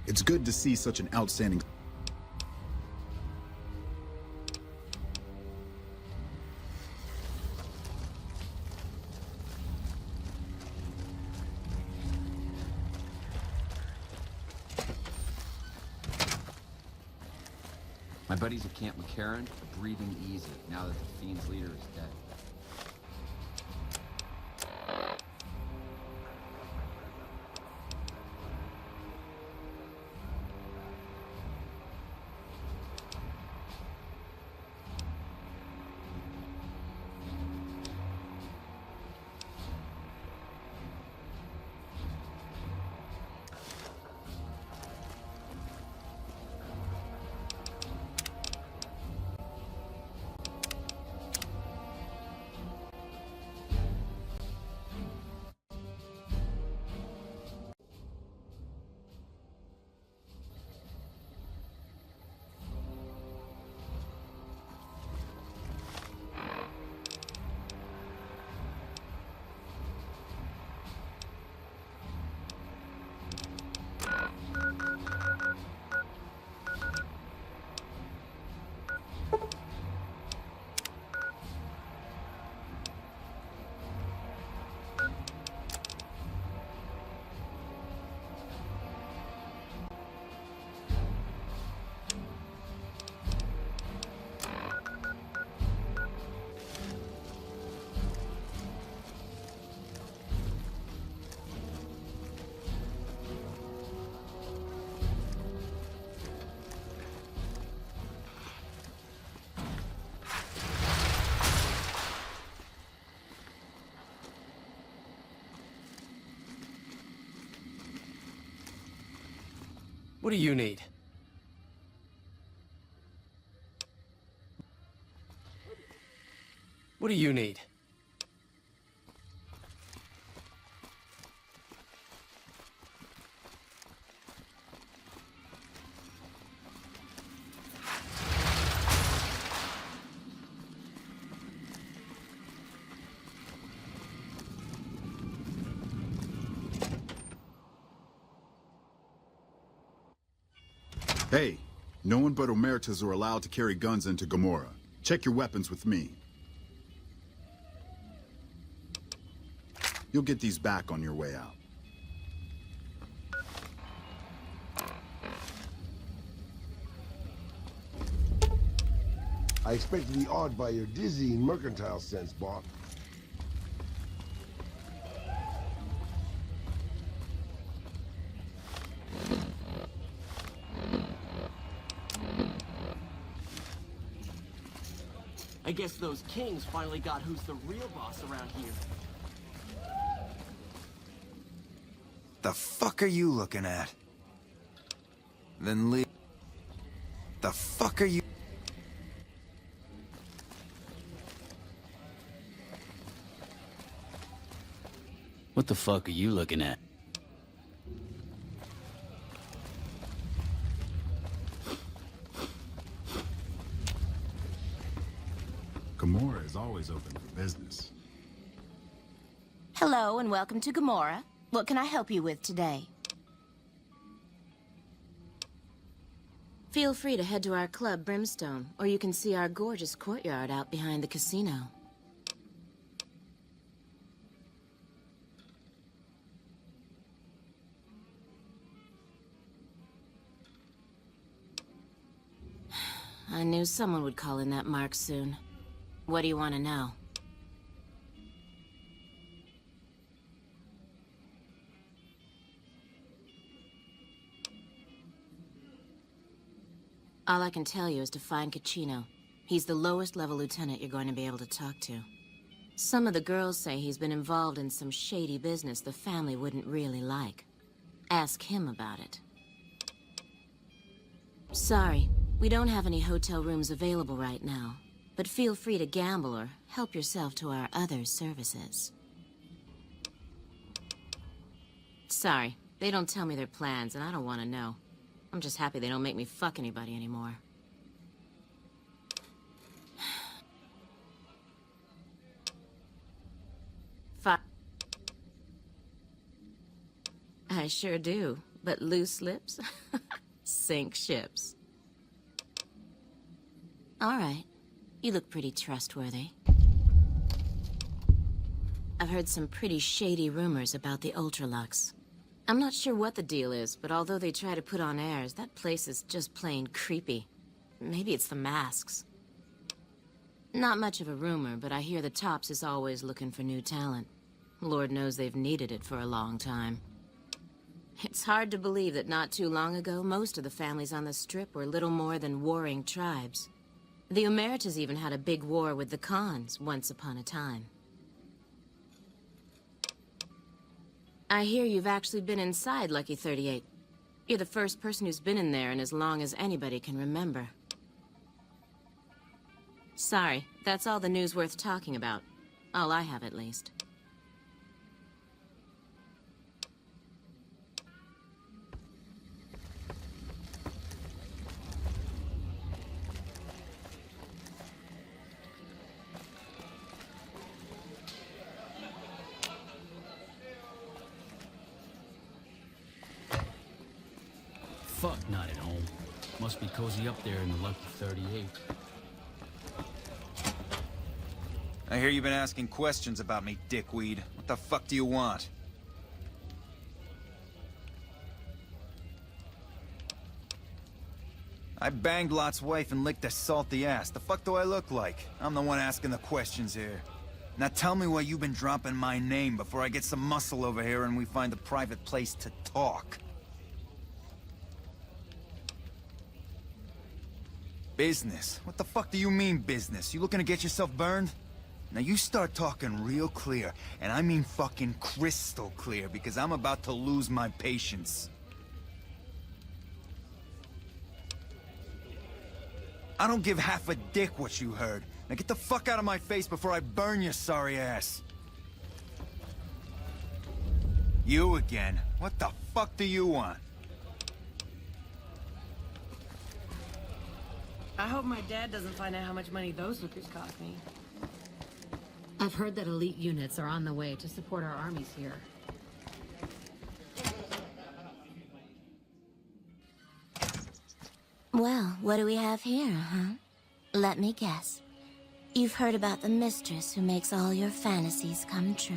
It's good to see such an outstanding...
My buddies at Camp McCarran are breathing easy now that the Fiend's leader is dead.
What do you need? What do you need?
Hey, no one but Omertas are allowed to carry guns into Gomorrah. Check your weapons with me. You'll get these back on your way out.
I expect to be awed by your dizzying mercantile sense, boss.
I guess those kings finally got who's the real boss around here.
The fuck are you looking at? Then leave. The fuck are you?
What the fuck are you looking at?
Gomorrah is always open for business.
Hello and welcome to Gomorrah. What can I help you with today? Feel free to head to our club, Brimstone, or you can see our gorgeous courtyard out behind the casino. I knew someone would call in that mark soon. What do you want to know? All I can tell you is to find Caccino. He's the lowest level lieutenant you're going to be able to talk to. Some of the girls say he's been involved in some shady business the family wouldn't really like. Ask him about it. Sorry, we don't have any hotel rooms available right now, but feel free to gamble or help yourself to our other services. Sorry, they don't tell me their plans, and I don't want to know. I'm just happy they don't make me fuck anybody anymore. I sure do, but loose lips sink ships. All right, you look pretty trustworthy. I've heard some pretty shady rumors about the Ultralux. I'm not sure what the deal is, but although they try to put on airs, that place is just plain creepy. Maybe it's the masks. Not much of a rumor, but I hear the Tops is always looking for new talent. Lord knows they've needed it for a long time. It's hard to believe that not too long ago, most of the families on the Strip were little more than warring tribes. The Omertas even had a big war with the Khans once upon a time. I hear you've actually been inside Lucky 38. You're the first person who's been in there in as long as anybody can remember. Sorry, that's all the news worth talking about. All I have, at least.
Fuck, not at home. Must be cozy up there in the Lucky 38.
I hear you've been asking questions about me, dickweed. What the fuck do you want? I banged Lot's wife and licked her salty ass. The fuck do I look like? I'm the one asking the questions here. Now tell me why you've been dropping my name before I get some muscle over here and we find a private place to talk. Business? What the fuck do you mean business? You looking to get yourself burned? Now you start talking real clear, and I mean fucking crystal clear, because I'm about to lose my patience. I don't give half a dick what you heard. Now get the fuck out of my face before I burn your sorry ass. You again? What the fuck do you want?
I hope my dad doesn't find out how much money those hookers cost me.
I've heard that elite units are on the way to support our armies here.
Well, what do we have here, huh? Let me guess. You've heard about the mistress who makes all your fantasies come true.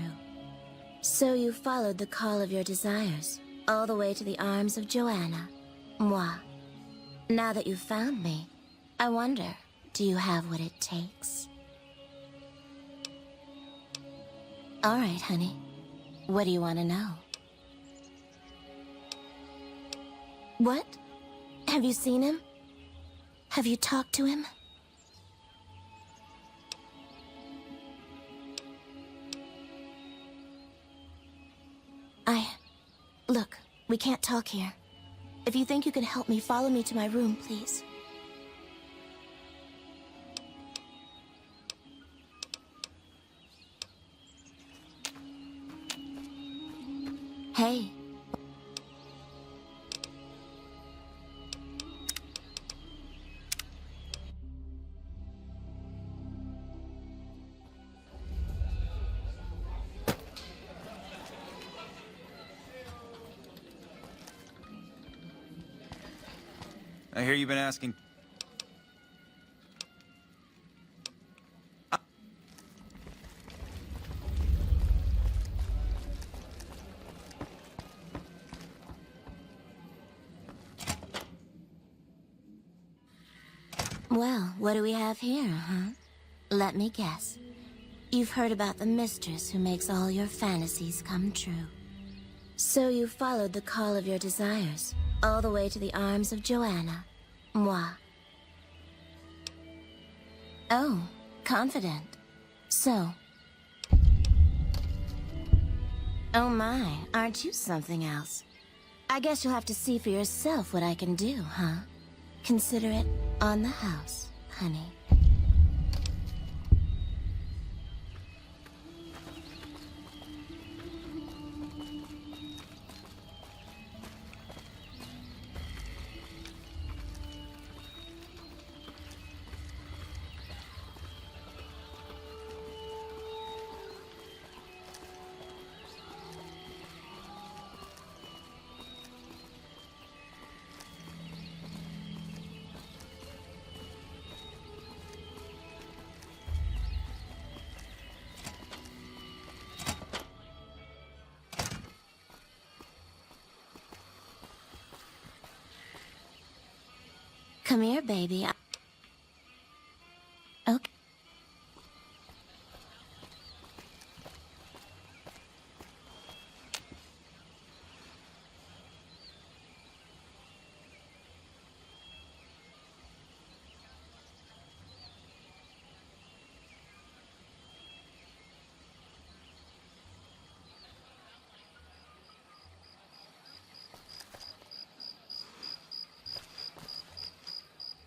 So you followed the call of your desires, all the way to the arms of Joanna. Moi. Now that you've found me, I wonder, do you have what it takes? All right, honey. What do you want to know? What? Have you seen him? Have you talked to him? Look, we can't talk here. If you think you can help me, follow me to my room, please. Hey.
I hear you've been asking...
Well, what do we have here, huh? Let me guess. You've heard about the mistress who makes all your fantasies come true. So you followed the call of your desires, all the way to the arms of Joanna. Moi. Oh, confident. So. Oh my, aren't you something else? I guess you'll have to see for yourself what I can do, huh? Consider it on the house, honey. Come here, baby. Okay.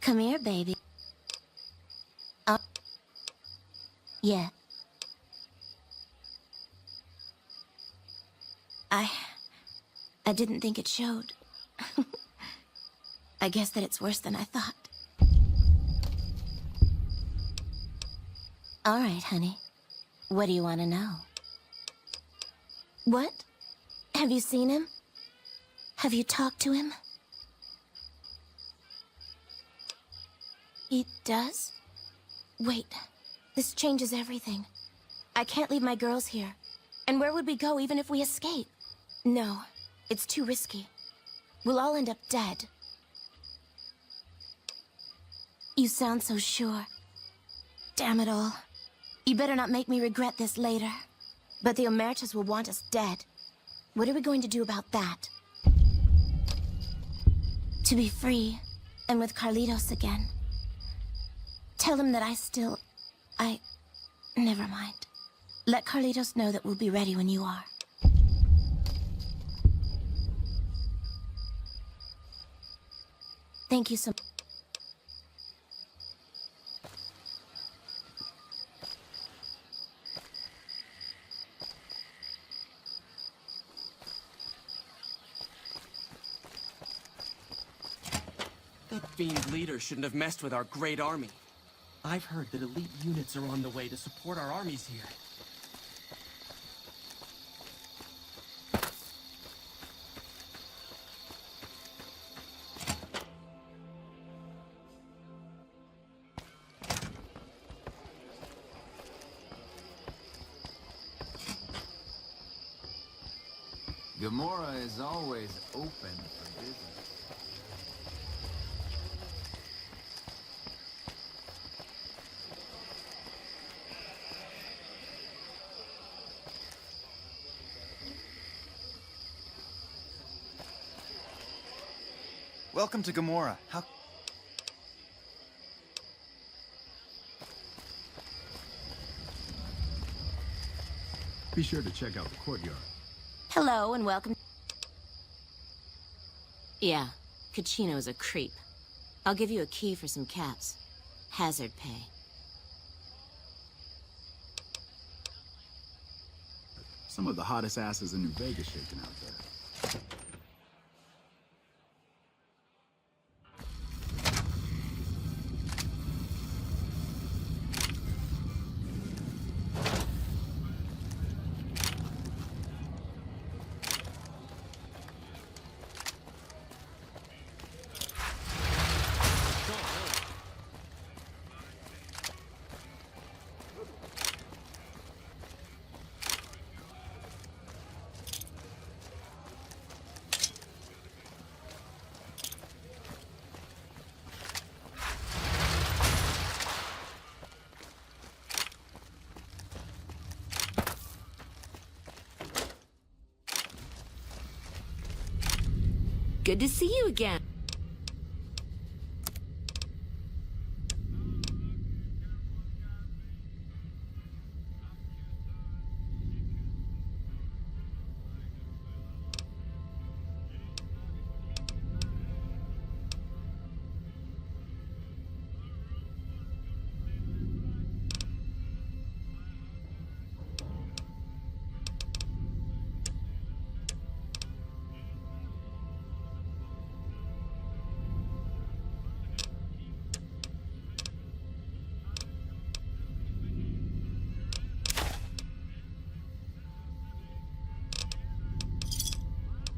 Come here, baby. Yeah. I didn't think it showed. I guess that it's worse than I thought. All right, honey. What do you want to know? What? Have you seen him? Have you talked to him? He does? Wait, this changes everything. I can't leave my girls here. And where would we go even if we escape? No, it's too risky. We'll all end up dead. You sound so sure. Damn it all. You better not make me regret this later. But the Omertas will want us dead. What are we going to do about that? To be free, and with Carlitos again. Tell him that never mind. Let Carlitos know that we'll be ready when you are. Thank you so much.
That fiend leader shouldn't have messed with our great army.
I've heard that elite units are on the way to support our armies here.
Gamora is always open for business. Welcome to Gamora. How...
Be sure to check out the courtyard.
Hello and welcome. Yeah, Kachino's a creep. I'll give you a key for some cats. Hazard pay.
Some of the hottest asses in New Vegas shaking out there.
Good to see you again.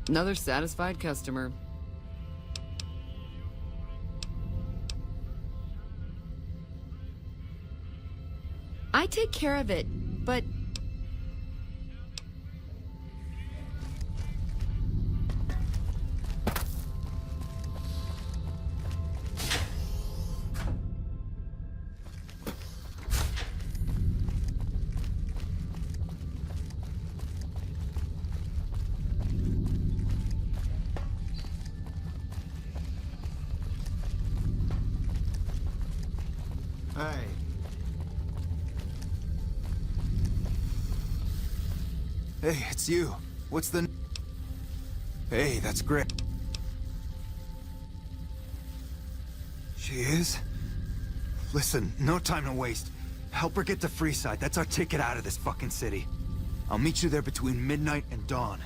Another satisfied customer. I take care of it, but...
Hey. Hey, it's you. What's the... Hey, that's great. She is? Listen, no time to waste. Help her get to Freeside. That's our ticket out of this fucking city. I'll meet you there between midnight and dawn.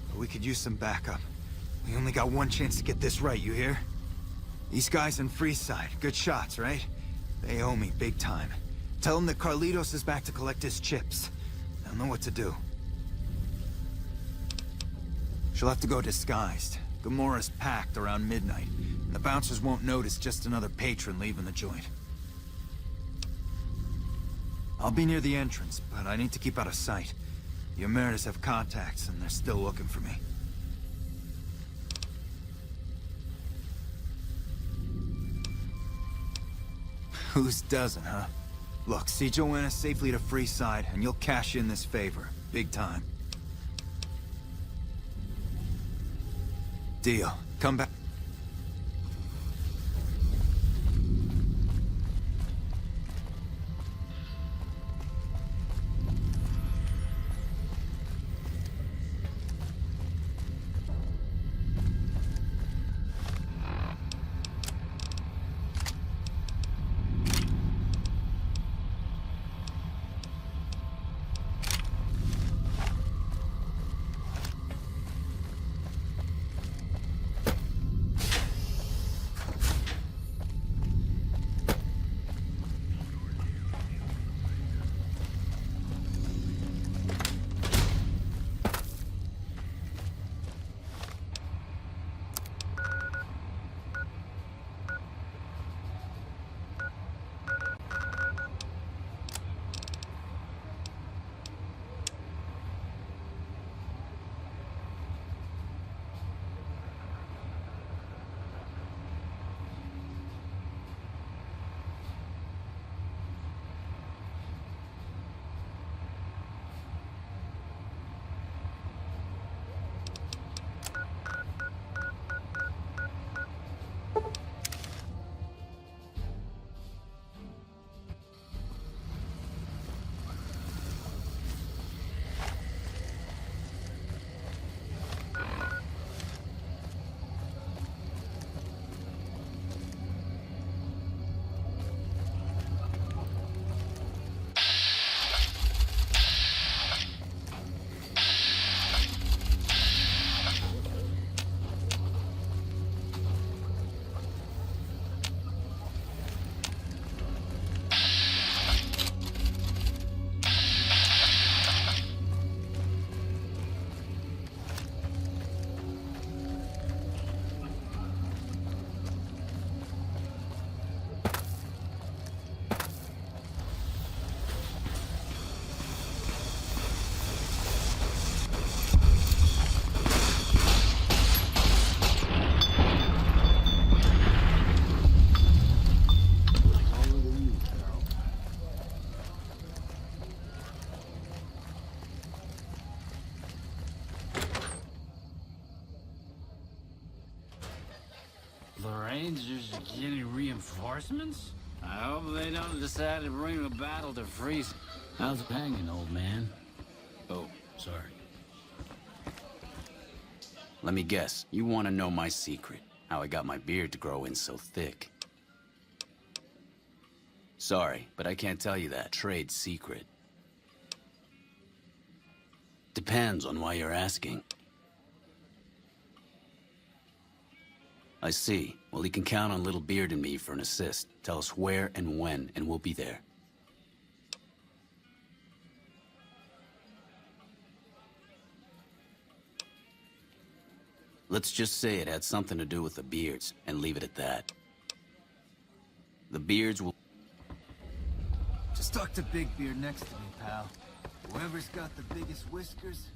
But we could use some backup. We only got one chance to get this right, you hear? These guys in Freeside, good shots, right? They owe me big time. Tell them that Carlitos is back to collect his chips. They'll know what to do. She'll have to go disguised. Gamora's packed around midnight, and the bouncers won't notice just another patron leaving the joint. I'll be near the entrance, but I need to keep out of sight. The Emeritus have contacts, and they're still looking for me. Whose doesn't, huh? Look, see Joanna safely to Freeside, and you'll cash in this favor. Big time. Deal. Come back.
Rangers are getting reinforcements? I hope they don't decide to bring the battle to Freeze. How's it hanging, old man? Oh, sorry.
Let me guess, you want to know my secret. How I got my beard to grow in so thick. Sorry, but I can't tell you that. Trade secret. Depends on why you're asking. I see. Well, you can count on Little Beard and me for an assist. Tell us where and when, and we'll be there. Let's just say it had something to do with the Beards, and leave it at that. The Beards will...
Just talk to Big Beard next to me, pal. Whoever's got the biggest whiskers...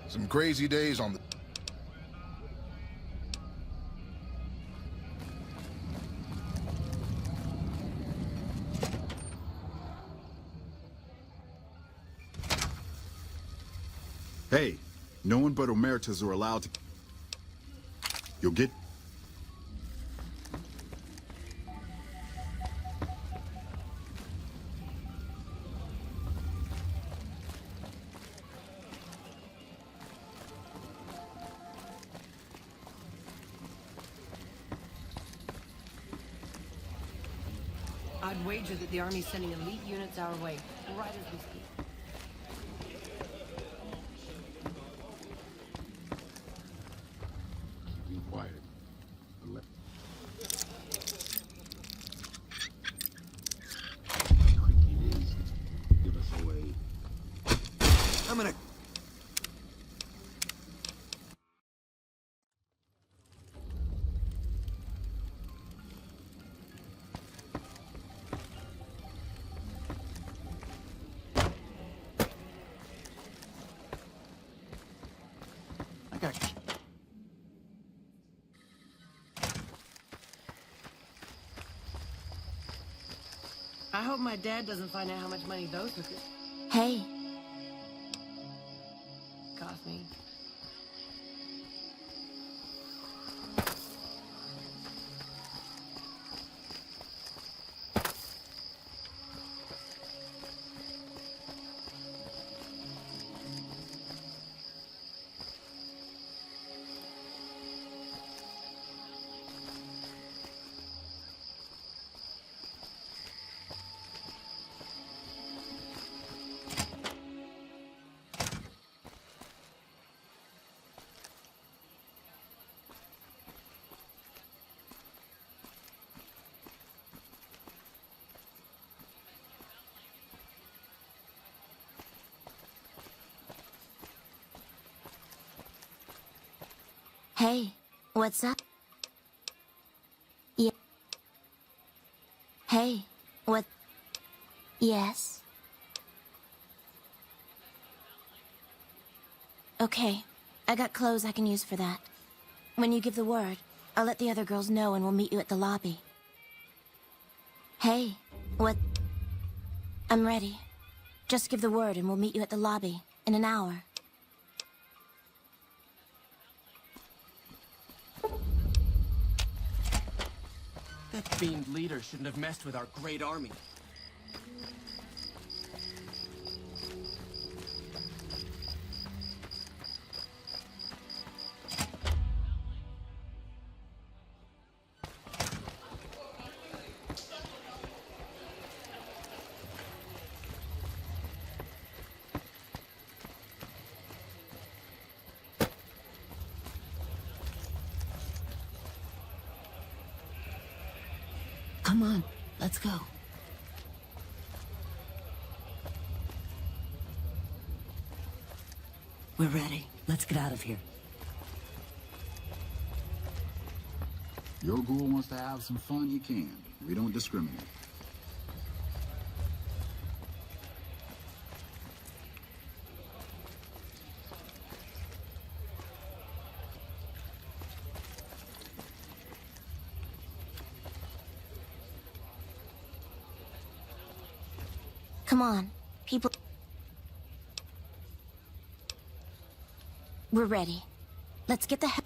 Some crazy days on the...
Hey, no one but Omertas are allowed to... You'll get...
I'd wager that the Army's sending elite units our way, right as we speak.
Be quiet. Give us away.
I'm gonna...
I got...
I hope my dad doesn't find out how much money those hookers
Hey,
cost me.
hey, what's up? Yeah. Hey, what? Yes. Okay, I got clothes I can use for that. When you give the word, I'll let the other girls know and we'll meet you at the lobby. Hey, what? I'm ready. Just give the word and we'll meet you at the lobby in an hour.
That fiend leader shouldn't have messed with our great army.
Come on, let's go. We're ready. Let's get out of here.
Your ghoul wants to have some fun, he can. We don't discriminate.
Come on, people. We're ready. Let's get the hell.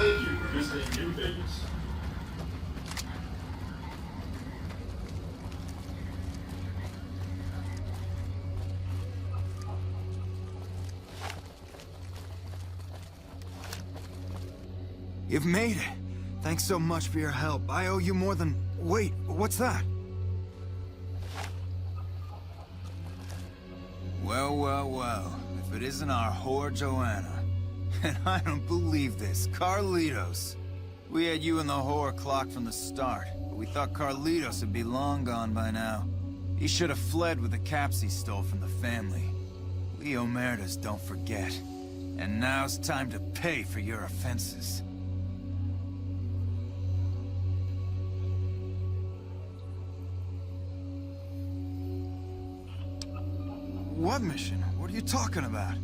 Thank you for visiting New Vegas.
You've made it. Thanks so much for your help. I owe you more than... Wait, what's that? Well, well, well. If it isn't our whore Joanna. And I don't believe this. Carlitos. We had you and the whore clocked from the start, but we thought Carlitos would be long gone by now. He should have fled with the caps he stole from the family. We Omertas don't forget. And now's time to pay for your offenses. What mission? What are you talking about?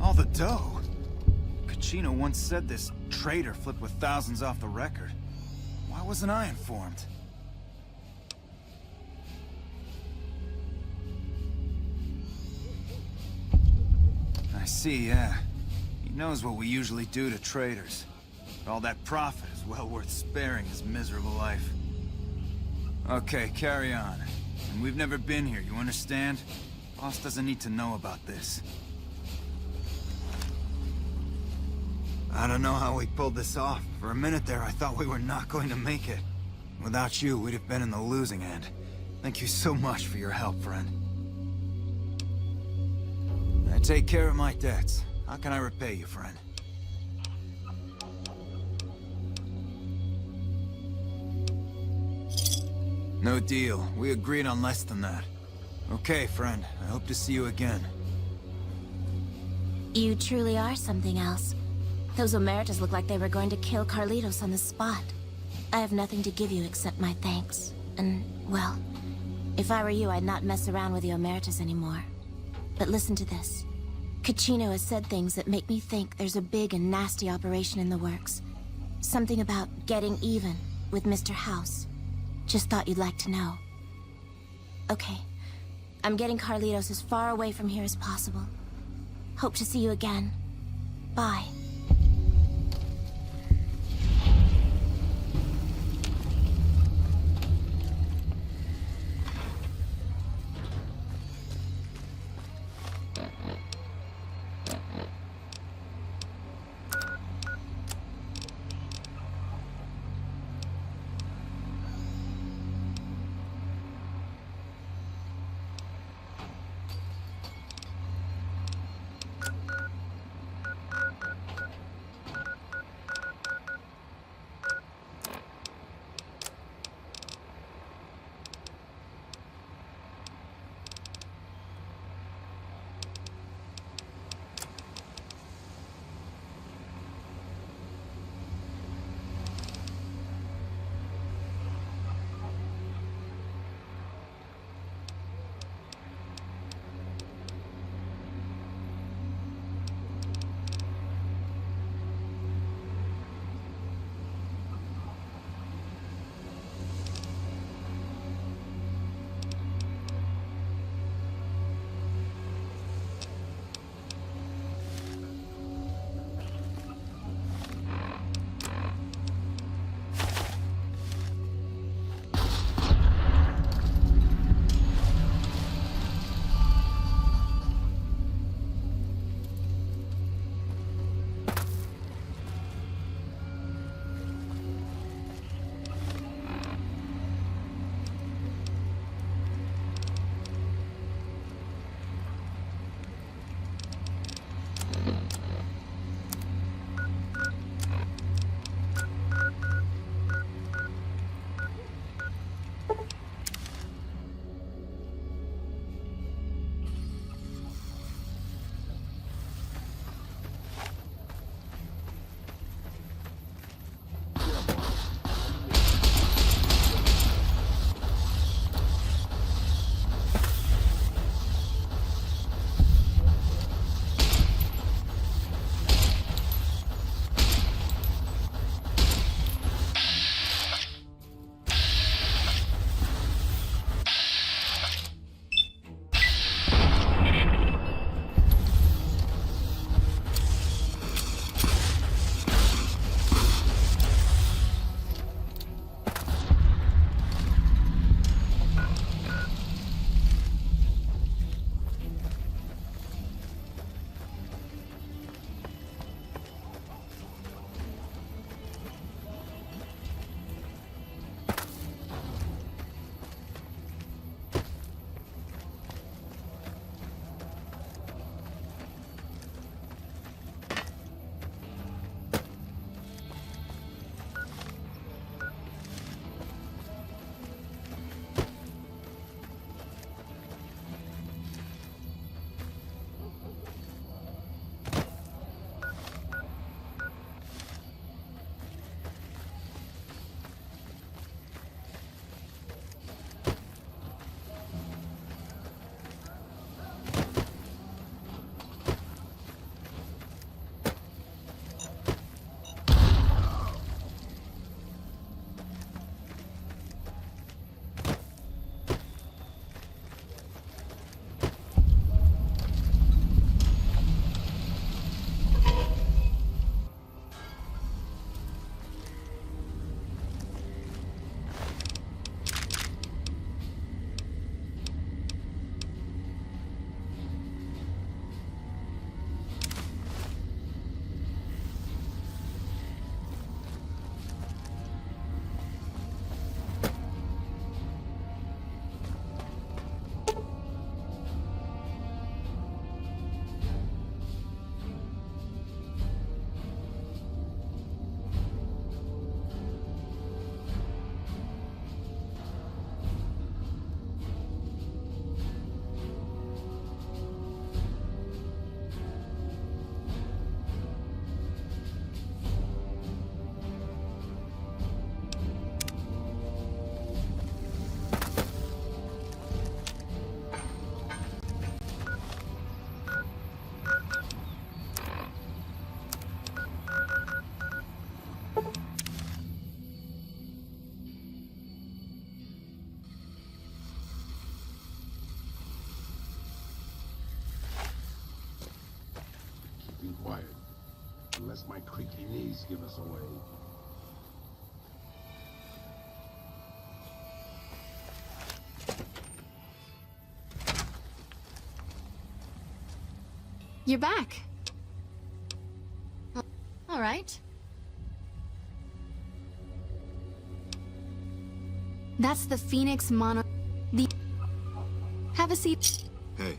All the dough? Kachino once said this traitor flipped with thousands off the record. Why wasn't I informed? I see, yeah. He knows what we usually do to traders. But all that profit is well worth sparing his miserable life. Okay, carry on. And we've never been here, you understand? Boss doesn't need to know about this. I don't know how we pulled this off. For a minute there, I thought we were not going to make it. Without you, we'd have been in the losing end. Thank you so much for your help, friend. I take care of my debts. How can I repay you, friend? No deal. We agreed on less than that. Okay, friend. I hope to see you again.
You truly are something else. Those Omertas look like they were going to kill Carlitos on the spot. I have nothing to give you except my thanks. And, well, if I were you, I'd not mess around with the Omertas anymore. But listen to this. Kachino has said things that make me think there's a big and nasty operation in the works. Something about getting even with Mr. House. Just thought you'd like to know. Okay. I'm getting Carlitos as far away from here as possible. Hope to see you again. Bye.
creaky knees give us away.
You're back. All right. That's the Phoenix Mono... Have a seat.
Hey.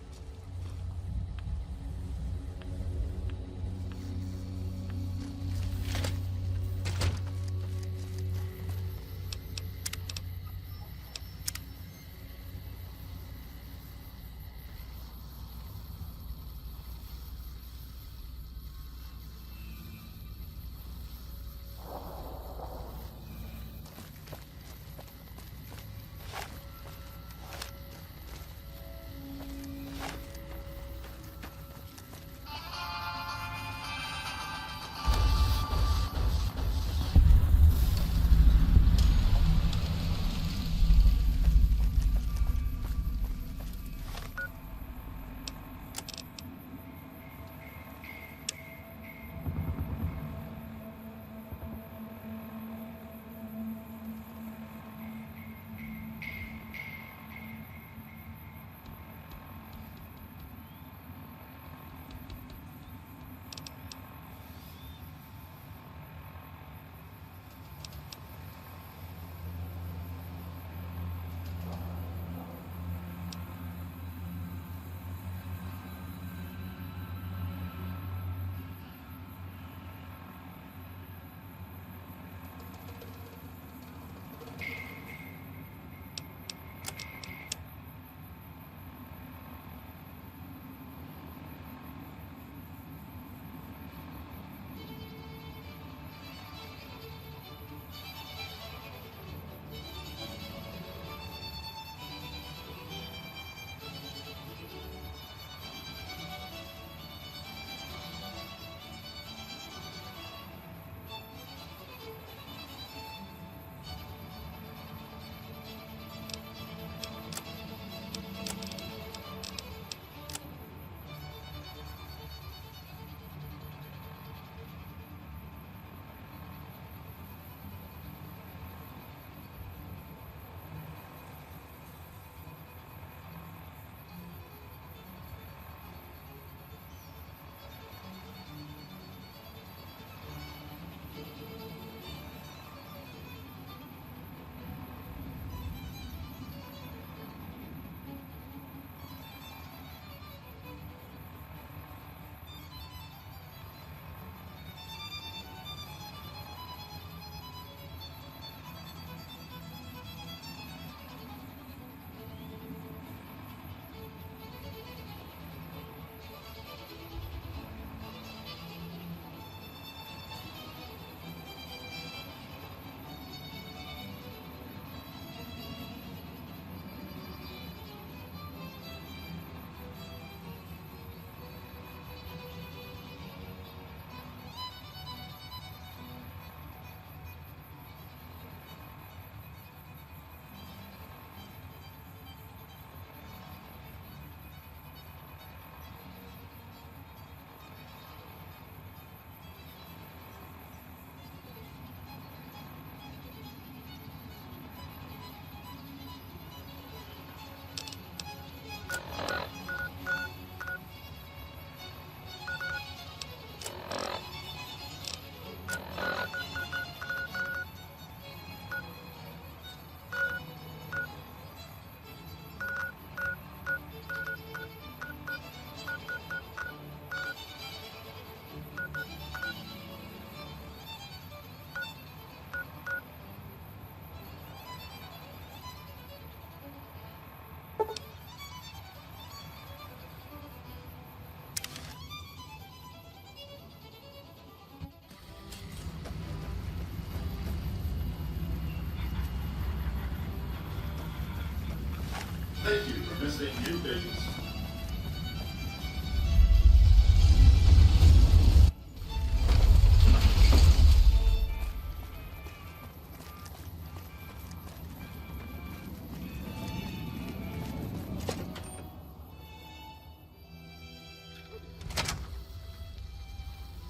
Thank you for visiting New Vegas.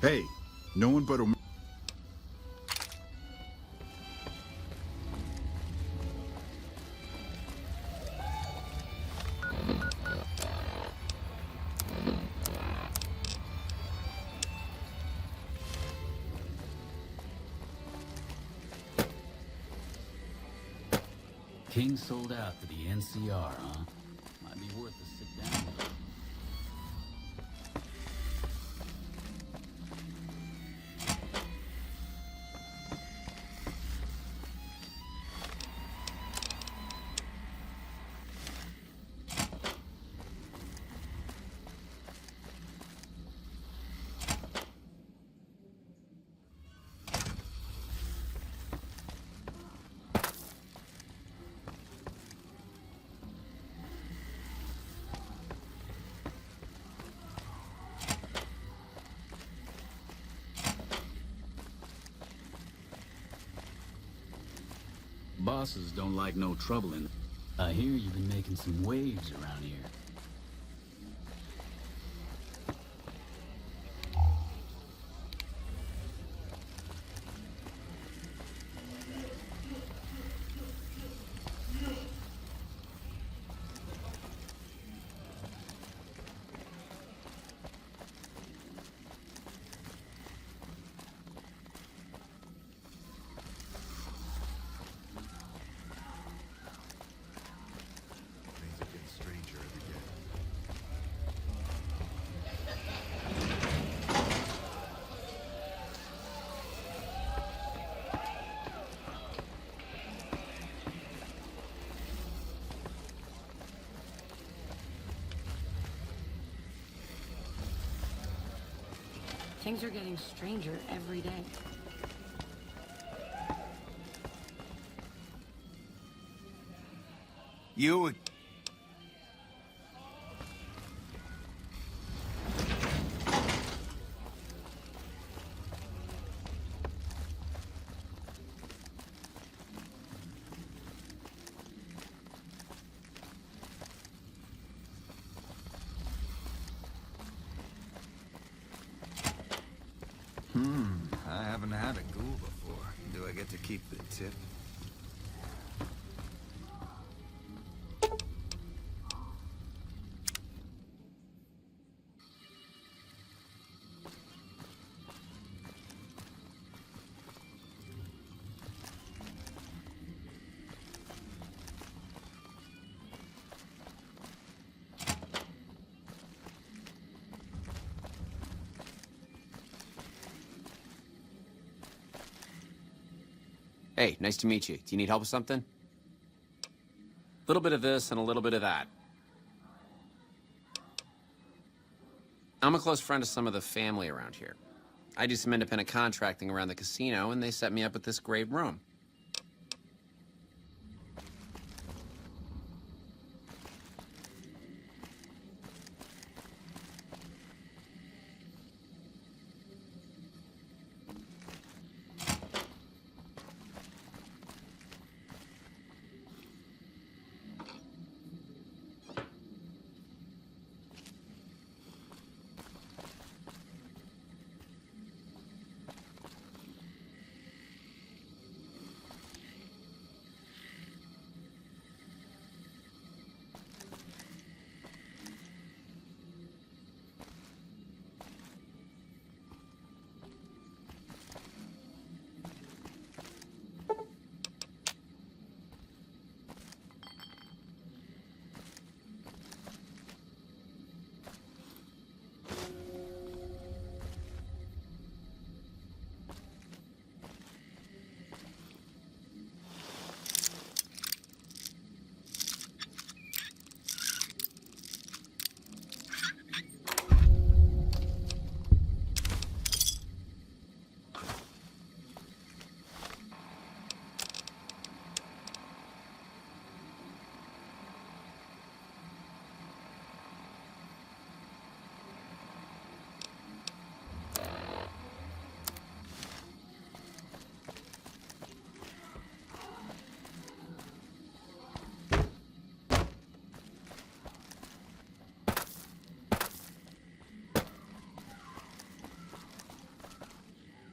Hey, No one but Omer...
King sold out to the NCR, huh? Might be worth a sit down. Bosses don't like no trouble in. I hear you've been making some waves around here.
Things are getting stranger every day.
You... I haven't had a ghoul before. Do I get to keep the tip?
Hey, nice to meet you. Do you need help with something? A little bit of this and a little bit of that. I'm a close friend of some of the family around here. I do some independent contracting around the casino, and they set me up with this great room.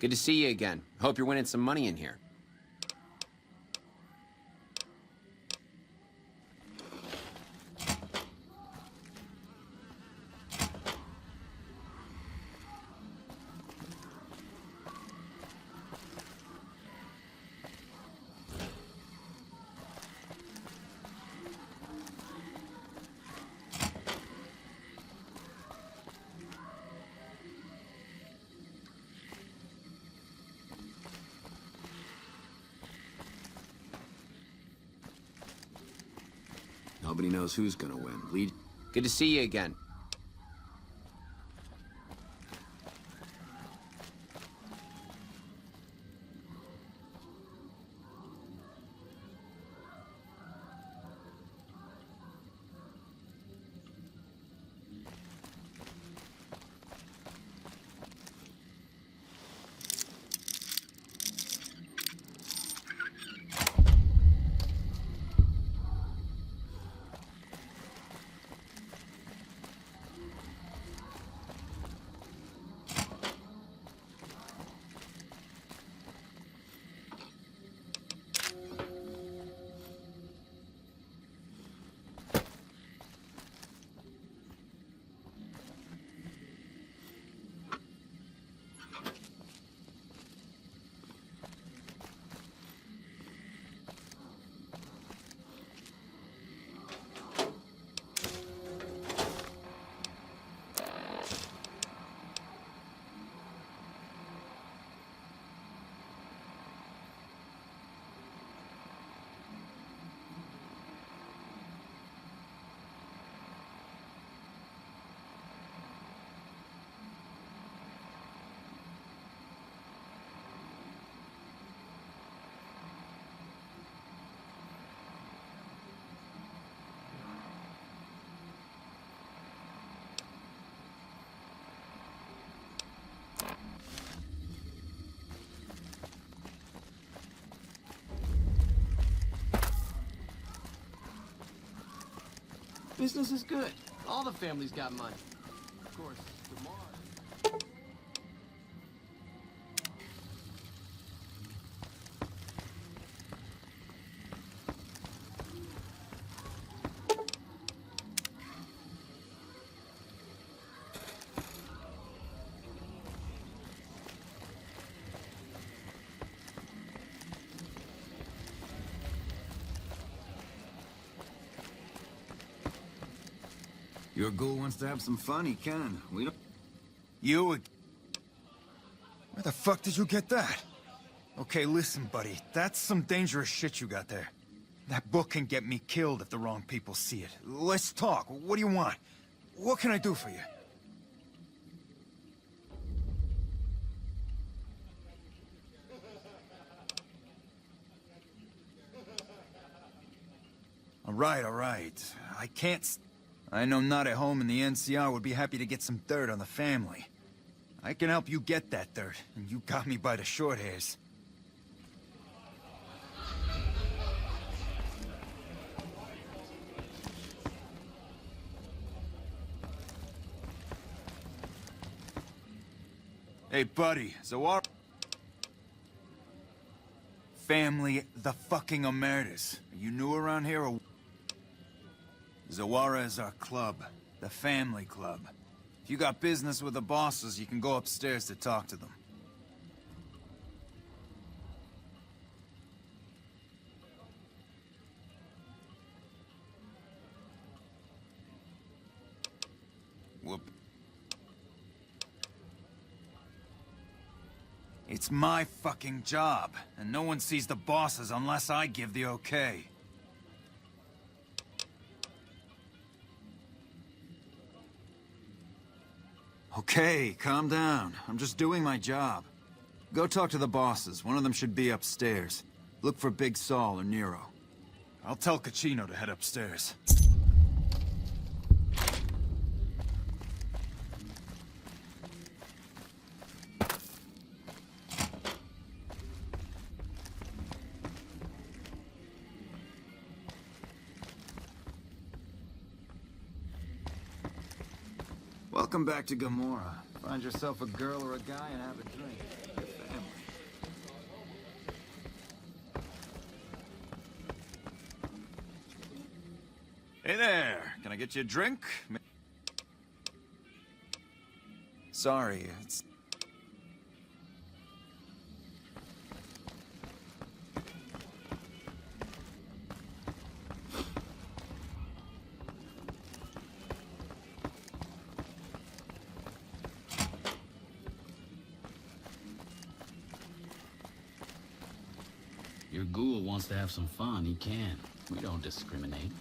Good to see you again. Hope you're winning some money in here. Nobody knows who's gonna win. Lead. Good to see you again. Business is good. All the families got money. Of course, tomorrow.
Your ghoul wants to have some fun, he can. We don't... You... Where the fuck did you get that? Okay, listen, buddy. That's some dangerous shit you got there. That book can get me killed if the wrong people see it. Let's talk. What do you want? What can I do for you? All right. I can't... I know not at home in the NCR would be happy to get some dirt on the family. I can help you get that dirt, and you got me by the short hairs. Hey, buddy, Zawara... Family the fucking Omertas. Are you new around here, or... Zawara is our club. The family club. If you got business with the bosses, you can go upstairs to talk to them. Whoop. It's my fucking job, and no one sees the bosses unless I give the okay. Okay, calm down. I'm just doing my job. Go talk to the bosses. One of them should be upstairs. Look for Big Saul or Nero. I'll tell Cachino to head upstairs. Welcome back to Gomorrah. Find yourself a girl or a guy and have a drink. Your Hey there, can I get you a drink? Sorry, it's...
Your ghoul wants to have some fun, he can. We don't discriminate.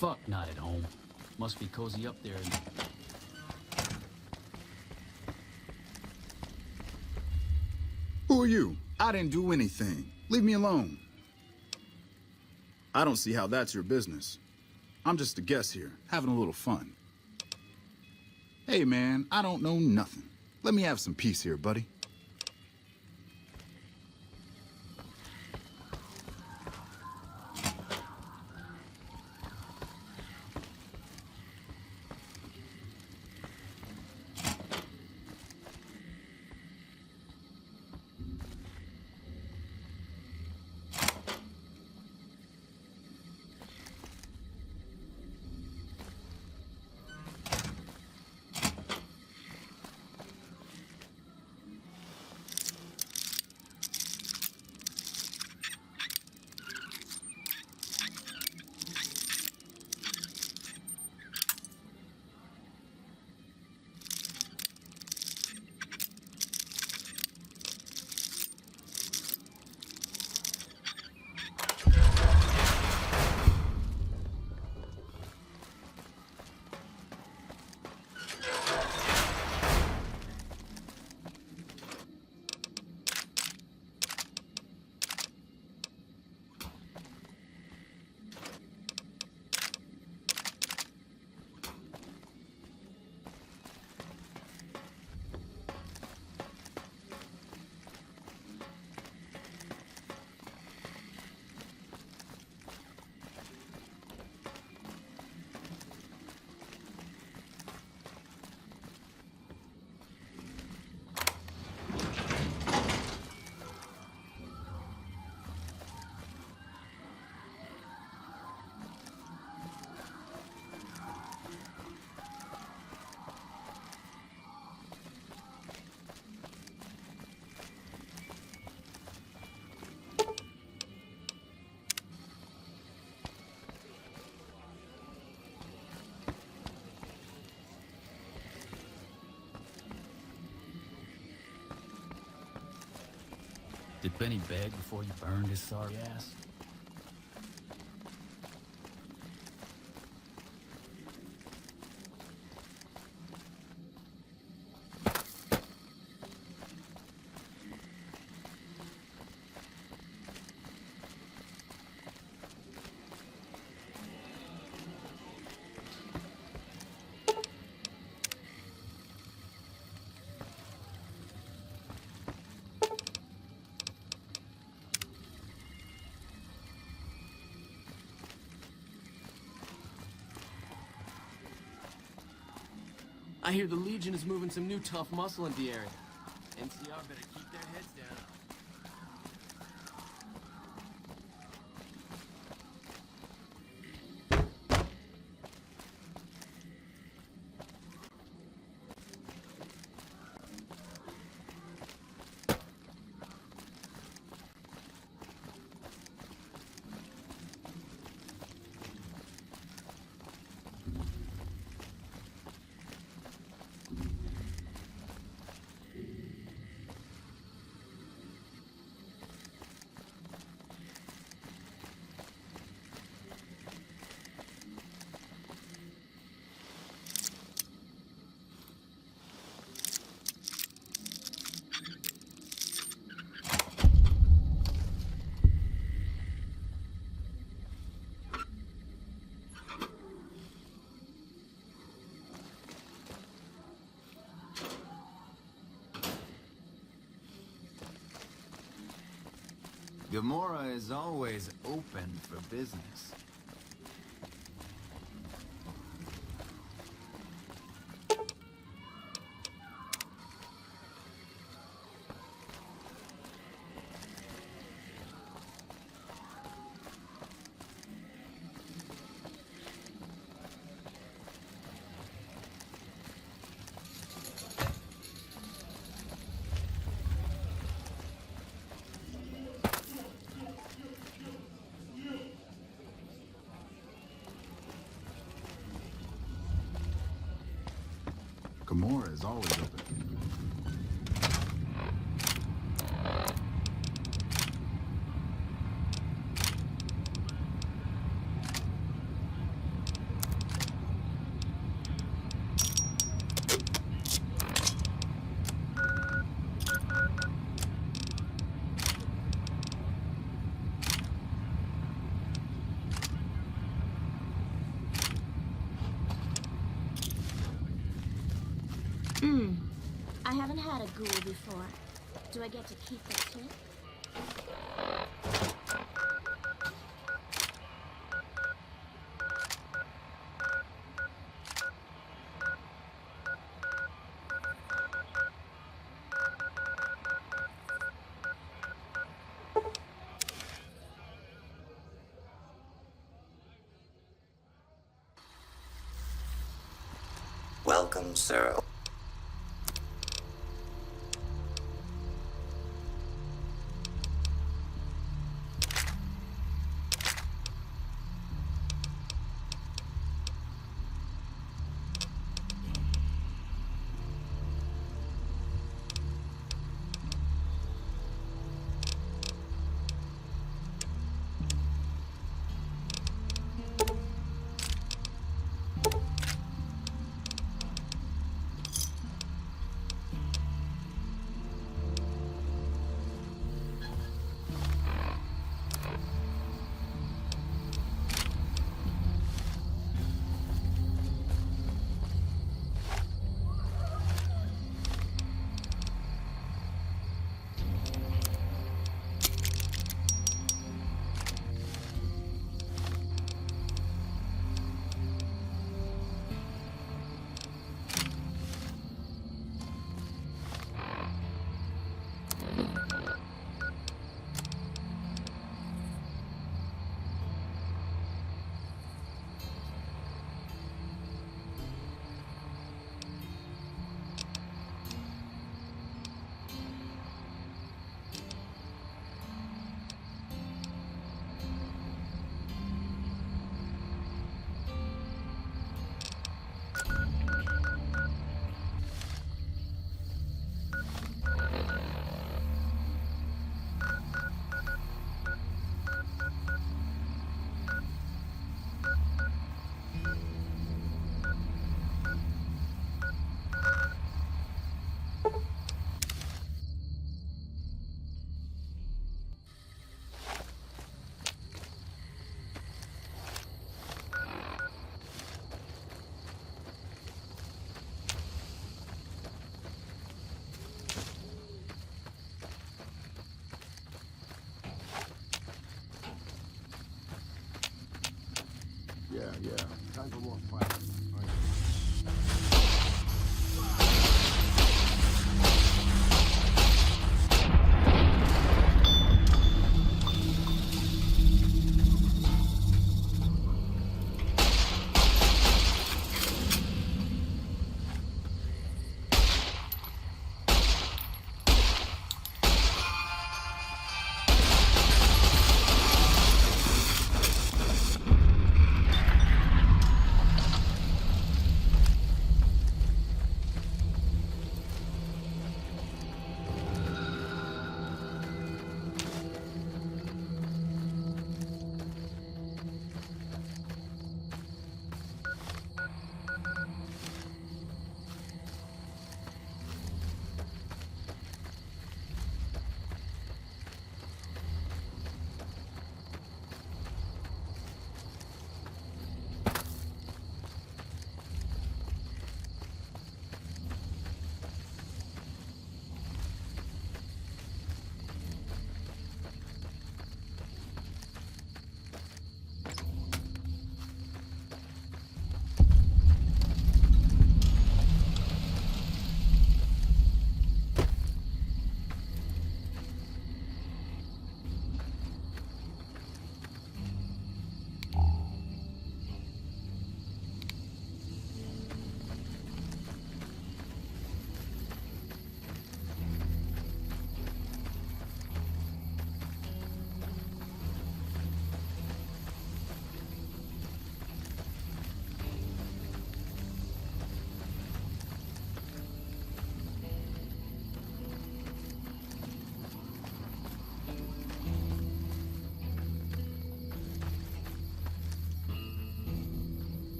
fuck not at home? Must be cozy up there.
Who are you? I didn't do anything. Leave me alone. I don't see how that's your business. I'm just a guest here, having a little fun. Hey, man, I don't know nothing. Let me have some peace here, buddy.
Did Benny beg before you burned his sorry ass?
I hear the Legion is moving some new tough muscle into the area. NCR better keep their heads down.
Gamora is always open for business.
Gamora is always open.
ghoul before. Do I get to keep the tip?
Welcome, sir.
Yeah. Time for more fight.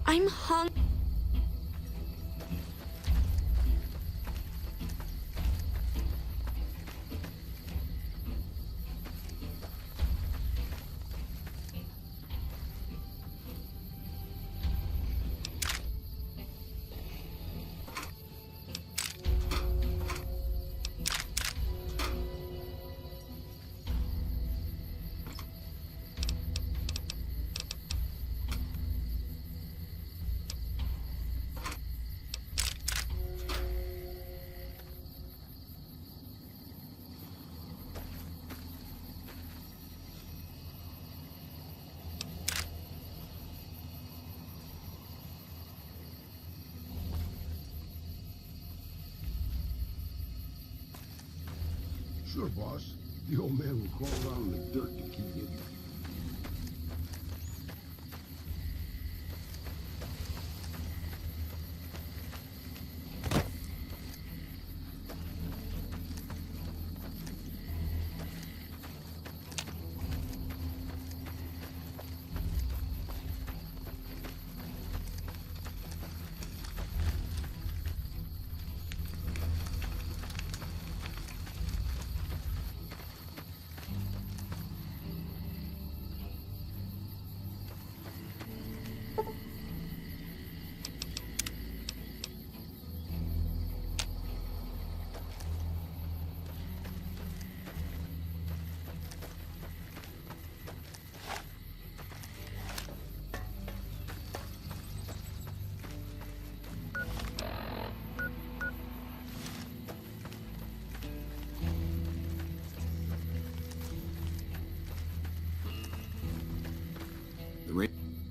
I'm hung.
Sure, boss. The old man will crawl around in the dirt to keep hidden.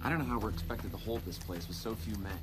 I don't know how we're expected to hold this place with so few men.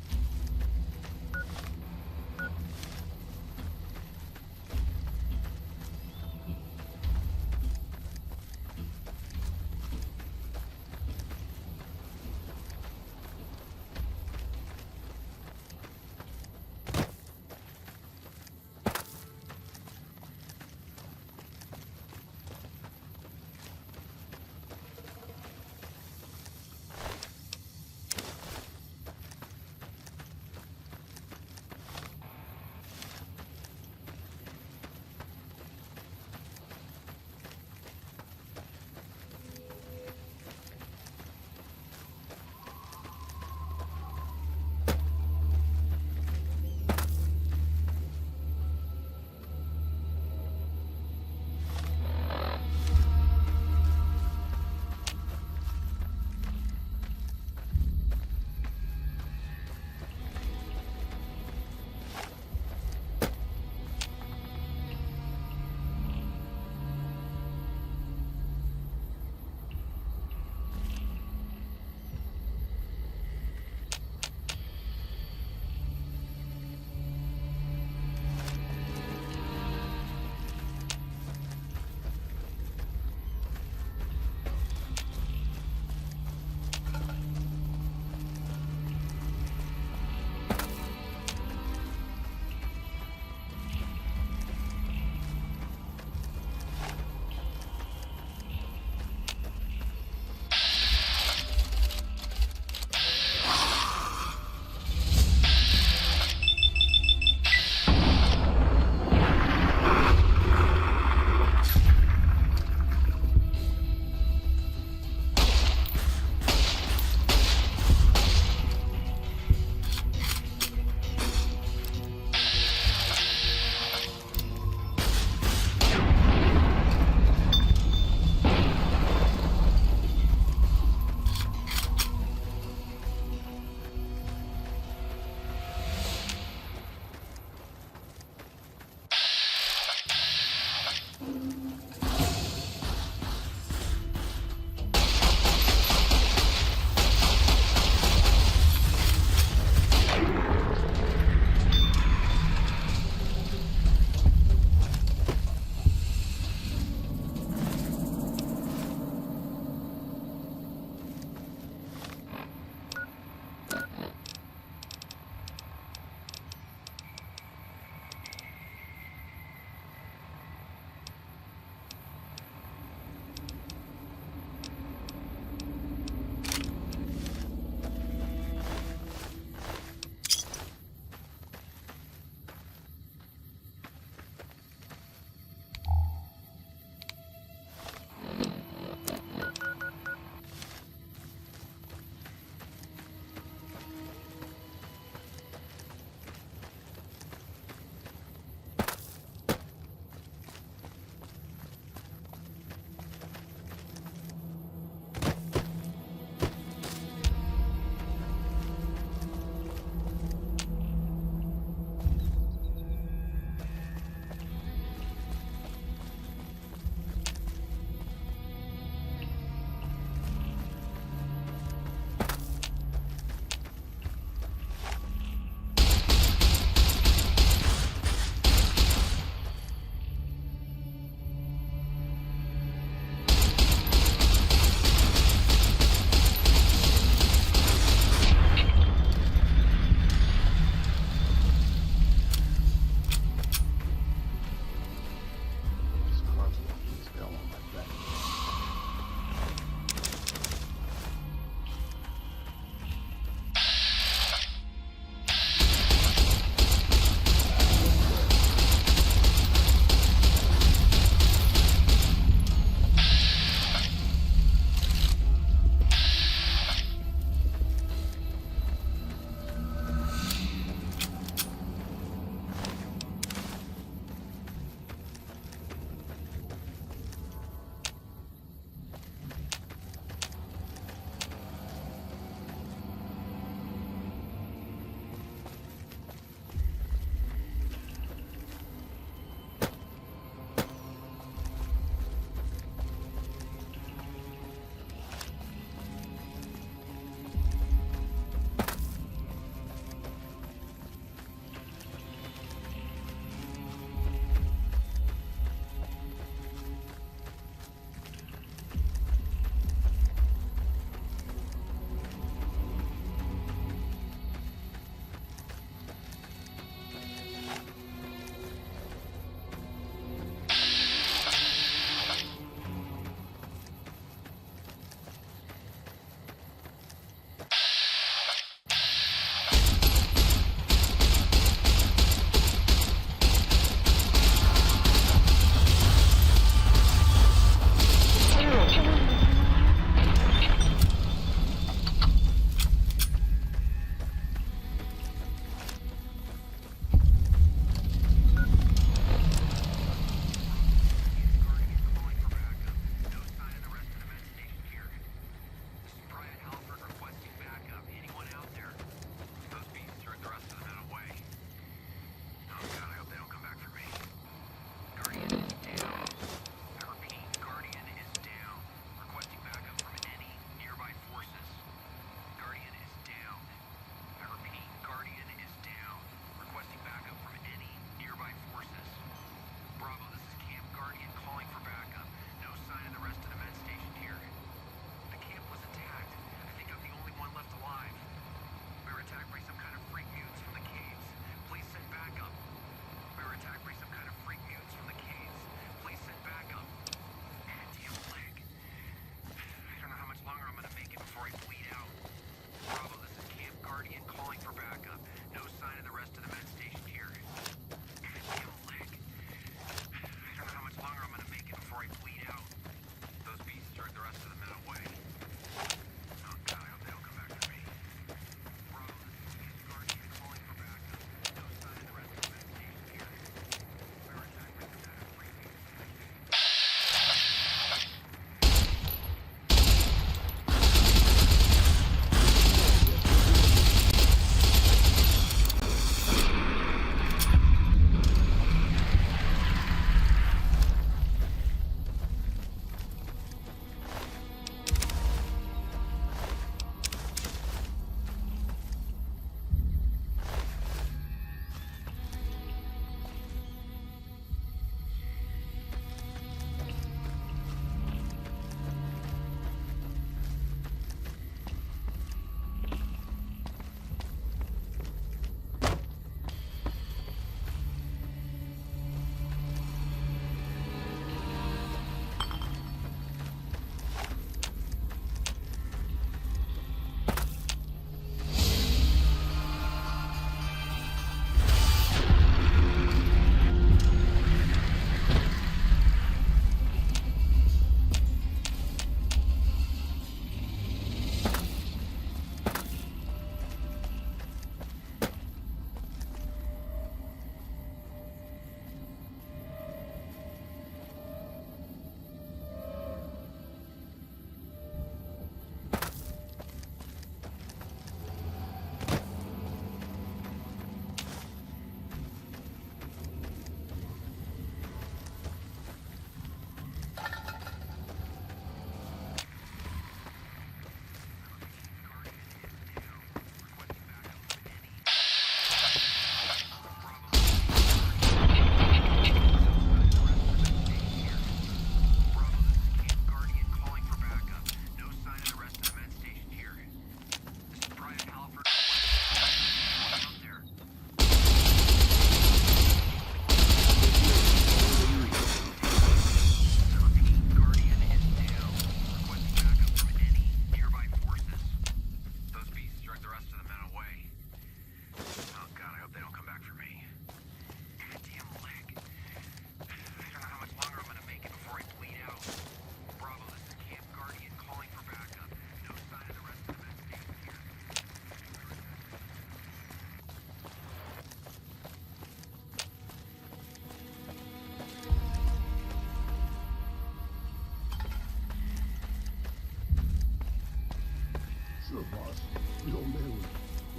Sure, boss. Yo, man.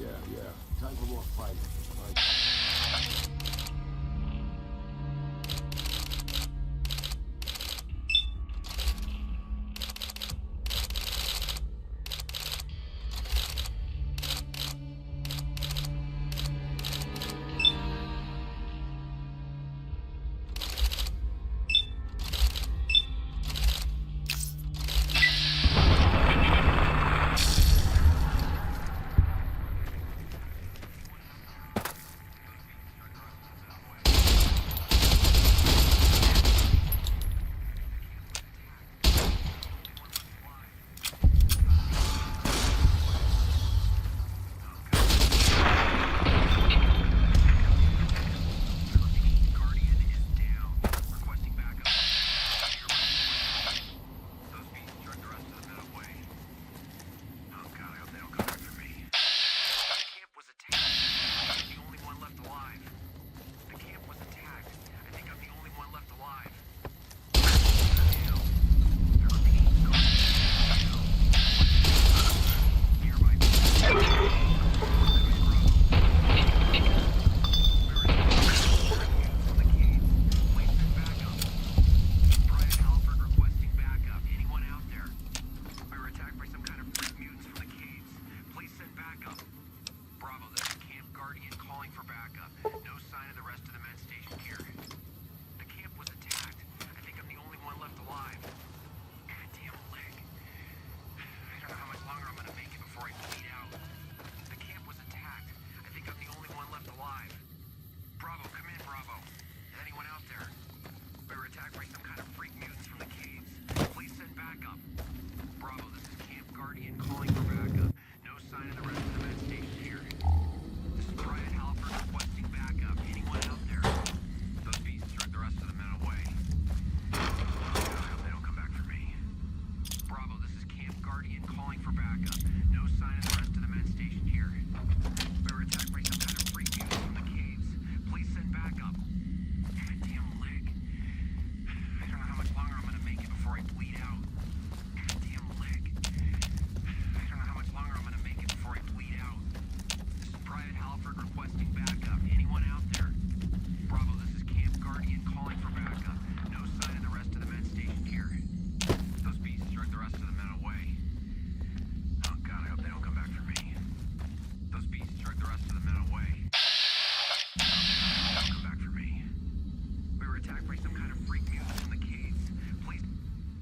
Yeah. Time for more fighting.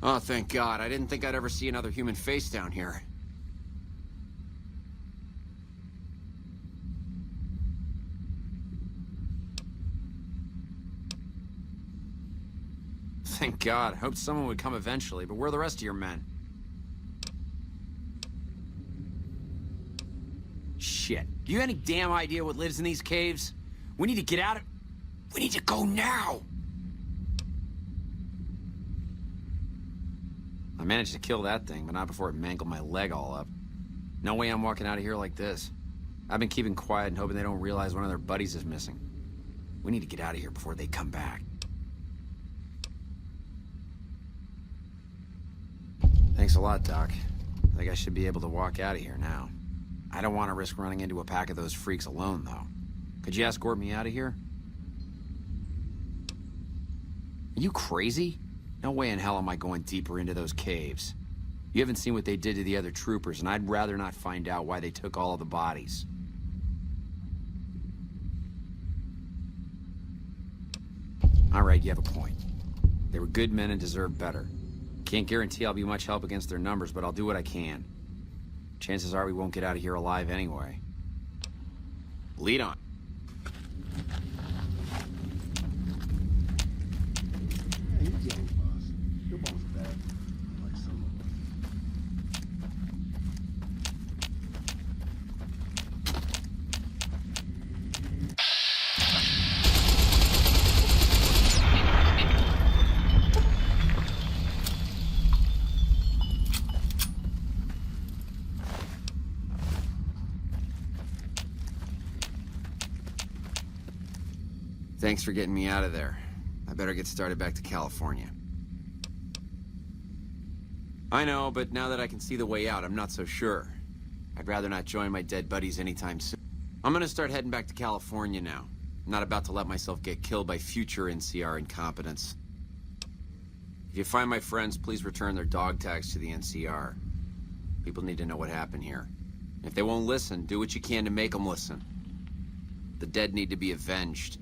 Oh, thank God. I didn't think I'd ever see another human face down here. Thank God. Hoped someone would come eventually, but where are the rest of your men? Shit. Do you have any damn idea what lives in these caves? We need to get out of... We need to go now! I managed to kill that thing, but not before it mangled my leg all up. No way I'm walking out of here like this. I've been keeping quiet and hoping they don't realize one of their buddies is missing. We need to get out of here before they come back. Thanks a lot, Doc. I think I should be able to walk out of here now. I don't want to risk running into a pack of those freaks alone, though. Could you escort me out of here? Are you crazy? No way in hell am I going deeper into those caves. You haven't seen what they did to the other troopers, and I'd rather not find out why they took all of the bodies. All right, you have a point. They were good men and deserve better. Can't guarantee I'll be much help against their numbers, but I'll do what I can. Chances are we won't get out of here alive anyway. Lead on.
Hey, he's young, boss. Your boss bad. Like someone.
Thanks for getting me out of there. I better get started back to California. I know, but now that I can see the way out, I'm not so sure. I'd rather not join my dead buddies anytime soon. I'm gonna start heading back to California now. I'm not about to let myself get killed by future NCR incompetence. If you find my friends, please return their dog tags to the NCR. People need to know what happened here. If they won't listen, do what you can to make them listen. The dead need to be avenged.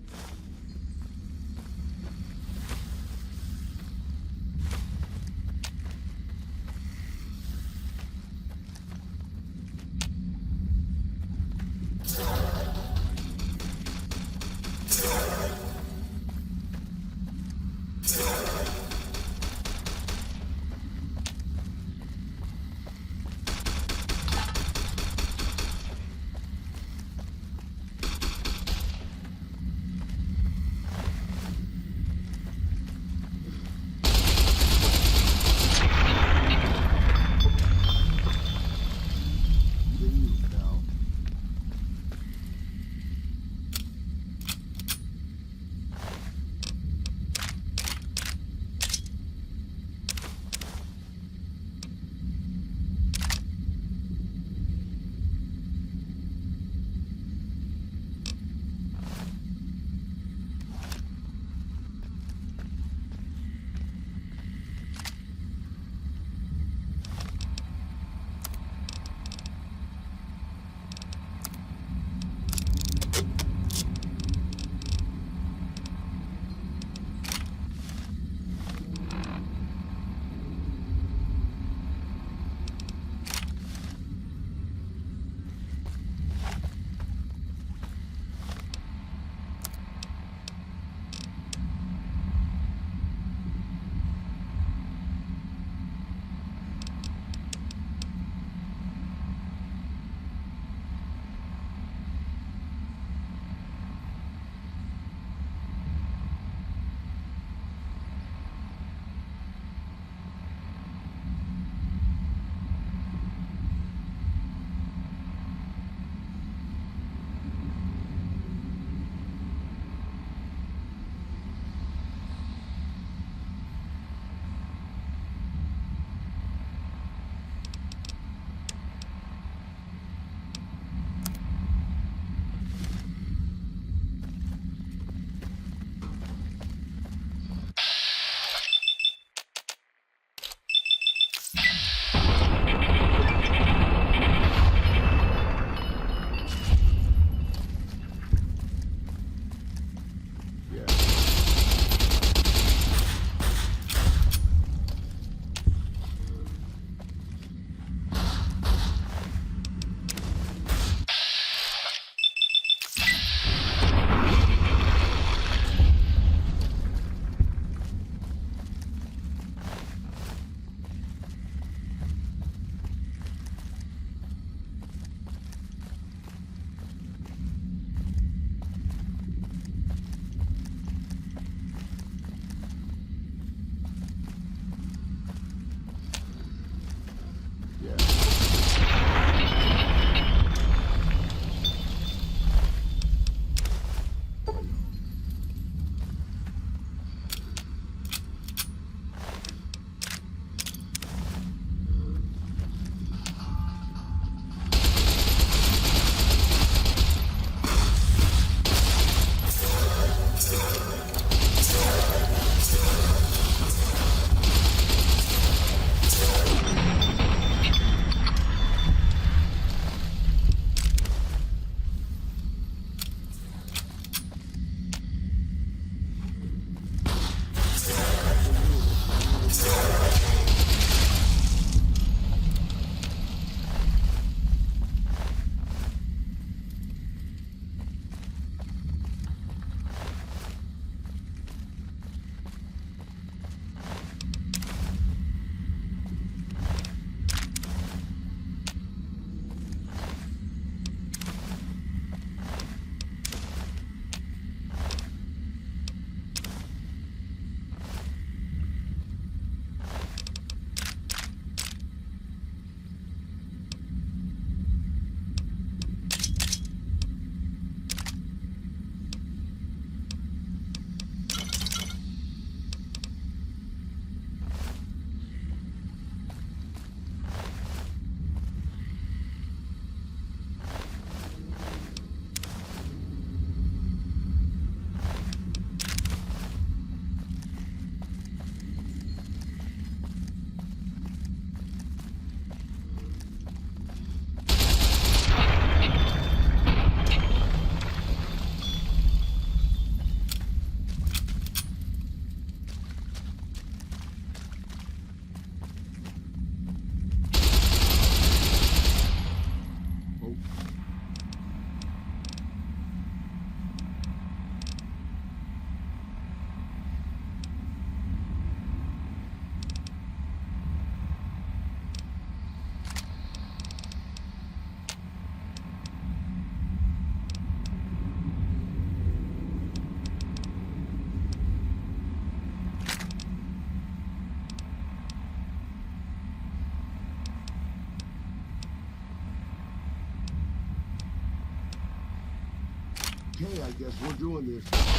Okay, I guess we're doing this.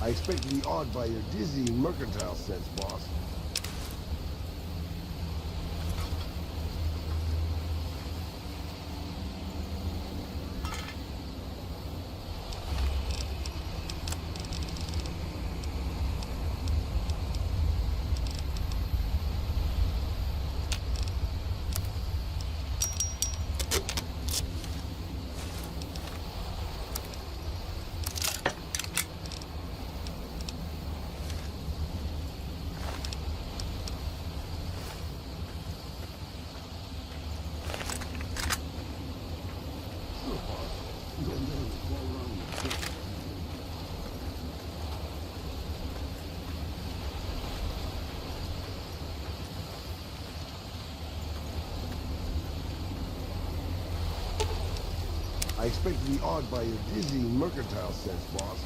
I expect to be awed by your dizzying mercantile sense, boss. I expect to be awed by your dizzying mercantile sense, boss.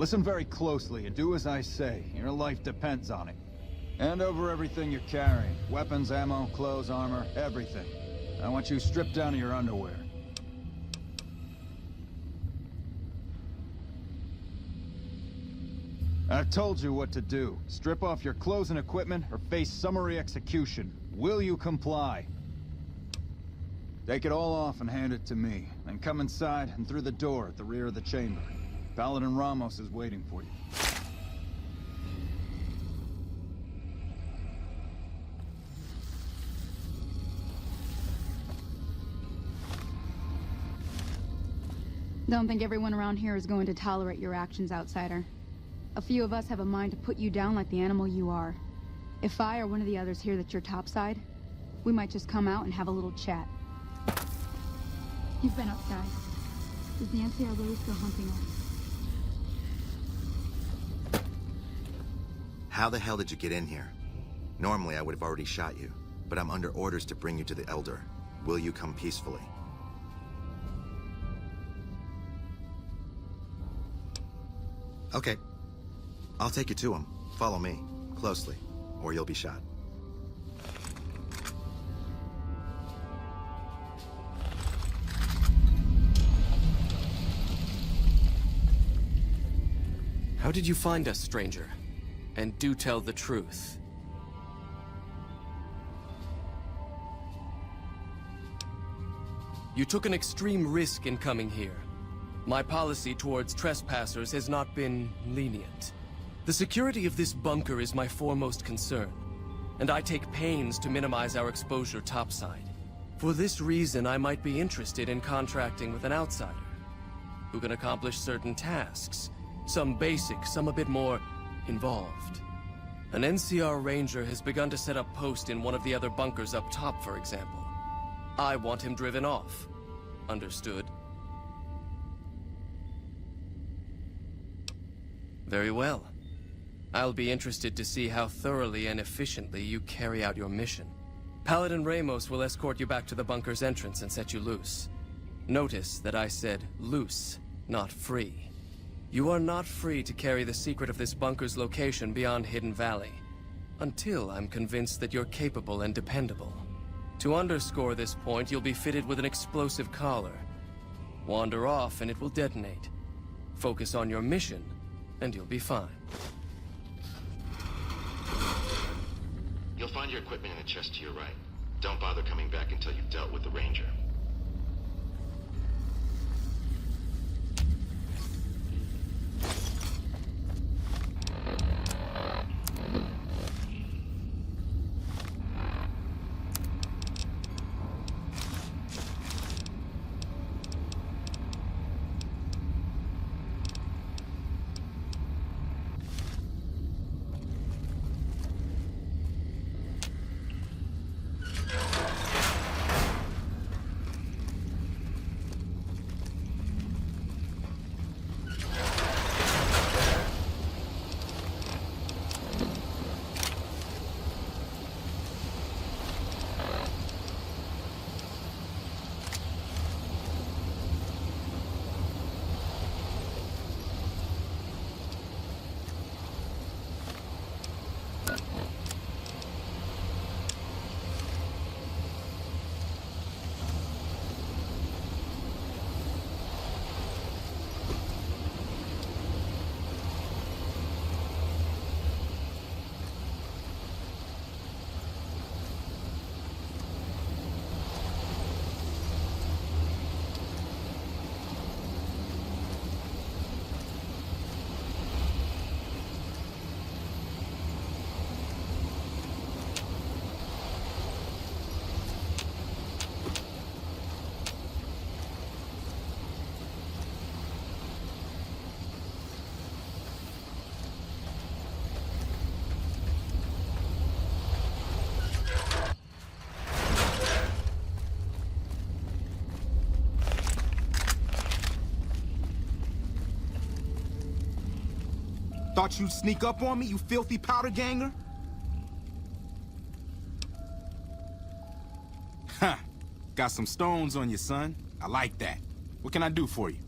Listen very closely and do as I say. Your life depends on it. Hand over everything you're carrying. Weapons, ammo, clothes, armor, everything. I want you stripped down to your underwear. I've told you what to do. Strip off your clothes and equipment or face summary execution. Will you comply? Take it all off and hand it to me. Then come inside and through the door at the rear of the chamber. Paladin Ramos is waiting for you.
Don't think everyone around here is going to tolerate your actions, outsider. A few of us have a mind to put you down like the animal you are. If I or one of the others hear that you're topside, we might just come out and have a little chat. You've been outside. Does the NCR really still hunting us?
How the hell did you get in here? Normally I would have already shot you, but I'm under orders to bring you to the Elder. Will you come peacefully? Okay. I'll take you to him. Follow me, closely, or you'll be shot.
How did you find us, stranger? And do tell the truth. You took an extreme risk in coming here. My policy towards trespassers has not been lenient. The security of this bunker is my foremost concern, and I take pains to minimize our exposure topside. For this reason, I might be interested in contracting with an outsider who can accomplish certain tasks, some basic, some a bit more involved. An NCR ranger has begun to set up post in one of the other bunkers up top, for example. I want him driven off. Understood? Very well. I'll be interested to see how thoroughly and efficiently you carry out your mission. Paladin Ramos will escort you back to the bunker's entrance and set you loose. Notice that I said loose, not free. You are not free to carry the secret of this bunker's location beyond Hidden Valley, until I'm convinced that you're capable and dependable. To underscore this point, you'll be fitted with an explosive collar. Wander off and it will detonate. Focus on your mission, and you'll be fine.
You'll find your equipment in the chest to your right. Don't bother coming back until you've dealt with the Ranger.
Thought you'd sneak up on me, you filthy powder ganger? Huh. Got some stones on you, son. I like that. What can I do for you?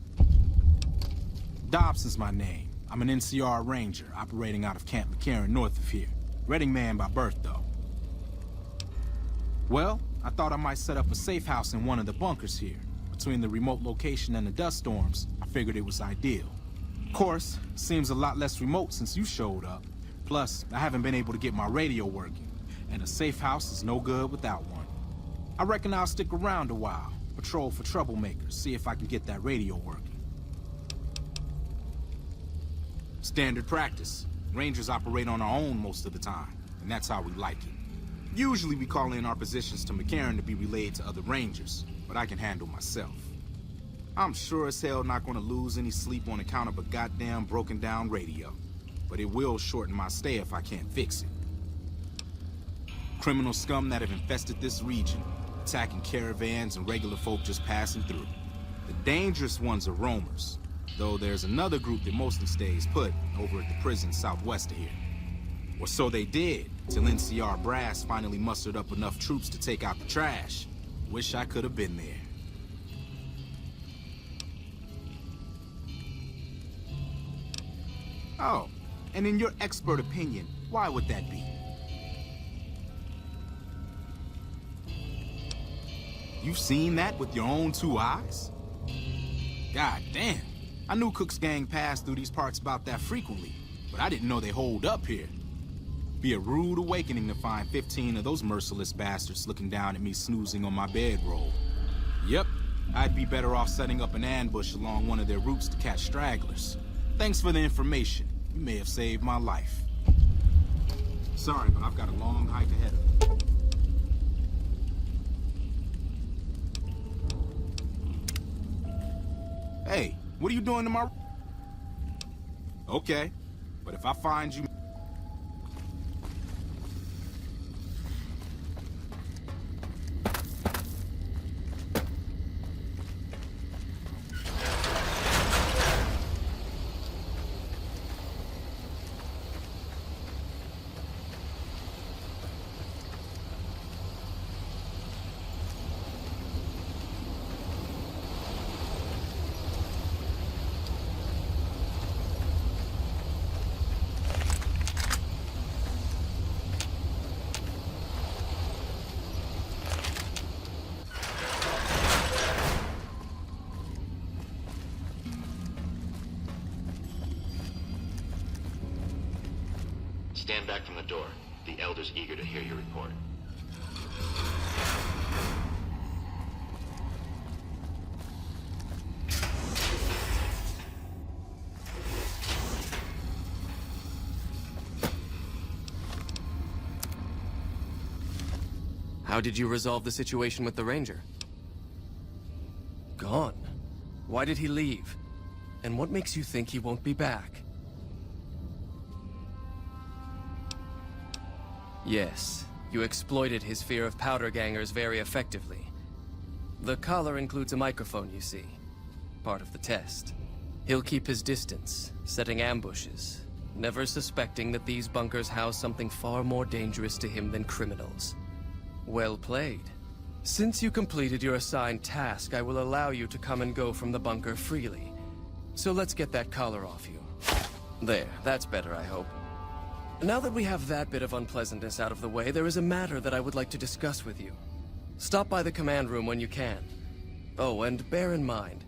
Dobson's my name. I'm an NCR Ranger, operating out of Camp McCarran north of here. Reading man by birth, though. Well, I thought I might set up a safe house in one of the bunkers here. Between the remote location and the dust storms, I figured it was ideal. Of course, seems a lot less remote since you showed up. Plus, I haven't been able to get my radio working, and a safe house is no good without one. I reckon I'll stick around a while, patrol for troublemakers, see if I can get that radio working. Standard practice. Rangers operate on our own most of the time, and that's how we like it. Usually we call in our positions to McCarran to be relayed to other Rangers, but I can handle myself. I'm sure as hell not gonna lose any sleep on account of a goddamn broken down radio, but it will shorten my stay if I can't fix it. Criminal scum that have infested this region, attacking caravans and regular folk just passing through. The dangerous ones are roamers, though there's another group that mostly stays put over at the prison southwest of here. Or so they did, till NCR brass finally mustered up enough troops to take out the trash. Wish I could have been there. Oh, and in your expert opinion, why would that be? You've seen that with your own two eyes? God damn. I knew Cook's gang passed through these parts about that frequently, but I didn't know they holed up here. Be a rude awakening to find 15 of those merciless bastards looking down at me snoozing on my bedroll. Yep, I'd be better off setting up an ambush along one of their routes to catch stragglers. Thanks for the information. You may have saved my life. Sorry, but I've got a long hike ahead of me. Hey, what are you doing tomorrow? Okay, but if I find you...
Stand back from the door. The Elder's eager to hear your report.
How did you resolve the situation with the Ranger? Gone. Why did he leave? And what makes you think he won't be back? Yes, you exploited his fear of powder gangers very effectively. The collar includes a microphone, you see. Part of the test. He'll keep his distance, setting ambushes, never suspecting that these bunkers house something far more dangerous to him than criminals. Well played. Since you completed your assigned task, I will allow you to come and go from the bunker freely. So let's get that collar off you. There, that's better, I hope. Now that we have that bit of unpleasantness out of the way, there is a matter that I would like to discuss with you. Stop by the command room when you can. Oh, and bear in mind,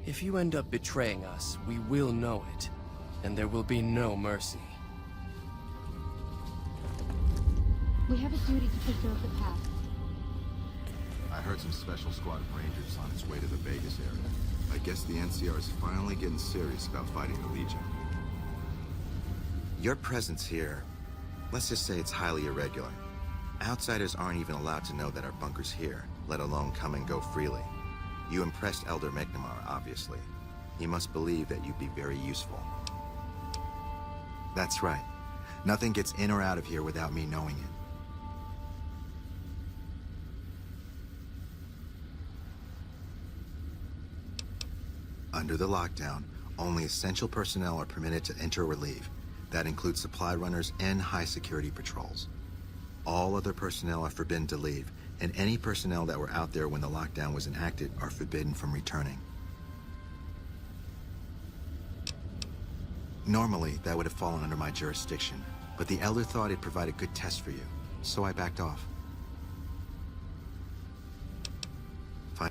if you end up betraying us, we will know it, and there will be no mercy.
We have a duty to preserve the past.
I heard some special squad of Rangers on its way to the Vegas area. I guess the NCR is finally getting serious about fighting the Legion. Your presence here, let's just say it's highly irregular. Outsiders aren't even allowed to know that our bunker's here, let alone come and go freely. You impressed Elder McNamara, obviously. He must believe that you'd be very useful. That's right. Nothing gets in or out of here without me knowing it. Under the lockdown, only essential personnel are permitted to enter or leave. That includes supply runners and high-security patrols. All other personnel are forbidden to leave, and any personnel that were out there when the lockdown was enacted are forbidden from returning. Normally, that would have fallen under my jurisdiction, but the Elder thought it'd provide a good test for you, so I backed off. Fine.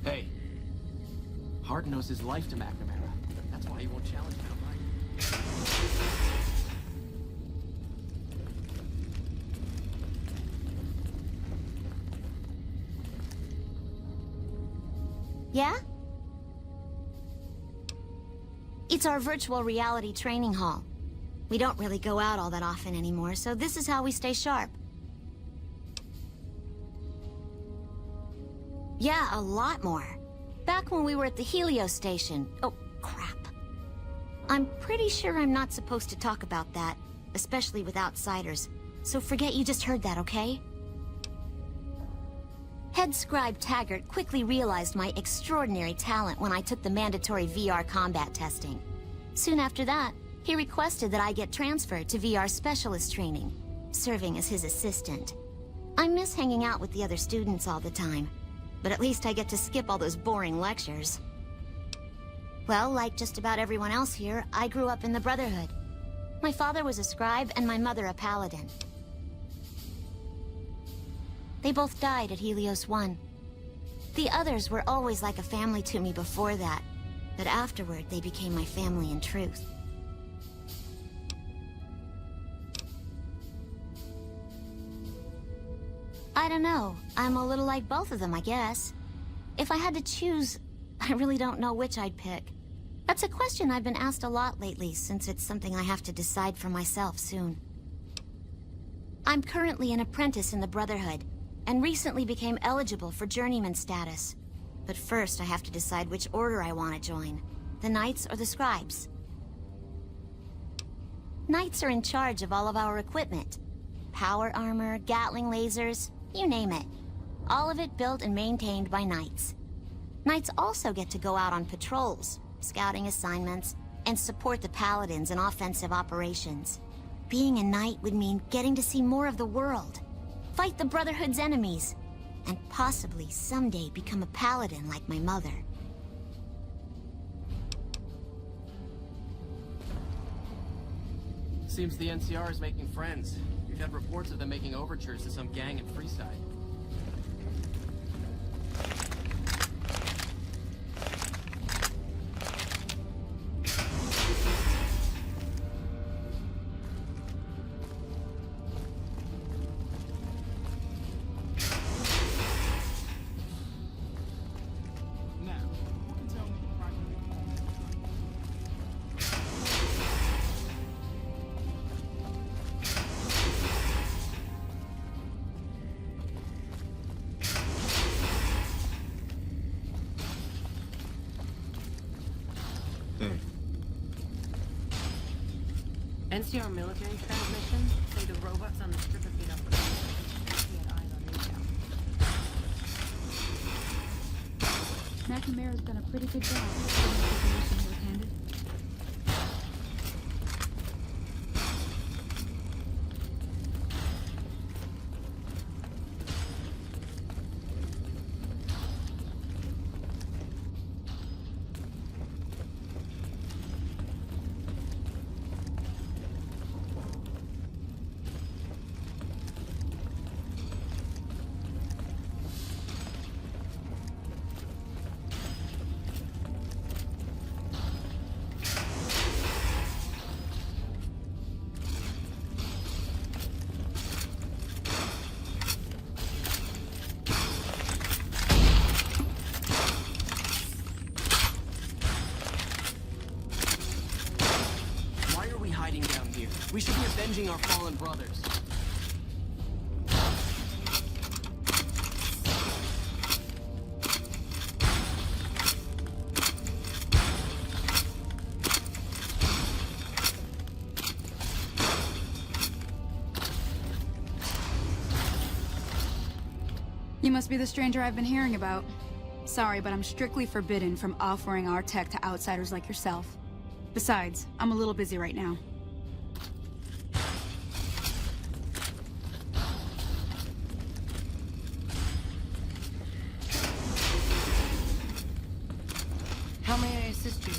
Hey. Hart knows his life to McNamara. That's why he won't challenge him outright.
Yeah? It's our virtual reality training hall. We don't really go out all that often anymore, so this is how we stay sharp. Yeah, a lot more. Back when we were at the Helios station. Oh, crap. I'm pretty sure I'm not supposed to talk about that, especially with outsiders. So forget you just heard that, okay? Head Scribe Taggart quickly realized my extraordinary talent when I took the mandatory VR combat testing. Soon after that, he requested that I get transferred to VR specialist training, serving as his assistant. I miss hanging out with the other students all the time, but at least I get to skip all those boring lectures. Well, like just about everyone else here, I grew up in the Brotherhood. My father was a scribe and my mother a paladin. They both died at Helios 1. The others were always like a family to me before that, but afterward they became my family in truth. I don't know. I'm a little like both of them, I guess. If I had to choose, I really don't know which I'd pick. That's a question I've been asked a lot lately, since it's something I have to decide for myself soon. I'm currently an apprentice in the Brotherhood, and recently became eligible for journeyman status. But first I have to decide which order I want to join, the Knights or the Scribes. Knights are in charge of all of our equipment. Power armor, Gatling lasers, you name it. All of it built and maintained by Knights. Knights also get to go out on patrols, scouting assignments, and support the Paladins in offensive operations. Being a Knight would mean getting to see more of the world, fight the Brotherhood's enemies, and possibly someday become a Paladin like my mother.
Seems the NCR is making friends. We've had reports of them making overtures to some gang in Freeside.
NCR military transmission say the robots on the strip have been up with us. He had eyes on Newtown.
McNamara's done a pretty good job with the situation he was handed.
We should be avenging our fallen brothers.
You must be the stranger I've been hearing about. Sorry, but I'm strictly forbidden from offering our tech to outsiders like yourself. Besides, I'm a little busy right now.
How may I assist you?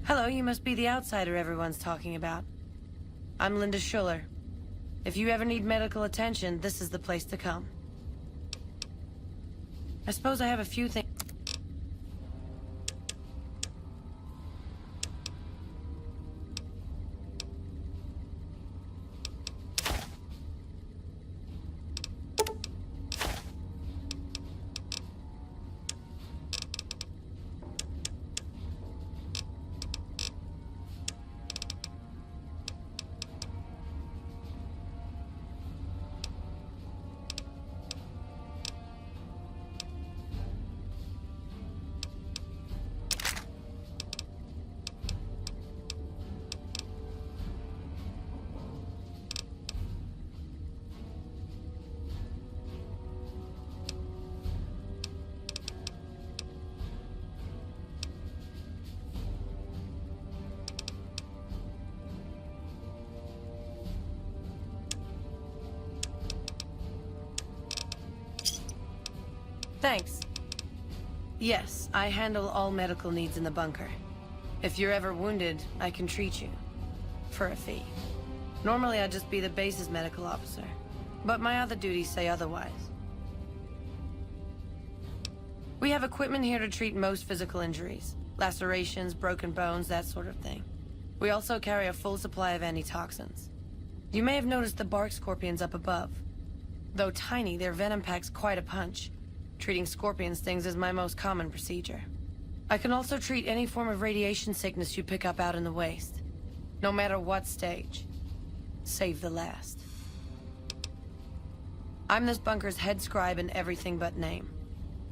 Hello, you must be the outsider everyone's talking about. I'm Linda Schuller. If you ever need medical attention, this is the place to come. I suppose I have a few things. Thanks. Yes, I handle all medical needs in the bunker. If you're ever wounded, I can treat you. For a fee. Normally I'd just be the base's medical officer. But my other duties say otherwise. We have equipment here to treat most physical injuries. Lacerations, broken bones, that sort of thing. We also carry a full supply of antitoxins. You may have noticed the bark scorpions up above. Though tiny, their venom packs quite a punch. Treating scorpion stings is my most common procedure. I can also treat any form of radiation sickness you pick up out in the waste. No matter what stage. Save the last. I'm this bunker's head scribe in everything but name.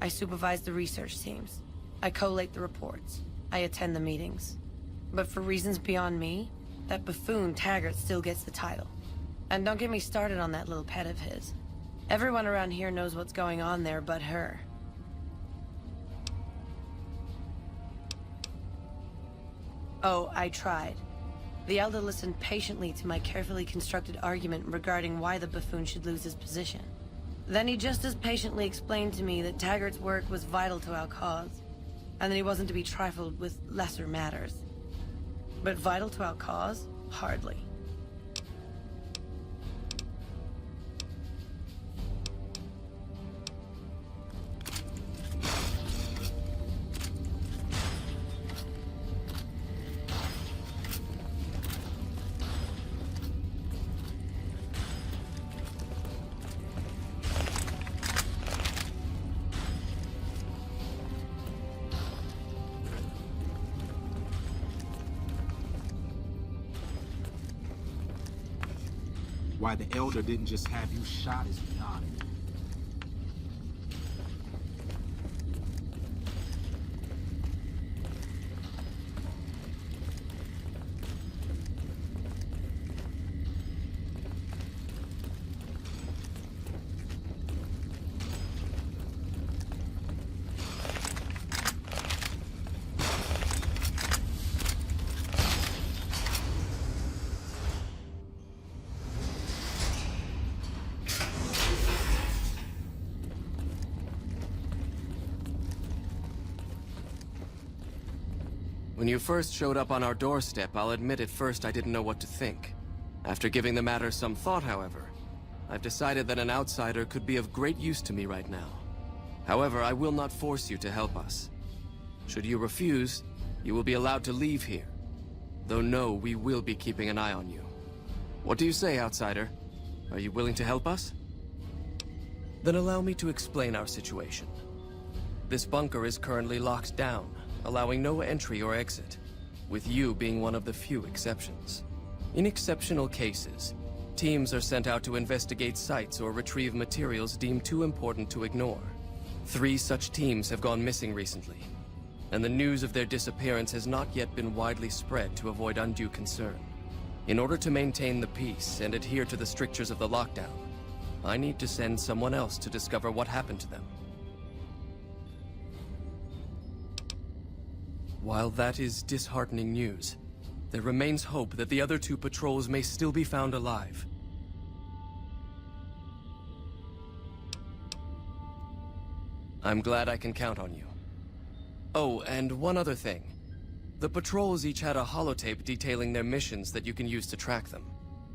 I supervise the research teams. I collate the reports. I attend the meetings. But for reasons beyond me, that buffoon Taggart still gets the title. And don't get me started on that little pet of his. Everyone around here knows what's going on there but her. Oh, I tried. The Elder listened patiently to my carefully constructed argument regarding why the buffoon should lose his position. Then he just as patiently explained to me that Taggart's work was vital to our cause, and that he wasn't to be trifled with lesser matters. But vital to our cause? Hardly.
Why the Elder didn't just have you shot is beyond me.
When you first showed up on our doorstep, I'll admit at first I didn't know what to think. After giving the matter some thought, however, I've decided that an outsider could be of great use to me right now. However, I will not force you to help us. Should you refuse, you will be allowed to leave here. Though no, we will be keeping an eye on you. What do you say, outsider? Are you willing to help us? Then allow me to explain our situation. This bunker is currently locked down, allowing no entry or exit, with you being one of the few exceptions. In exceptional cases, teams are sent out to investigate sites or retrieve materials deemed too important to ignore. 3 such teams have gone missing recently, and the news of their disappearance has not yet been widely spread to avoid undue concern. In order to maintain the peace and adhere to the strictures of the lockdown, I need to send someone else to discover what happened to them. While that is disheartening news, there remains hope that the other 2 patrols may still be found alive. I'm glad I can count on you. Oh, and one other thing. The patrols each had a holotape detailing their missions that you can use to track them.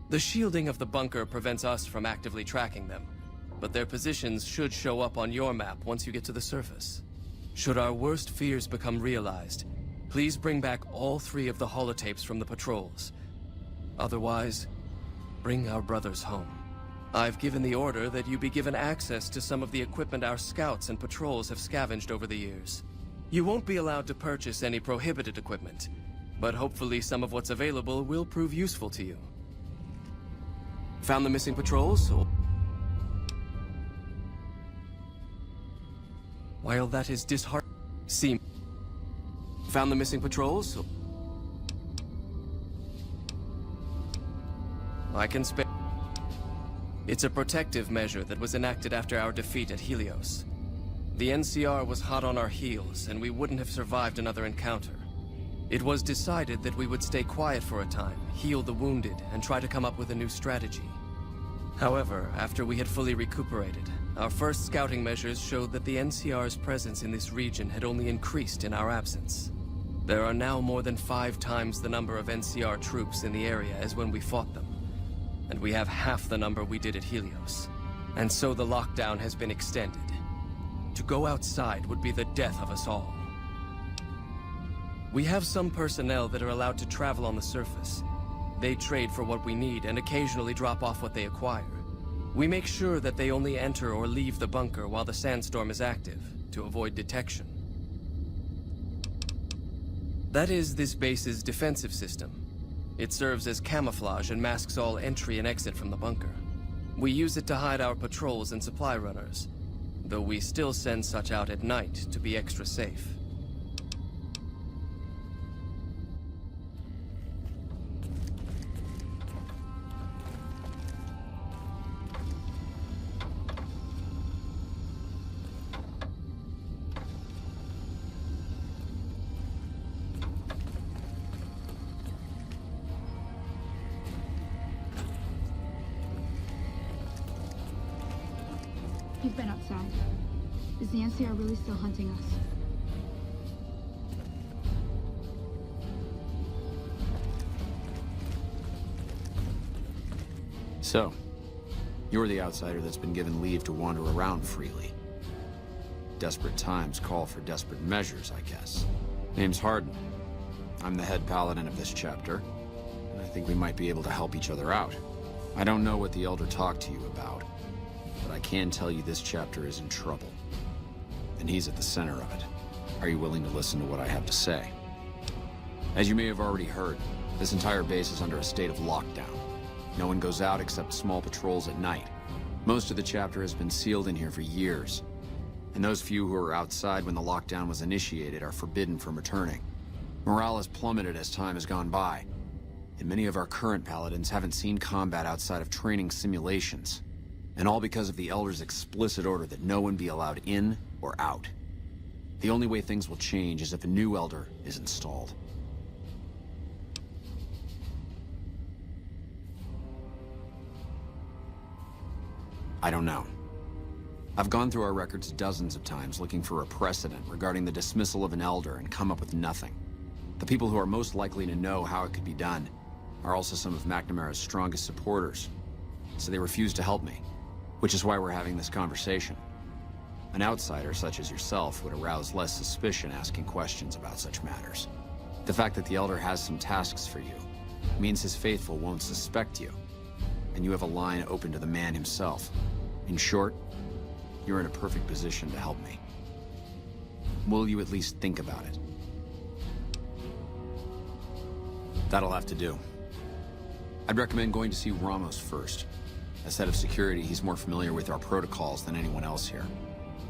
The shielding of the bunker prevents us from actively tracking them, but their positions should show up on your map once you get to the surface. Should our worst fears become realized, please bring back all 3 of the holotapes from the patrols. Otherwise, bring our brothers home. I've given the order that you be given access to some of the equipment our scouts and patrols have scavenged over the years. You won't be allowed to purchase any prohibited equipment, but hopefully some of what's available will prove useful to you. Found the missing patrols? While that is disheartening, found the missing patrols? I can spare. It's a protective measure that was enacted after our defeat at Helios. The NCR was hot on our heels, and we wouldn't have survived another encounter. It was decided that we would stay quiet for a time, heal the wounded, and try to come up with a new strategy. However, after we had fully recuperated, our first scouting measures showed that the NCR's presence in this region had only increased in our absence. There are now more than 5 times the number of NCR troops in the area as when we fought them, and we have half the number we did at Helios. And so the lockdown has been extended. To go outside would be the death of us all. We have some personnel that are allowed to travel on the surface. They trade for what we need and occasionally drop off what they acquire. We make sure that they only enter or leave the bunker while the sandstorm is active, to avoid detection. That is this base's defensive system. It serves as camouflage and masks all entry and exit from the bunker. We use it to hide our patrols and supply runners, though we still send such out at night to be extra safe.
You've been outside. Is the NCR really still hunting us?
So, you're the outsider that's been given leave to wander around freely. Desperate times call for desperate measures, I guess. Name's Hardin. I'm the head paladin of this chapter, and I think we might be able to help each other out. I don't know what the Elder talked to you about, but I can tell you this chapter is in trouble. And he's at the center of it. Are you willing to listen to what I have to say? As you may have already heard, this entire base is under a state of lockdown. No one goes out except small patrols at night. Most of the chapter has been sealed in here for years. And those few who were outside when the lockdown was initiated are forbidden from returning. Morale has plummeted as time has gone by. And many of our current paladins haven't seen combat outside of training simulations. And all because of the Elder's explicit order that no one be allowed in or out. The only way things will change is if a new Elder is installed. I don't know. I've gone through our records dozens of times looking for a precedent regarding the dismissal of an Elder and come up with nothing. The people who are most likely to know how it could be done are also some of McNamara's strongest supporters, so they refuse to help me. Which is why we're having this conversation. An outsider such as yourself would arouse less suspicion asking questions about such matters. The fact that the Elder has some tasks for you means his faithful won't suspect you, and you have a line open to the man himself. In short, you're in a perfect position to help me. Will you at least think about it? That'll have to do. I'd recommend going to see Ramos first. As head of security, he's more familiar with our protocols than anyone else here.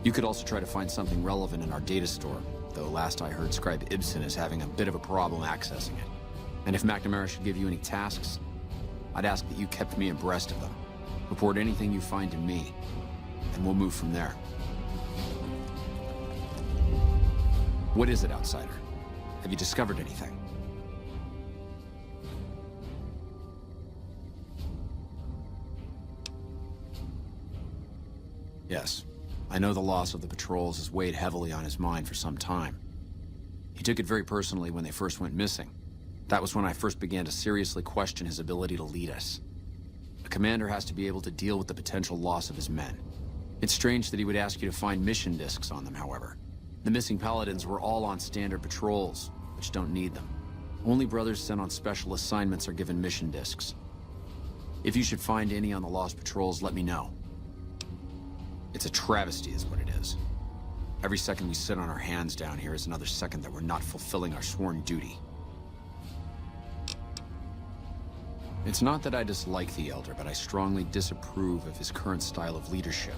You could also try to find something relevant in our data store, though last I heard Scribe Ibsen is having a bit of a problem accessing it. And if McNamara should give you any tasks, I'd ask that you kept me abreast of them. Report anything you find to me, and we'll move from there. What is it, outsider? Have you discovered anything? Yes. I know the loss of the patrols has weighed heavily on his mind for some time. He took it very personally when they first went missing. That was when I first began to seriously question his ability to lead us. A commander has to be able to deal with the potential loss of his men. It's strange that he would ask you to find mission discs on them, however. The missing paladins were all on standard patrols, which don't need them. Only brothers sent on special assignments are given mission discs. If you should find any on the lost patrols, let me know. It's a travesty is what it is. Every second we sit on our hands down here is another second that we're not fulfilling our sworn duty. It's not that I dislike the Elder, but I strongly disapprove of his current style of leadership.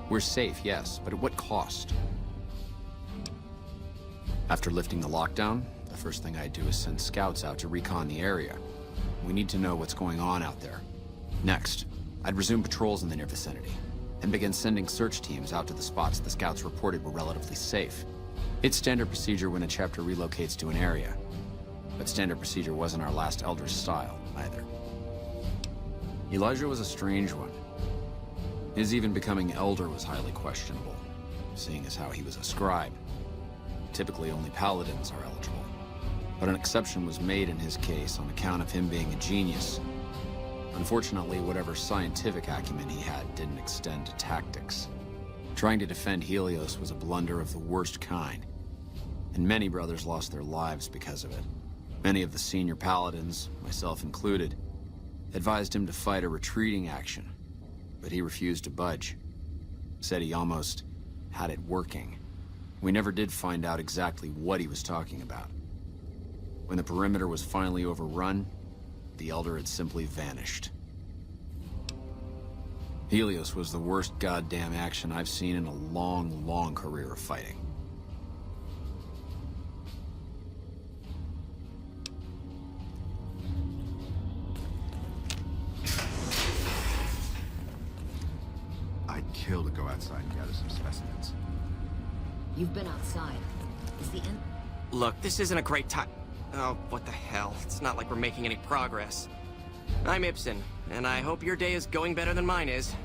We're safe, yes, but at what cost? After lifting the lockdown, the first thing I do is send scouts out to recon the area. We need to know what's going on out there. Next, I'd resume patrols in the near vicinity, and begin sending search teams out to the spots the scouts reported were relatively safe. It's standard procedure when a chapter relocates to an area, but standard procedure wasn't our last Elder's style, either. Elijah was a strange one. His even becoming Elder was highly questionable, seeing as how he was a scribe. Typically only paladins are eligible, but an exception was made in his case on account of him being a genius. Unfortunately, whatever scientific acumen he had didn't extend to tactics. Trying to defend Helios was a blunder of the worst kind, and many brothers lost their lives because of it. Many of the senior paladins, myself included, advised him to fight a retreating action, but he refused to budge. Said he almost had it working. We never did find out exactly what he was talking about. When the perimeter was finally overrun, the Elder had simply vanished. Helios was the worst goddamn action I've seen in a long, long career of fighting.
I'd kill to go outside and gather some specimens.
You've been outside. Is the end?
Look, this isn't a great time. Oh, what the hell? It's not like we're making any progress. I'm Ibsen, and I hope your day is going better than mine is.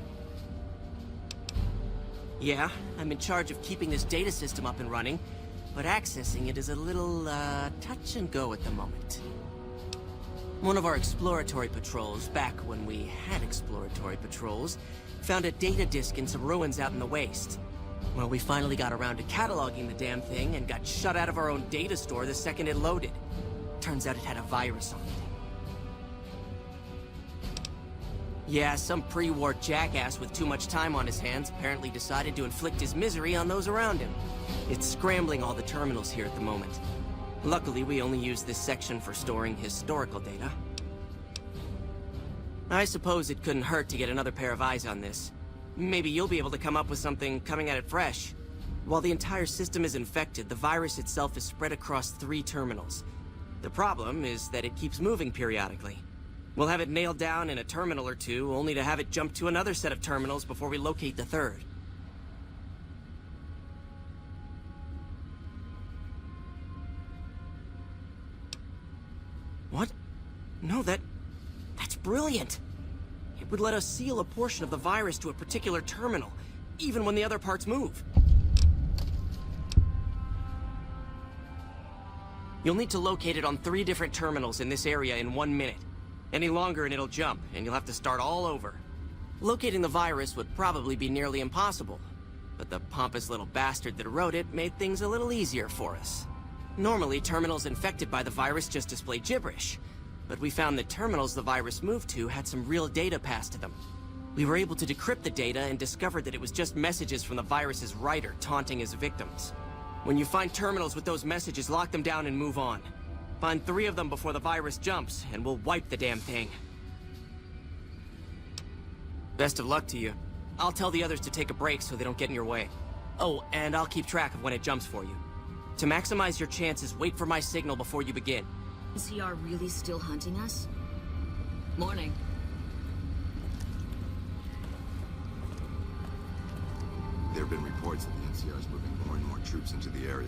Yeah, I'm in charge of keeping this data system up and running, but accessing it is a little, touch and go at the moment. One of our exploratory patrols, back when we had exploratory patrols, found a data disk in some ruins out in the waste. Well, we finally got around to cataloging the damn thing and got shut out of our own data store the second it loaded. Turns out it had a virus on it. Yeah, some pre-war jackass with too much time on his hands apparently decided to inflict his misery on those around him. It's scrambling all the terminals here at the moment. Luckily, we only use this section for storing historical data. I suppose it couldn't hurt to get another pair of eyes on this. Maybe you'll be able to come up with something coming at it fresh. While the entire system is infected, the virus itself is spread across 3 terminals. The problem is that it keeps moving periodically. We'll have it nailed down in a terminal or 2, only to have it jump to another set of terminals before we locate the 3rd. What? No, that's brilliant. It would let us seal a portion of the virus to a particular terminal, even when the other parts move. You'll need to locate it on 3 different terminals in this area in 1 minute. Any longer and it'll jump, and you'll have to start all over. Locating the virus would probably be nearly impossible, but the pompous little bastard that wrote it made things a little easier for us. Normally, terminals infected by the virus just display gibberish, but we found that terminals the virus moved to had some real data passed to them. We were able to decrypt the data and discovered that it was just messages from the virus's writer taunting his victims. When you find terminals with those messages, lock them down and move on. Find 3 of them before the virus jumps, and we'll wipe the damn thing. Best of luck to you. I'll tell the others to take a break so they don't get in your way. Oh, and I'll keep track of when it jumps for you. To maximize your chances, wait for my signal before you begin.
Is CR really still hunting us? Morning.
There have been reports that the NCR is moving more and more troops into the area.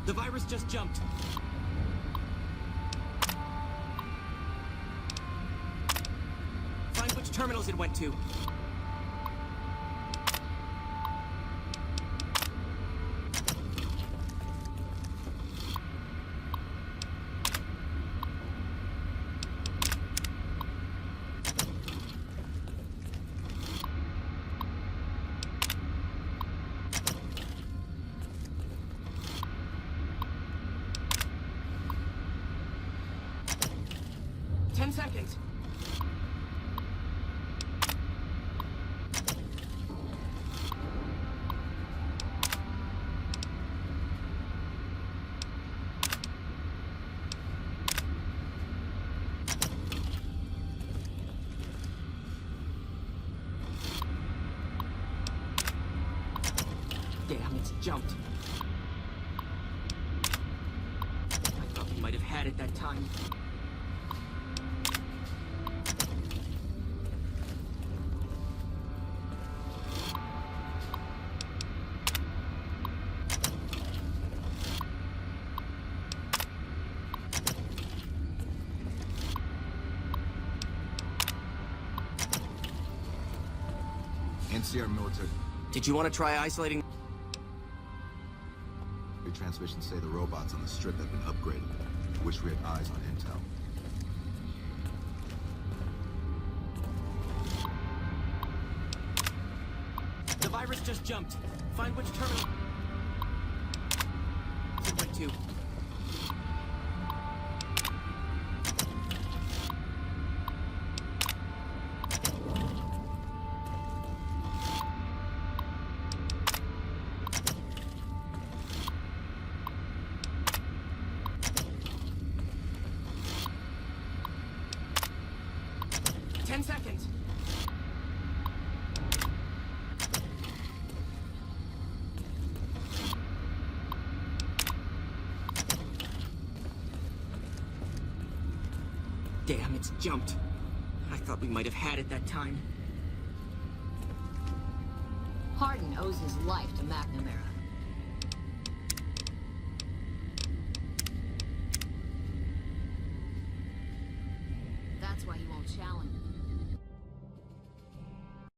The virus just jumped. Find which terminals it went to. Seconds. Damn, it's jumped. I thought we might have had it that time.
NCR military.
Did you want to try isolating?
Your transmissions say the robots on the strip have been upgraded. Wish we had eyes on intel.
virus just jumped. Find which terminal it went to. Seconds. Damn, it's jumped. I thought we might have had it that time.
Hardin owes his life to McNamara. That's why he won't challenge.